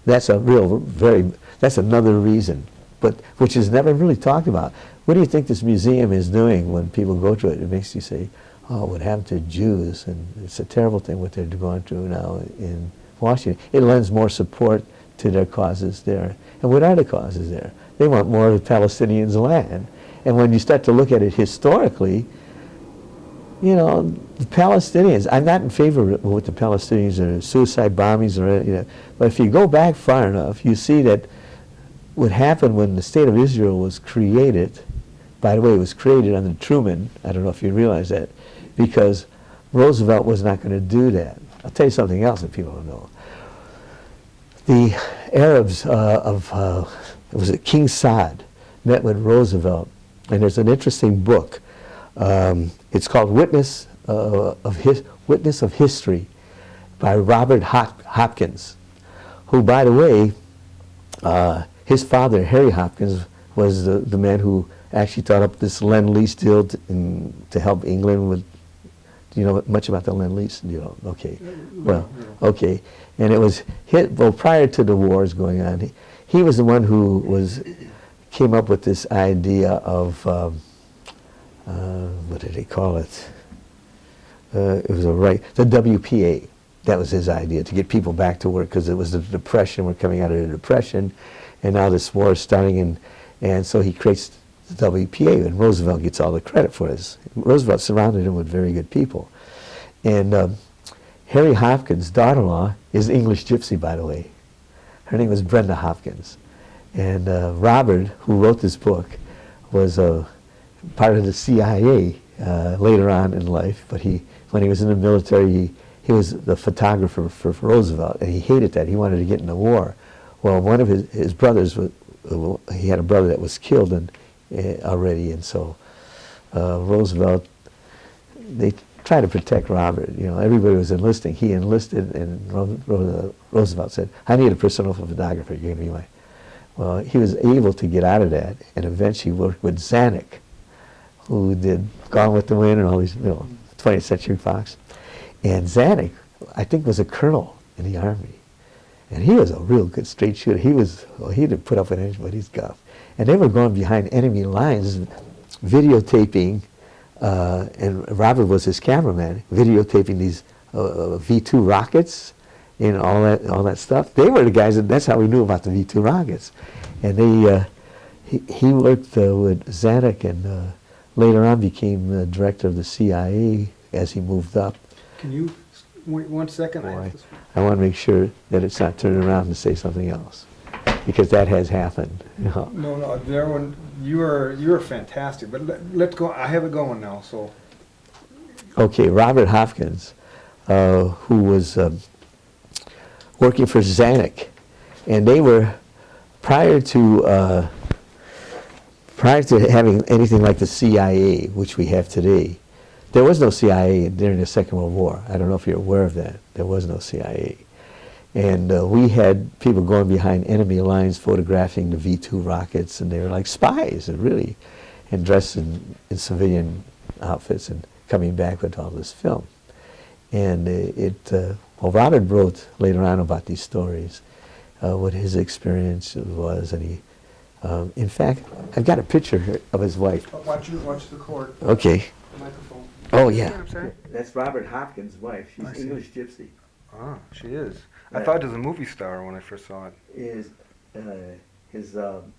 That's that's another reason, but which is never really talked about. What do you think this museum is doing when people go to it? It makes you say, oh, what happened to Jews? And it's a terrible thing what they're going through now in Washington. It lends more support to their causes there. And what are the causes there? They want more of the Palestinians' land. And when you start to look at it historically, you know, the Palestinians, I'm not in favor of what the Palestinians are, suicide bombings or, you know, but if you go back far enough, you see that what happened when the State of Israel was created, by the way, it was created under Truman, I don't know if you realize that, because Roosevelt was not going to do that. I'll tell you something else that people don't know. The Arabs was it King Saud, met with Roosevelt, and there's an interesting book. It's called Witness of History by Robert Hopkins, who, by the way, his father, Harry Hopkins, was the man who actually thought up this Lend-Lease deal to help England with. Do you know much about the Lend-Lease deal? Okay. Well, okay. And it was prior to the wars going on, he was the one who came up with this idea of what did they call it? It was the WPA. That was his idea, to get people back to work, because it was the Depression. We're coming out of the Depression, and now this war is starting, and so he creates the WPA, and Roosevelt gets all the credit for this. Roosevelt surrounded him with very good people. And Harry Hopkins' daughter-in-law is English Gypsy, by the way. Her name was Brenda Hopkins. And Robert, who wrote this book, was part of the CIA later on in life, but when he was in the military, he was the photographer for Roosevelt, and he hated that. He wanted to get in the war. Well, one of his brothers, he had a brother that was killed already, and so Roosevelt, they tried to protect Robert. You know, everybody was enlisting. He enlisted, and Roosevelt said, I need a personal photographer. You're going to be my... Well, he was able to get out of that, and eventually worked with Zanuck, who did Gone with the Wind and all these, 20th Century Fox. And Zanuck, I think, was a colonel in the Army. And he was a real good straight shooter. He didn't put up with anybody's guff. And they were going behind enemy lines, videotaping, and Robert was his cameraman, videotaping these V-2 rockets and all that stuff. They were the guys, that's how we knew about the V-2 rockets. And he worked with Zanuck, and later on became the director of the CIA as he moved up. Can you wait 1 second? I want to make sure that it's not turning around to say something else, because that has happened. No, you're fantastic. But let's go. I have it going now. So. Okay, Robert Hopkins, who was working for Zanuck, and they were prior to having anything like the CIA, which we have today. There was no CIA during the Second World War. I don't know if you're aware of that. There was no CIA. And we had people going behind enemy lines photographing the V-2 rockets, and they were like spies, really, and dressed in civilian outfits and coming back with all this film. And Robert wrote later on about these stories, what his experience was, and In fact, I've got a picture here of his wife. Watch the cord. Okay. Microphone. Oh, yeah. I'm sorry? That's Robert Hopkins' wife. She's I see. English Gypsy. Ah, she is. I Yeah. thought it was a movie star when I first saw it.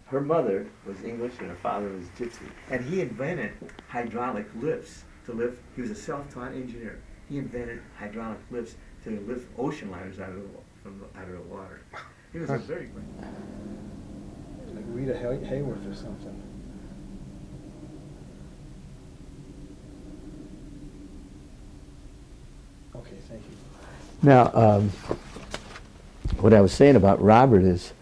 Her mother was English and her father was Gypsy. And he invented hydraulic lifts to lift. He was a self-taught engineer. He invented hydraulic lifts to lift ocean liners out of the water. He was a very great. Like Rita Hayworth or something. Okay, thank you. Now, what I was saying about Robert is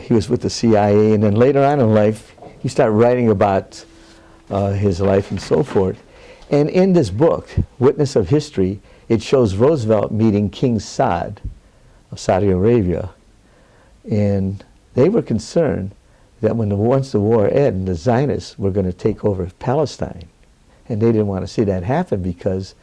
he was with the CIA, and then later on in life, he started writing about his life and so forth. And in this book, Witness of History, it shows Roosevelt meeting King Saud of Saudi Arabia. And they were concerned that once the war ended, the Zionists were going to take over Palestine. And they didn't want to see that happen because,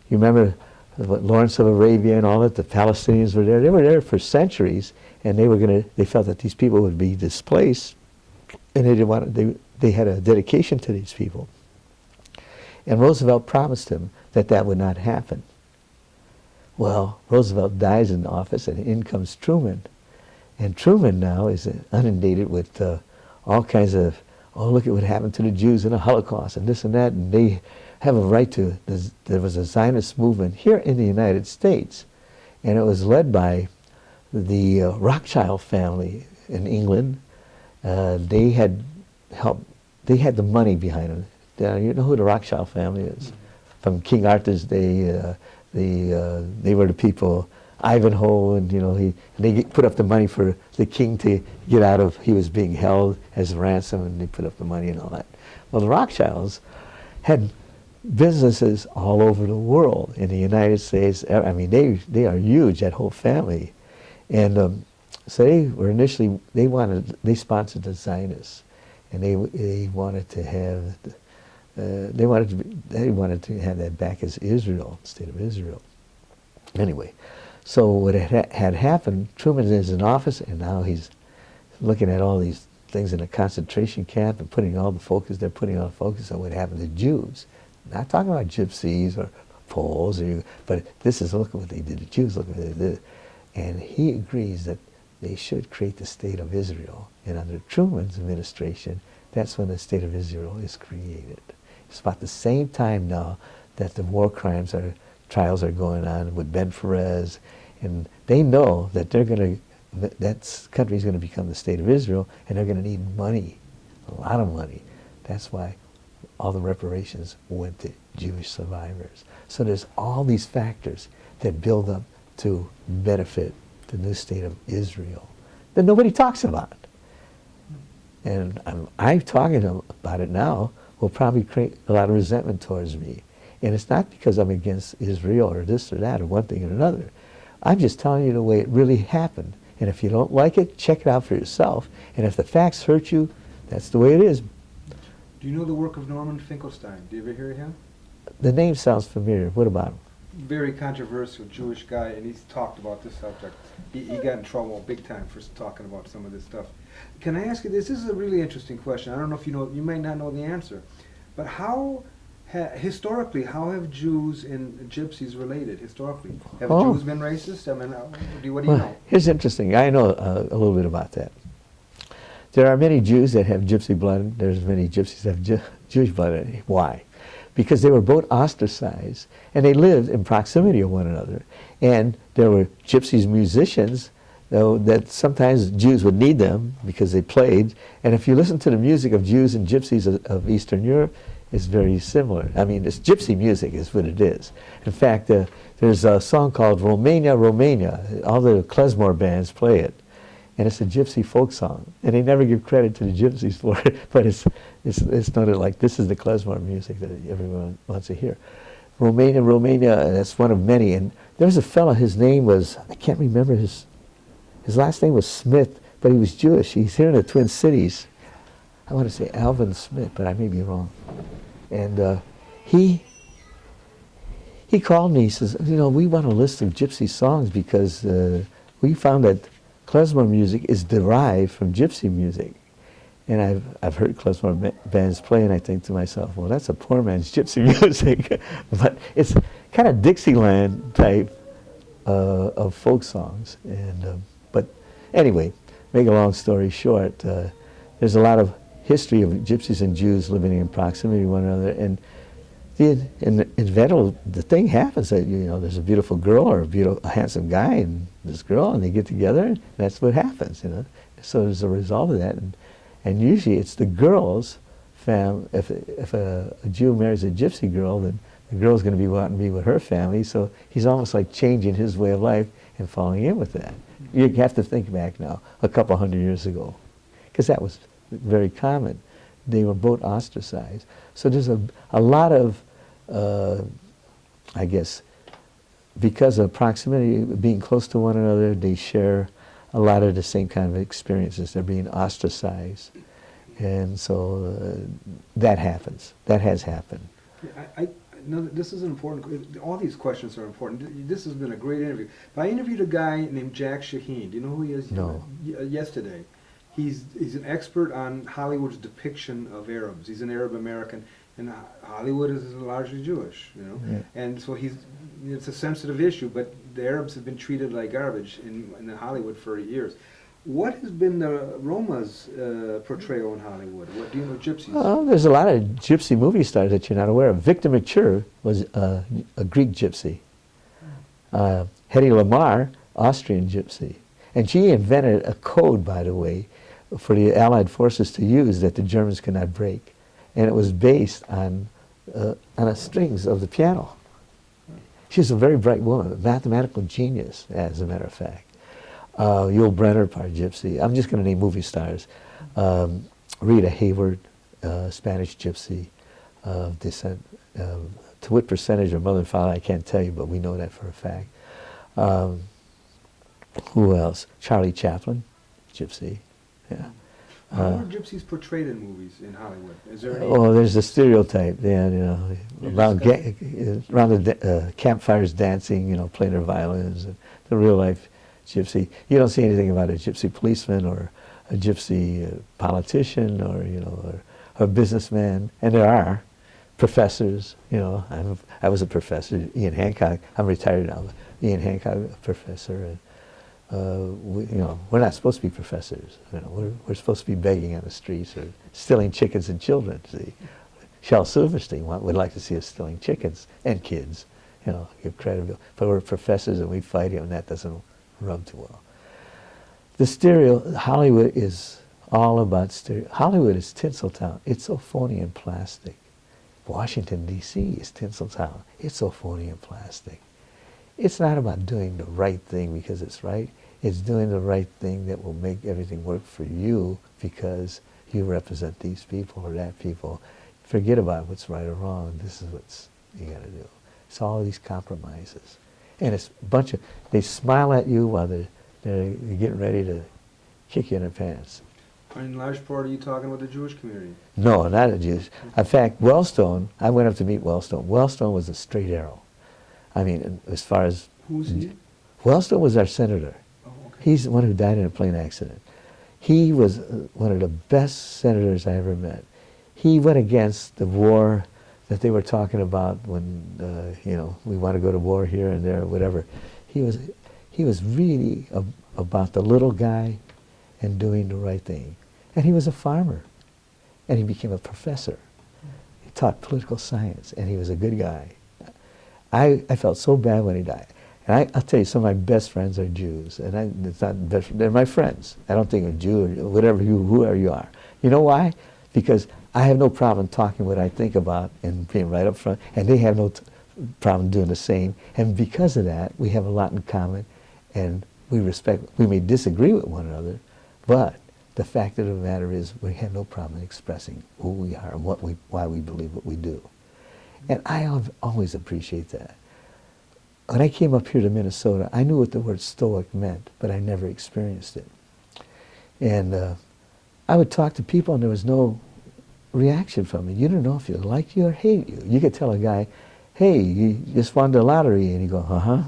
you remember Lawrence of Arabia and all that, the Palestinians were there. They were there for centuries, and they felt that these people would be displaced, and they had a dedication to these people. And Roosevelt promised him that that would not happen. Well, Roosevelt dies in office, and in comes Truman. And Truman now is inundated with all kinds of, oh, look at what happened to the Jews in the Holocaust, and this and that, and they have a right to, there was a Zionist movement here in the United States, and it was led by the Rothschild family in England. They had the money behind them. You know who the Rothschild family is? From King Arthur's day, they were the people, Ivanhoe, and they put up the money for the king to get out of, he was being held as a ransom, and they put up the money and all that. Well, the Rothschilds had businesses all over the world. In the United States, I mean, they are huge, that whole family. And so they were initially, they sponsored the Zionists, and they wanted to have, they wanted to have that back as Israel, state of Israel. Anyway, so what had happened, Truman is in office, and now he's looking at all these things in a concentration camp and putting all the focus on what happened to Jews. Not talking about gypsies or Poles, but this is, look at what they did to Jews, look at what they did. And he agrees that they should create the state of Israel. And under Truman's administration, that's when the state of Israel is created. It's about the same time now that the war trials are going on with Ben Perez, and they know that that country is going to become the state of Israel, and they're going to need money, a lot of money. That's why all the reparations went to Jewish survivors. So there's all these factors that build up to benefit the new state of Israel that nobody talks about. And I'm talking about it now will probably create a lot of resentment towards me. And it's not because I'm against Israel or this or that or one thing or another. I'm just telling you the way it really happened. And if you don't like it, check it out for yourself. And if the facts hurt you, that's the way it is. Do you know the work of Norman Finkelstein? Do you ever hear of him? The name sounds familiar. What about him? Very controversial Jewish guy, and he's talked about this subject. He got in trouble big time for talking about some of this stuff. Can I ask you this? This is a really interesting question. I don't know if you know, you might not know the answer. But historically, how have Jews and Gypsies related historically? Have Jews been racist? I mean, what do you know? Here's interesting. I know a little bit about that. There are many Jews that have Gypsy blood. There's many Gypsies that have Jewish blood. Why? Because they were both ostracized, and they lived in proximity of one another. And there were Gypsies musicians, though, that sometimes Jews would need them because they played. And if you listen to the music of Jews and Gypsies of Eastern Europe, it's very similar. I mean, it's Gypsy music is what it is. In fact, there's a song called Romania, Romania. All the klezmer bands play it. And it's a Gypsy folk song. And they never give credit to the Gypsies for it, but it's noted like this is the klezmer music that everyone wants to hear. Romania, Romania, that's one of many. And there's a fellow, his name was, I can't remember his last name was Smith, but he was Jewish. He's here in the Twin Cities. I want to say Alvin Smith, but I may be wrong. And he called me, he says, we want a list of Gypsy songs because we found that klezmer music is derived from gypsy music. And I've heard klezmer bands play, and I think to myself, well, that's a poor man's gypsy music. But it's kind of Dixieland type of folk songs. And but anyway, make a long story short, there's a lot of history of gypsies and Jews living in proximity to one another. And the thing happens that, you know, there's a beautiful girl or a handsome guy and this girl, and they get together, and that's what happens, you know. So as a result of that, and usually it's the girl's family. If a Jew marries a gypsy girl, then the girl's going to be wanting to be with her family. So he's almost like changing his way of life and falling in with that. You have to think back now, a couple hundred years ago, because that was very common. They were both ostracized. So there's a lot of, I guess, because of proximity, being close to one another, they share a lot of the same kind of experiences. They're being ostracized. And so that happens. That has happened. I know that this is important. All these questions are important. This has been a great interview. But I interviewed a guy named Jack Shaheen. Do you know who he is? No. Yesterday. He's an expert on Hollywood's depiction of Arabs. He's an Arab American, and Hollywood is largely Jewish, you know. Yeah. And so it's a sensitive issue, but the Arabs have been treated like garbage in Hollywood for years. What has been the Roma's portrayal in Hollywood? What do you know, gypsies? Well, there's a lot of gypsy movie stars that you're not aware of. Victor Mature was a Greek gypsy. Hedy Lamarr, Austrian gypsy. And she invented a code, by the way, for the Allied forces to use that the Germans could not break. And it was based on the strings of the piano. She was a very bright woman, a mathematical genius, as a matter of fact. Yul Brynner, part gypsy. I'm just going to name movie stars. Rita Hayworth, Spanish gypsy, descent. To what percentage of mother and father, I can't tell you, but we know that for a fact. Who else? Charlie Chaplin, gypsy. Yeah. How are gypsies portrayed in movies in Hollywood? Is there any? Oh, there's a stereotype. Yeah, you know, around the campfires, dancing, you know, playing their violins. And the real life gypsy. You don't see anything about a gypsy policeman or a gypsy politician or, you know, or a businessman. And there are professors. You know, I was a professor. Ian Hancock. I'm retired now. But Ian Hancock, a professor. And, you know, we're not supposed to be professors. You know, we're supposed to be begging on the streets or stealing chickens and children. See, Shel Silverstein would like to see us stealing chickens and kids. You know, give credit. But we're professors and we fight him, and that doesn't rub too well. Hollywood is all about stereo. Hollywood is Tinseltown. It's so phony and plastic. Washington, D.C. is Tinseltown. It's so phony and plastic. It's not about doing the right thing because it's right. It's doing the right thing that will make everything work for you because you represent these people or that people. Forget about what's right or wrong. This is what you got to do. It's all these compromises. And it's a bunch of, they smile at you while they're getting ready to kick you in the pants. In large part, are you talking about the Jewish community? No, not the Jews. In fact, Wellstone, I went up to meet Wellstone. Wellstone was a straight arrow. I mean, as far as... Who's he? Wellstone was our senator. Oh, okay. He's the one who died in a plane accident. He was one of the best senators I ever met. He went against the war that they were talking about when, you know, we want to go to war here and there or whatever. He was really about the little guy and doing the right thing. And he was a farmer. And he became a professor. He taught political science, and he was a good guy. I felt so bad when he died. And I'll tell you, some of my best friends are Jews. And it's not best, they're my friends. I don't think of Jew or whatever whoever you are. You know why? Because I have no problem talking what I think about and being right up front, and they have no problem doing the same. And because of that, we have a lot in common, and we may disagree with one another, but the fact of the matter is we have no problem expressing who we are and why we believe what we do. And I always appreciate that. When I came up here to Minnesota, I knew what the word stoic meant, but I never experienced it. And I would talk to people and there was no reaction from me. You don't know if you like you or hate you. You could tell a guy, hey, you just won the lottery, and he'd go, uh-huh.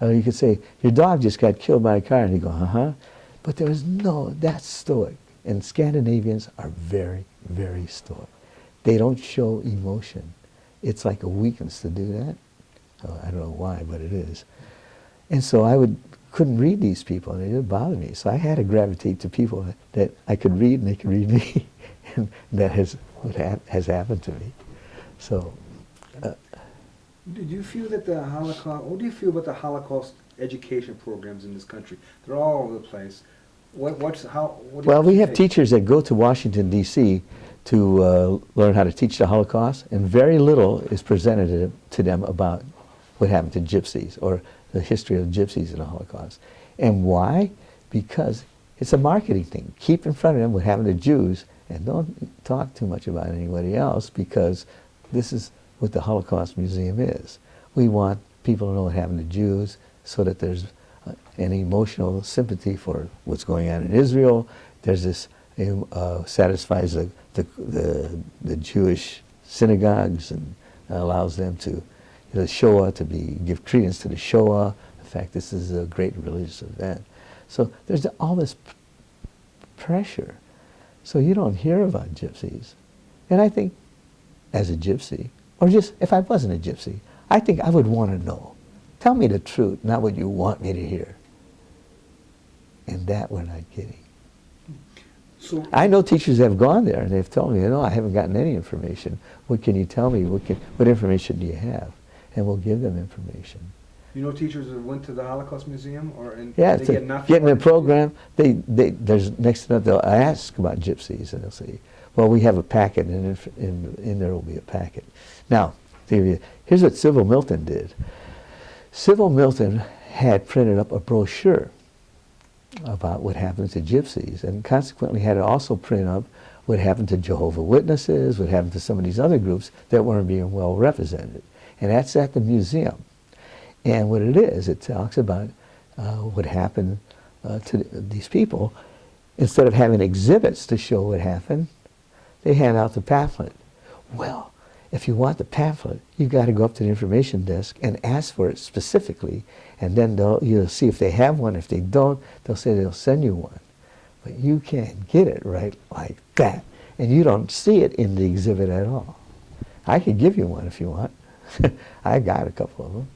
You could say, your dog just got killed by a car, and he'd go, uh-huh. But there was no, that's stoic. And Scandinavians are very, very stoic. They don't show emotion. It's like a weakness to do that. Oh, I don't know why, but it is. And so couldn't read these people, and it didn't bother me. So I had to gravitate to people that I could read, and they could read me. And that has happened to me. So. Did you feel that the Holocaust, what do you feel about the Holocaust education programs in this country? They're all over the place. Well, we have teachers that go to Washington, D.C. to learn how to teach the Holocaust, and very little is presented to them about what happened to gypsies or the history of gypsies in the Holocaust. And why? Because it's a marketing thing. Keep in front of them what happened to Jews, and don't talk too much about anybody else, because this is what the Holocaust Museum is. We want people to know what happened to Jews so that there's an emotional sympathy for what's going on in Israel. There's this, satisfies the Jewish synagogues and allows them to, the Showa, to give credence to the Showa. In fact, this is a great religious event. So there's all this pressure. So you don't hear about gypsies. And I think, as a gypsy, or just if I wasn't a gypsy, I think I would want to know. Tell me the truth, not what you want me to hear. And that we're not getting. So I know teachers that have gone there and they've told me, I haven't gotten any information. What can you tell me? What information do you have? And we'll give them information. You know teachers that went to the Holocaust Museum yeah, they get nothing? Getting a program, there's next to that they'll ask about gypsies and they'll say, well, we have a packet, and in there will be a packet. Now, here's what Sybil Milton did. Sybil Milton had printed up a brochure about what happened to gypsies, and consequently had to also print up what happened to Jehovah's Witnesses, what happened to some of these other groups that weren't being well represented. And that's at the museum. And what it is, it talks about what happened to these people. Instead of having exhibits to show what happened, they hand out the pamphlet. Well, if you want the pamphlet, you've got to go up to the information desk and ask for it specifically, and then you'll see if they have one. If they don't, they'll say they'll send you one. But you can't get it right like that, and you don't see it in the exhibit at all. I could give you one if you want. I got a couple of them.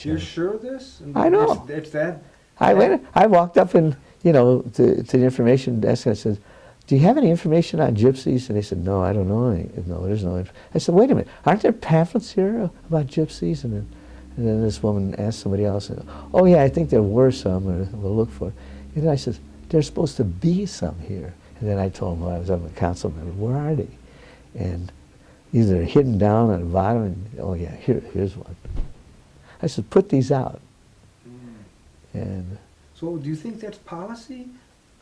You're sure of this? I know. It's that? I walked up and, to the information desk and I said, do you have any information on gypsies? And they said, no, I don't know any. No, there's no information. I said, wait a minute, aren't there pamphlets here about gypsies? And then this woman asked somebody else, and, oh yeah, I think there were some, or we'll look for it. And then I said, there's supposed to be some here. And then I told them, well, I was on a council member, where are they? And either they're hidden down at the bottom, and, oh yeah, here's one. I said, put these out. And so do you think that's policy?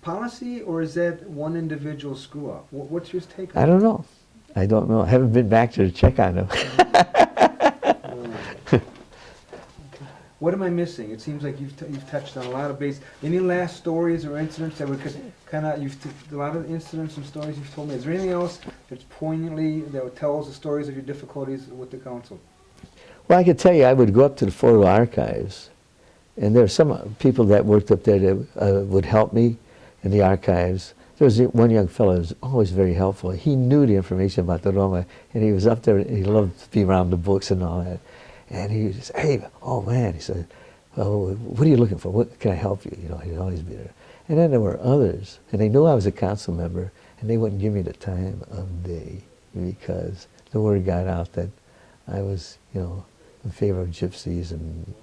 Policy, or is that one individual screw up? What's your take on I don't know. I don't know. I haven't been back to check on them. What am I missing? It seems like you've touched on a lot of base. Any last stories or incidents that we could kind of, a lot of incidents and stories you've told me. Is there anything else that's poignantly, that tells the stories of your difficulties with the council? Well, I could tell you, I would go up to the photo archives, and there are some people that worked up there that would help me in the archives. There was one young fellow who was always very helpful. He knew the information about the Roma, and he was up there, and he loved to be around the books and all that. And he would say, hey, oh man, he said, oh, what are you looking for? What can I help you? He'd always be there. And then there were others, and they knew I was a council member, and they wouldn't give me the time of day because the word got out that I was, in favor of gypsies, and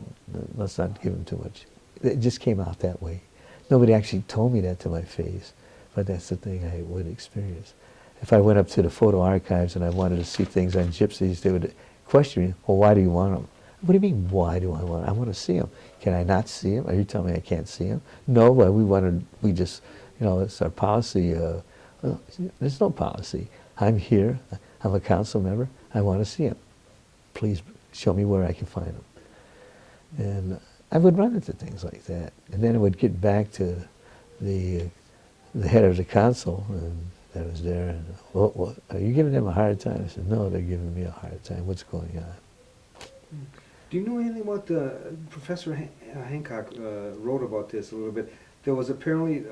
let's not give them too much. It just came out that way. Nobody actually told me that to my face, but that's the thing I would experience. If I went up to the photo archives and I wanted to see things on gypsies, they would question me, well, why do you want them? What do you mean, why do I want them? I want to see them. Can I not see them? Are you telling me I can't see them? No, but we just, it's our policy. Well, there's no policy. I'm here, I'm a council member, I want to see them. Please show me where I can find them. And I would run into things like that. And then it would get back to the head of the council, and that was there, and, well, are you giving them a hard time? I said, no, they're giving me a hard time. What's going on? Do you know anything about Professor Hancock wrote about this a little bit, there was apparently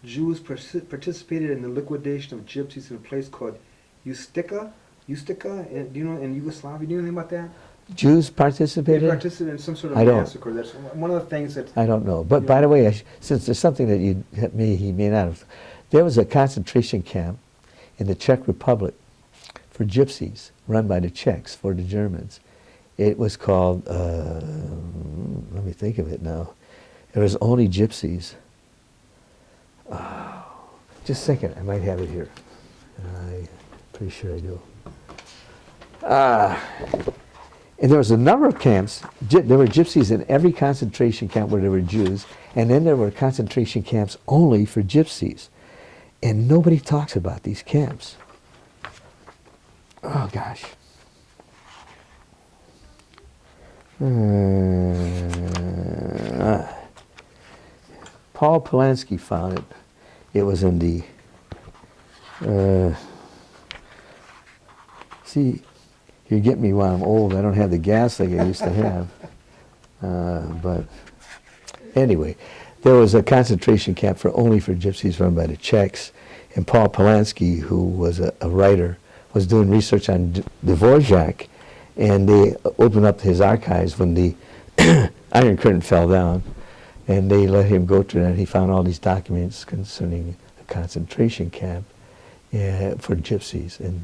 Jews participated in the liquidation of gypsies in a place called Ustica, do you know, in Yugoslavia. Do you know anything about that? Jews They participated? participated in some sort of I don't. massacre. That's one of the things that... I don't know. But by the way, since there's something that he may not have, there was a concentration camp in the Czech Republic for gypsies run by the Czechs for the Germans. It was called, let me think of it now. It was only gypsies. Just a second, I might have it here. I'm pretty sure I do. And there was a number of camps. There were gypsies in every concentration camp where there were Jews, and then there were concentration camps only for gypsies. And nobody talks about these camps. Oh, gosh. Paul Polanski found it. It was in the... see, you get me while I'm old. I don't have the gas like I used to have. But anyway, there was a concentration camp only for gypsies run by the Czechs. And Paul Polanski, who was a writer, was doing research on Dvorak, and they opened up his archives when the Iron Curtain fell down, and they let him go through that. He found all these documents concerning the concentration camp for gypsies, and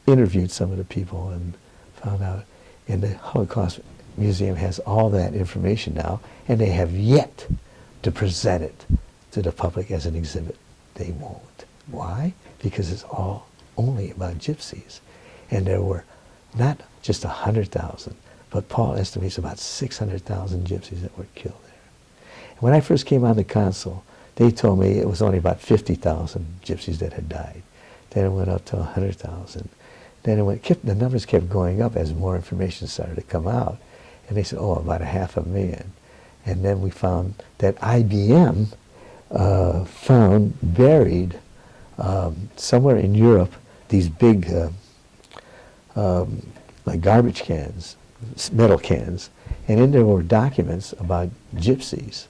interviewed some of the people and found out. And the Holocaust Museum has all that information now, and they have yet to present it to the public as an exhibit. They won't. Why? Because it's all only about gypsies. And there were not just 100,000, but Paul estimates about 600,000 gypsies that were killed there. And when I first came on the council, they told me it was only about 50,000 gypsies that had died. Then it went up to 100,000. Then the numbers kept going up as more information started to come out. And they said, oh, about 500,000. And then we found that IBM found buried somewhere in Europe these big like garbage cans, metal cans, and in there were documents about gypsies.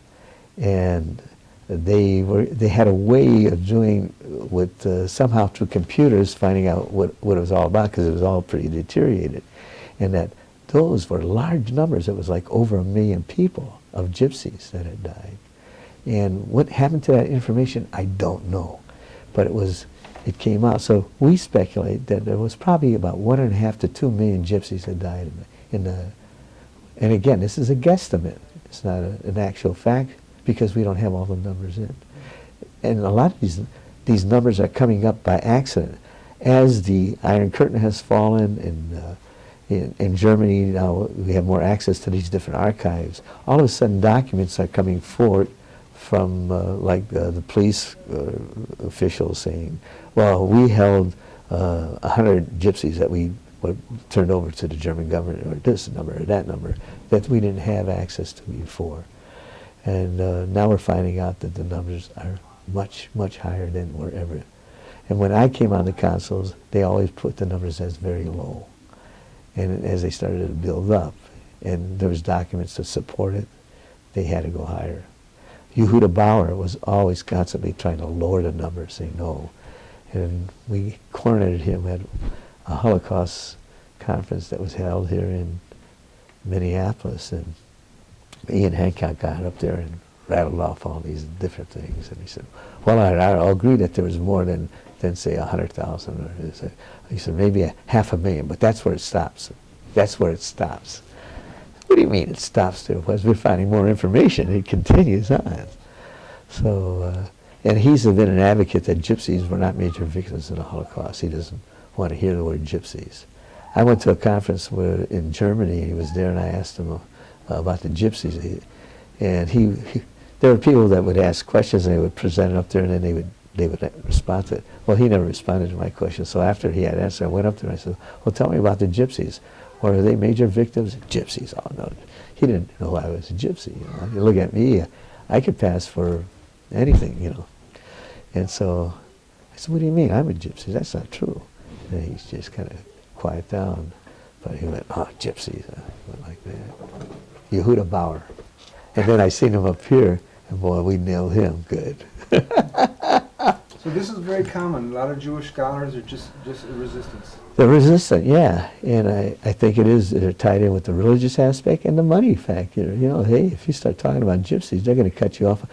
And they had a way of doing with somehow through computers finding out what it was all about, because it was all pretty deteriorated, and that those were large numbers. It was like over 1 million people of gypsies that had died. And what happened to that information, I don't know, but it came out. So we speculate that there was probably about 1.5 to 2 million gypsies that died and again, this is a guesstimate. It's not an actual fact, because we don't have all the numbers in. And a lot of these numbers are coming up by accident. As the Iron Curtain has fallen, and in Germany now we have more access to these different archives, all of a sudden documents are coming forward from the police officials saying, well, we held 100 gypsies that we turned over to the German government, or this number or that number, that we didn't have access to before. And now we're finding out that the numbers are much, much higher than were ever. And when I came on the councils, they always put the numbers as very low. And as they started to build up, and there was documents to support it, they had to go higher. Yehuda Bauer was always constantly trying to lower the numbers, saying no. And we cornered him at a Holocaust conference that was held here in Minneapolis, and Ian Hancock got up there and rattled off all these different things, and he said, well, I'll agree that there was more than say 100,000, or he said maybe 500,000, but that's where it stops. That's where it stops. What do you mean it stops there? As we're finding more information, it continues on. So, and he's been an advocate that gypsies were not major victims of the Holocaust. He doesn't want to hear the word gypsies. I went to a conference in Germany, he was there, and I asked him about the gypsies. And there were people that would ask questions, and they would present it up there, and then they would respond to it. Well, he never responded to my question. So after he had answered, I went up there and I said, well, tell me about the gypsies. Or are they major victims? Gypsies. Oh, no. He didn't know I was a gypsy. You know? You look at me, I could pass for anything, you know. And so I said, what do you mean? I'm a gypsy. That's not true. And he just kind of quieted down. But he went, oh, gypsies. Went like that. Yehuda Bauer. And then I seen him up here, And boy, we nailed him good. So this is very common. A lot of Jewish scholars are just resistance. They're resistant, yeah. And I think it is, they're tied in with the religious aspect and the money factor. You know, hey, if you start talking about gypsies, they're going to cut you off.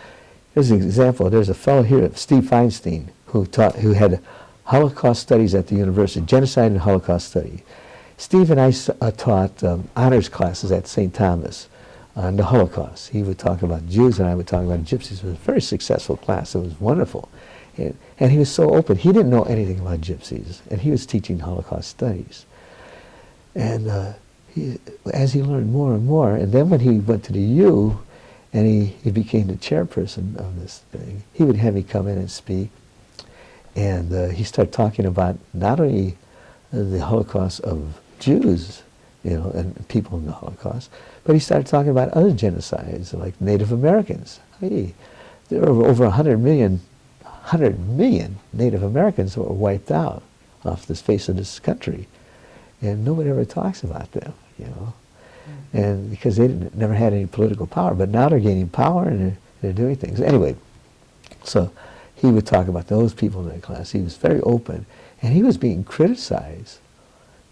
Here's an example. There's a fellow here, Steve Feinstein, who had Holocaust studies at the university, genocide and Holocaust study. Steve and I taught honors classes at St. Thomas on the Holocaust. He would talk about Jews and I would talk about gypsies. It was a very successful class. It was wonderful. And he was so open. He didn't know anything about gypsies, and he was teaching Holocaust studies. And as he learned more and more, and then when he went to the U, and he became the chairperson of this thing, he would have me come in and speak. And he started talking about not only the Holocaust of Jews, you know, and people in the Holocaust, but he started talking about other genocides, like Native Americans. Hey, there were over 100 million Native Americans that were wiped out off the face of this country, and nobody ever talks about them, you know, and because they never had any political power, but now they're gaining power and they're doing things. Anyway, so he would talk about those people in the class. He was very open, and he was being criticized,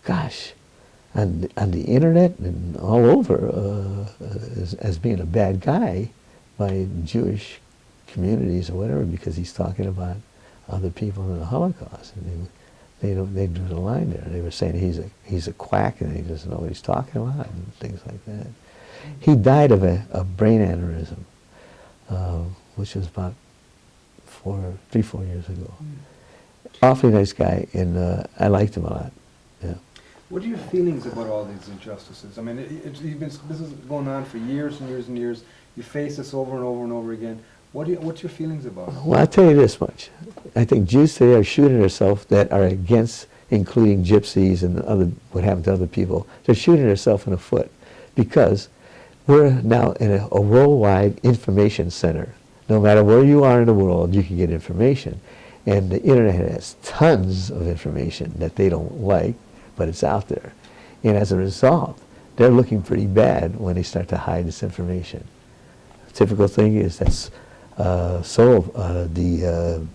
gosh, on the internet and all over as being a bad guy by Jewish communities or whatever, because he's talking about other people in the Holocaust, and they drew the line there. They were saying he's a quack and he doesn't know what he's talking about and things like that. He died of a brain aneurysm, which was about 3-4 years ago. Awfully nice guy, and I liked him a lot. Yeah. What are your feelings about all these injustices? I mean, this is going on for years and years and years. You face this over and over and over again. What's your feelings about it? Well, I'll tell you this much. I think Jews today are shooting themselves that are against including gypsies and what happened to other people. They're shooting themselves in the foot because we're now in a worldwide information center. No matter where you are in the world, you can get information. And the internet has tons of information that they don't like, but it's out there. And as a result, they're looking pretty bad when they start to hide this information. The typical thing is that's not the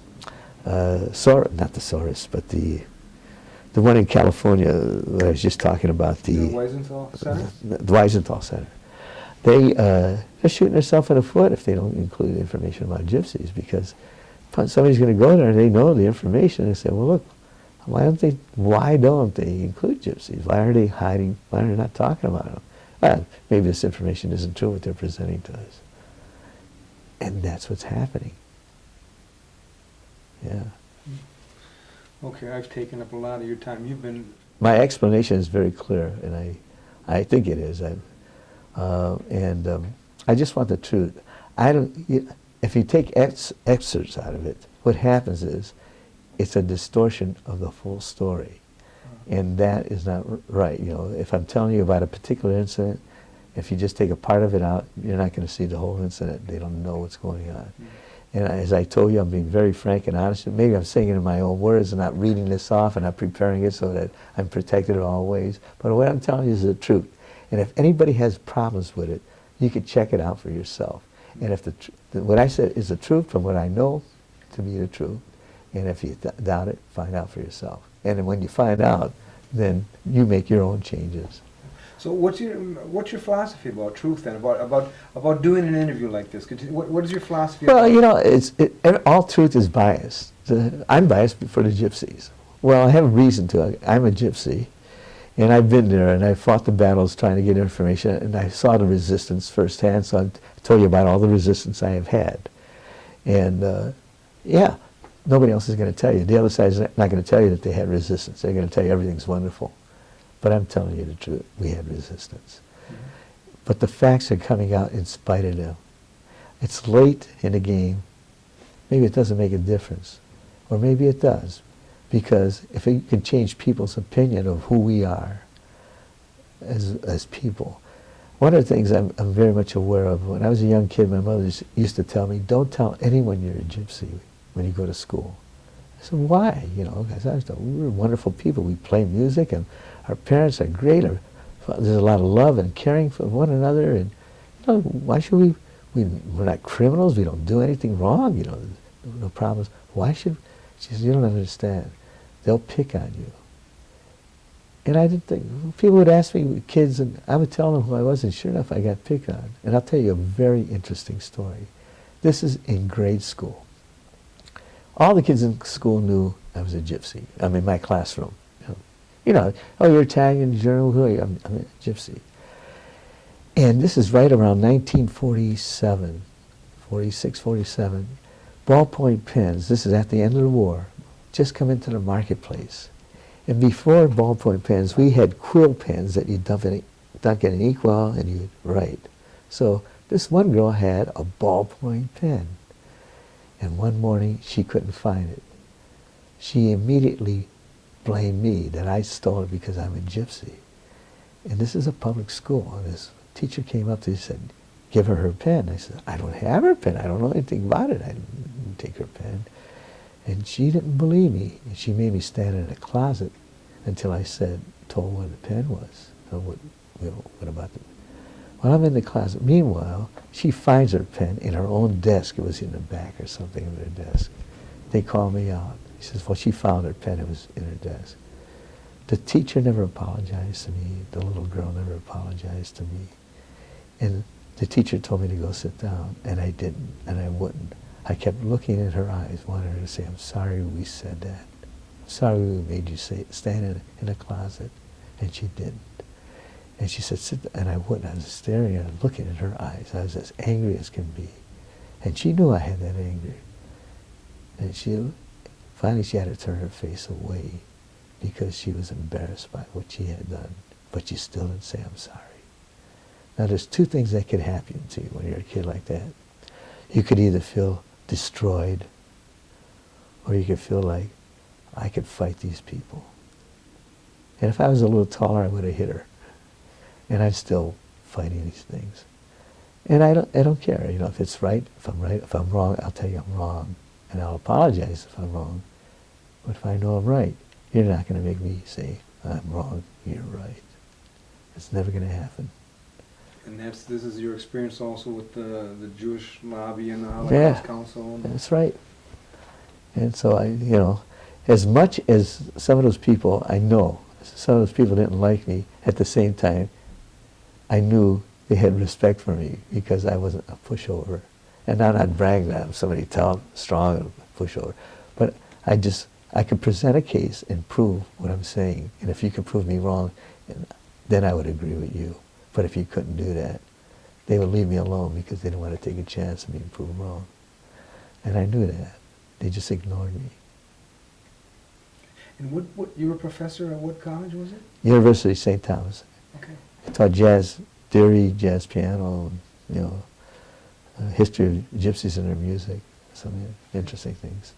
Soros, but the one in California that I was just talking about, the Wiesenthal Center? The Wiesenthal Center. They're shooting themselves in the foot if they don't include information about gypsies, because somebody's going to go there and they know the information and say, well, look, why don't they include gypsies? Why are they hiding? Why are they not talking about them? Maybe this information isn't true what they're presenting to us. And that's what's happening. Yeah. Okay, I've taken up a lot of your time. You've been... My explanation is very clear, and I think it is. I just want the truth. If you take excerpts out of it, what happens is it's a distortion of the full story. And that is not right. You know, if I'm telling you about a particular incident, if you just take a part of it out, you're not going to see the whole incident. They don't know what's going on. And as I told you, I'm being very frank and honest. Maybe I'm saying it in my own words and not reading this off and not preparing it so that I'm protected in all ways. But what I'm telling you is the truth. And if anybody has problems with it, you can check it out for yourself. And if what I said is the truth from what I know to be the truth, and if you doubt it, find out for yourself. And then when you find out, then you make your own changes. So what's your philosophy about truth then? About doing an interview like this? What is your philosophy? Well, you know, all truth is biased. I'm biased for the gypsies. Well, I have a reason to. I'm a gypsy, and I've been there, and I fought the battles trying to get information, and I saw the resistance firsthand. So I told you about all the resistance I have had, and yeah, nobody else is going to tell you. The other side is not going to tell you that they had resistance. They're going to tell you everything's wonderful. But I'm telling you the truth, we had resistance. But the facts are coming out in spite of them. It's late in the game. Maybe it doesn't make a difference. Or maybe it does. Because if it can change people's opinion of who we are as people. One of the things I'm very much aware of, when I was a young kid, my mother used to tell me, don't tell anyone you're a gypsy when you go to school. I said, why? You know, because I thought we were wonderful people. We play music, and our parents are great. There's a lot of love and caring for one another, and you know, why should we we're not criminals. We don't do anything wrong. You know, no problems. Why should? She says, you don't understand. They'll pick on you. And I didn't think, people would ask me, kids, and I would tell them who I was, and sure enough, I got picked on. And I'll tell you a very interesting story. This is in grade school. All the kids in school knew I was a gypsy. I'm in my classroom. You know, oh, you're Italian, German, who are you? I'm a gypsy. And this is right around 1947, 46, 47. Ballpoint pens, this is at the end of the war, just come into the marketplace. And before ballpoint pens, we had quill pens that you'd dunk in an inkwell and you'd write. So this one girl had a ballpoint pen. And one morning, she couldn't find it. She immediately blamed me that I stole it because I'm a gypsy. And this is a public school. And this teacher came up to me and said, give her pen. I said, I don't have her pen. I don't know anything about it. I didn't take her pen. And she didn't believe me. And she made me stand in a closet until I told where the pen was. What about it? While I'm in the closet, meanwhile, she finds her pen in her own desk. It was in the back or something of her desk. They call me out. She says, well, she found her pen. It was in her desk. The teacher never apologized to me. The little girl never apologized to me. And the teacher told me to go sit down, and I didn't, and I wouldn't. I kept looking at her eyes, wanting her to say, I'm sorry we said that. I'm sorry we made you stand in a closet. And she didn't. And she said, sit down. And I wouldn't. I was staring at her, looking at her eyes. I was as angry as can be. And she knew I had that anger. And finally she had to turn her face away because she was embarrassed by what she had done. But she still didn't say, I'm sorry. Now there's two things that could happen to you when you're a kid like that. You could either feel destroyed, or you could feel like, I could fight these people. And if I was a little taller, I would have hit her. And I'm still fighting these things. And I don't care, you know, if it's right, if I'm right, if I'm wrong, I'll tell you I'm wrong. And I'll apologize if I'm wrong. But if I know I'm right, you're not going to make me say, I'm wrong, you're right. It's never going to happen. And this is your experience also with the Jewish lobby and the Holocaust Council? That's right. And so as much as some of those people, I know, some of those people didn't like me, at the same time, I knew they had respect for me because I wasn't a pushover. And I'm not bragging that I'm somebody tall, strong, and pushover. But I could present a case and prove what I'm saying. And if you could prove me wrong, then I would agree with you. But if you couldn't do that, they would leave me alone because they didn't want to take a chance of being proven wrong. And I knew that. They just ignored me. And what you were a professor at what college was it? University of St. Thomas. Okay. I taught jazz theory, jazz piano, history of gypsies and their music, some interesting things.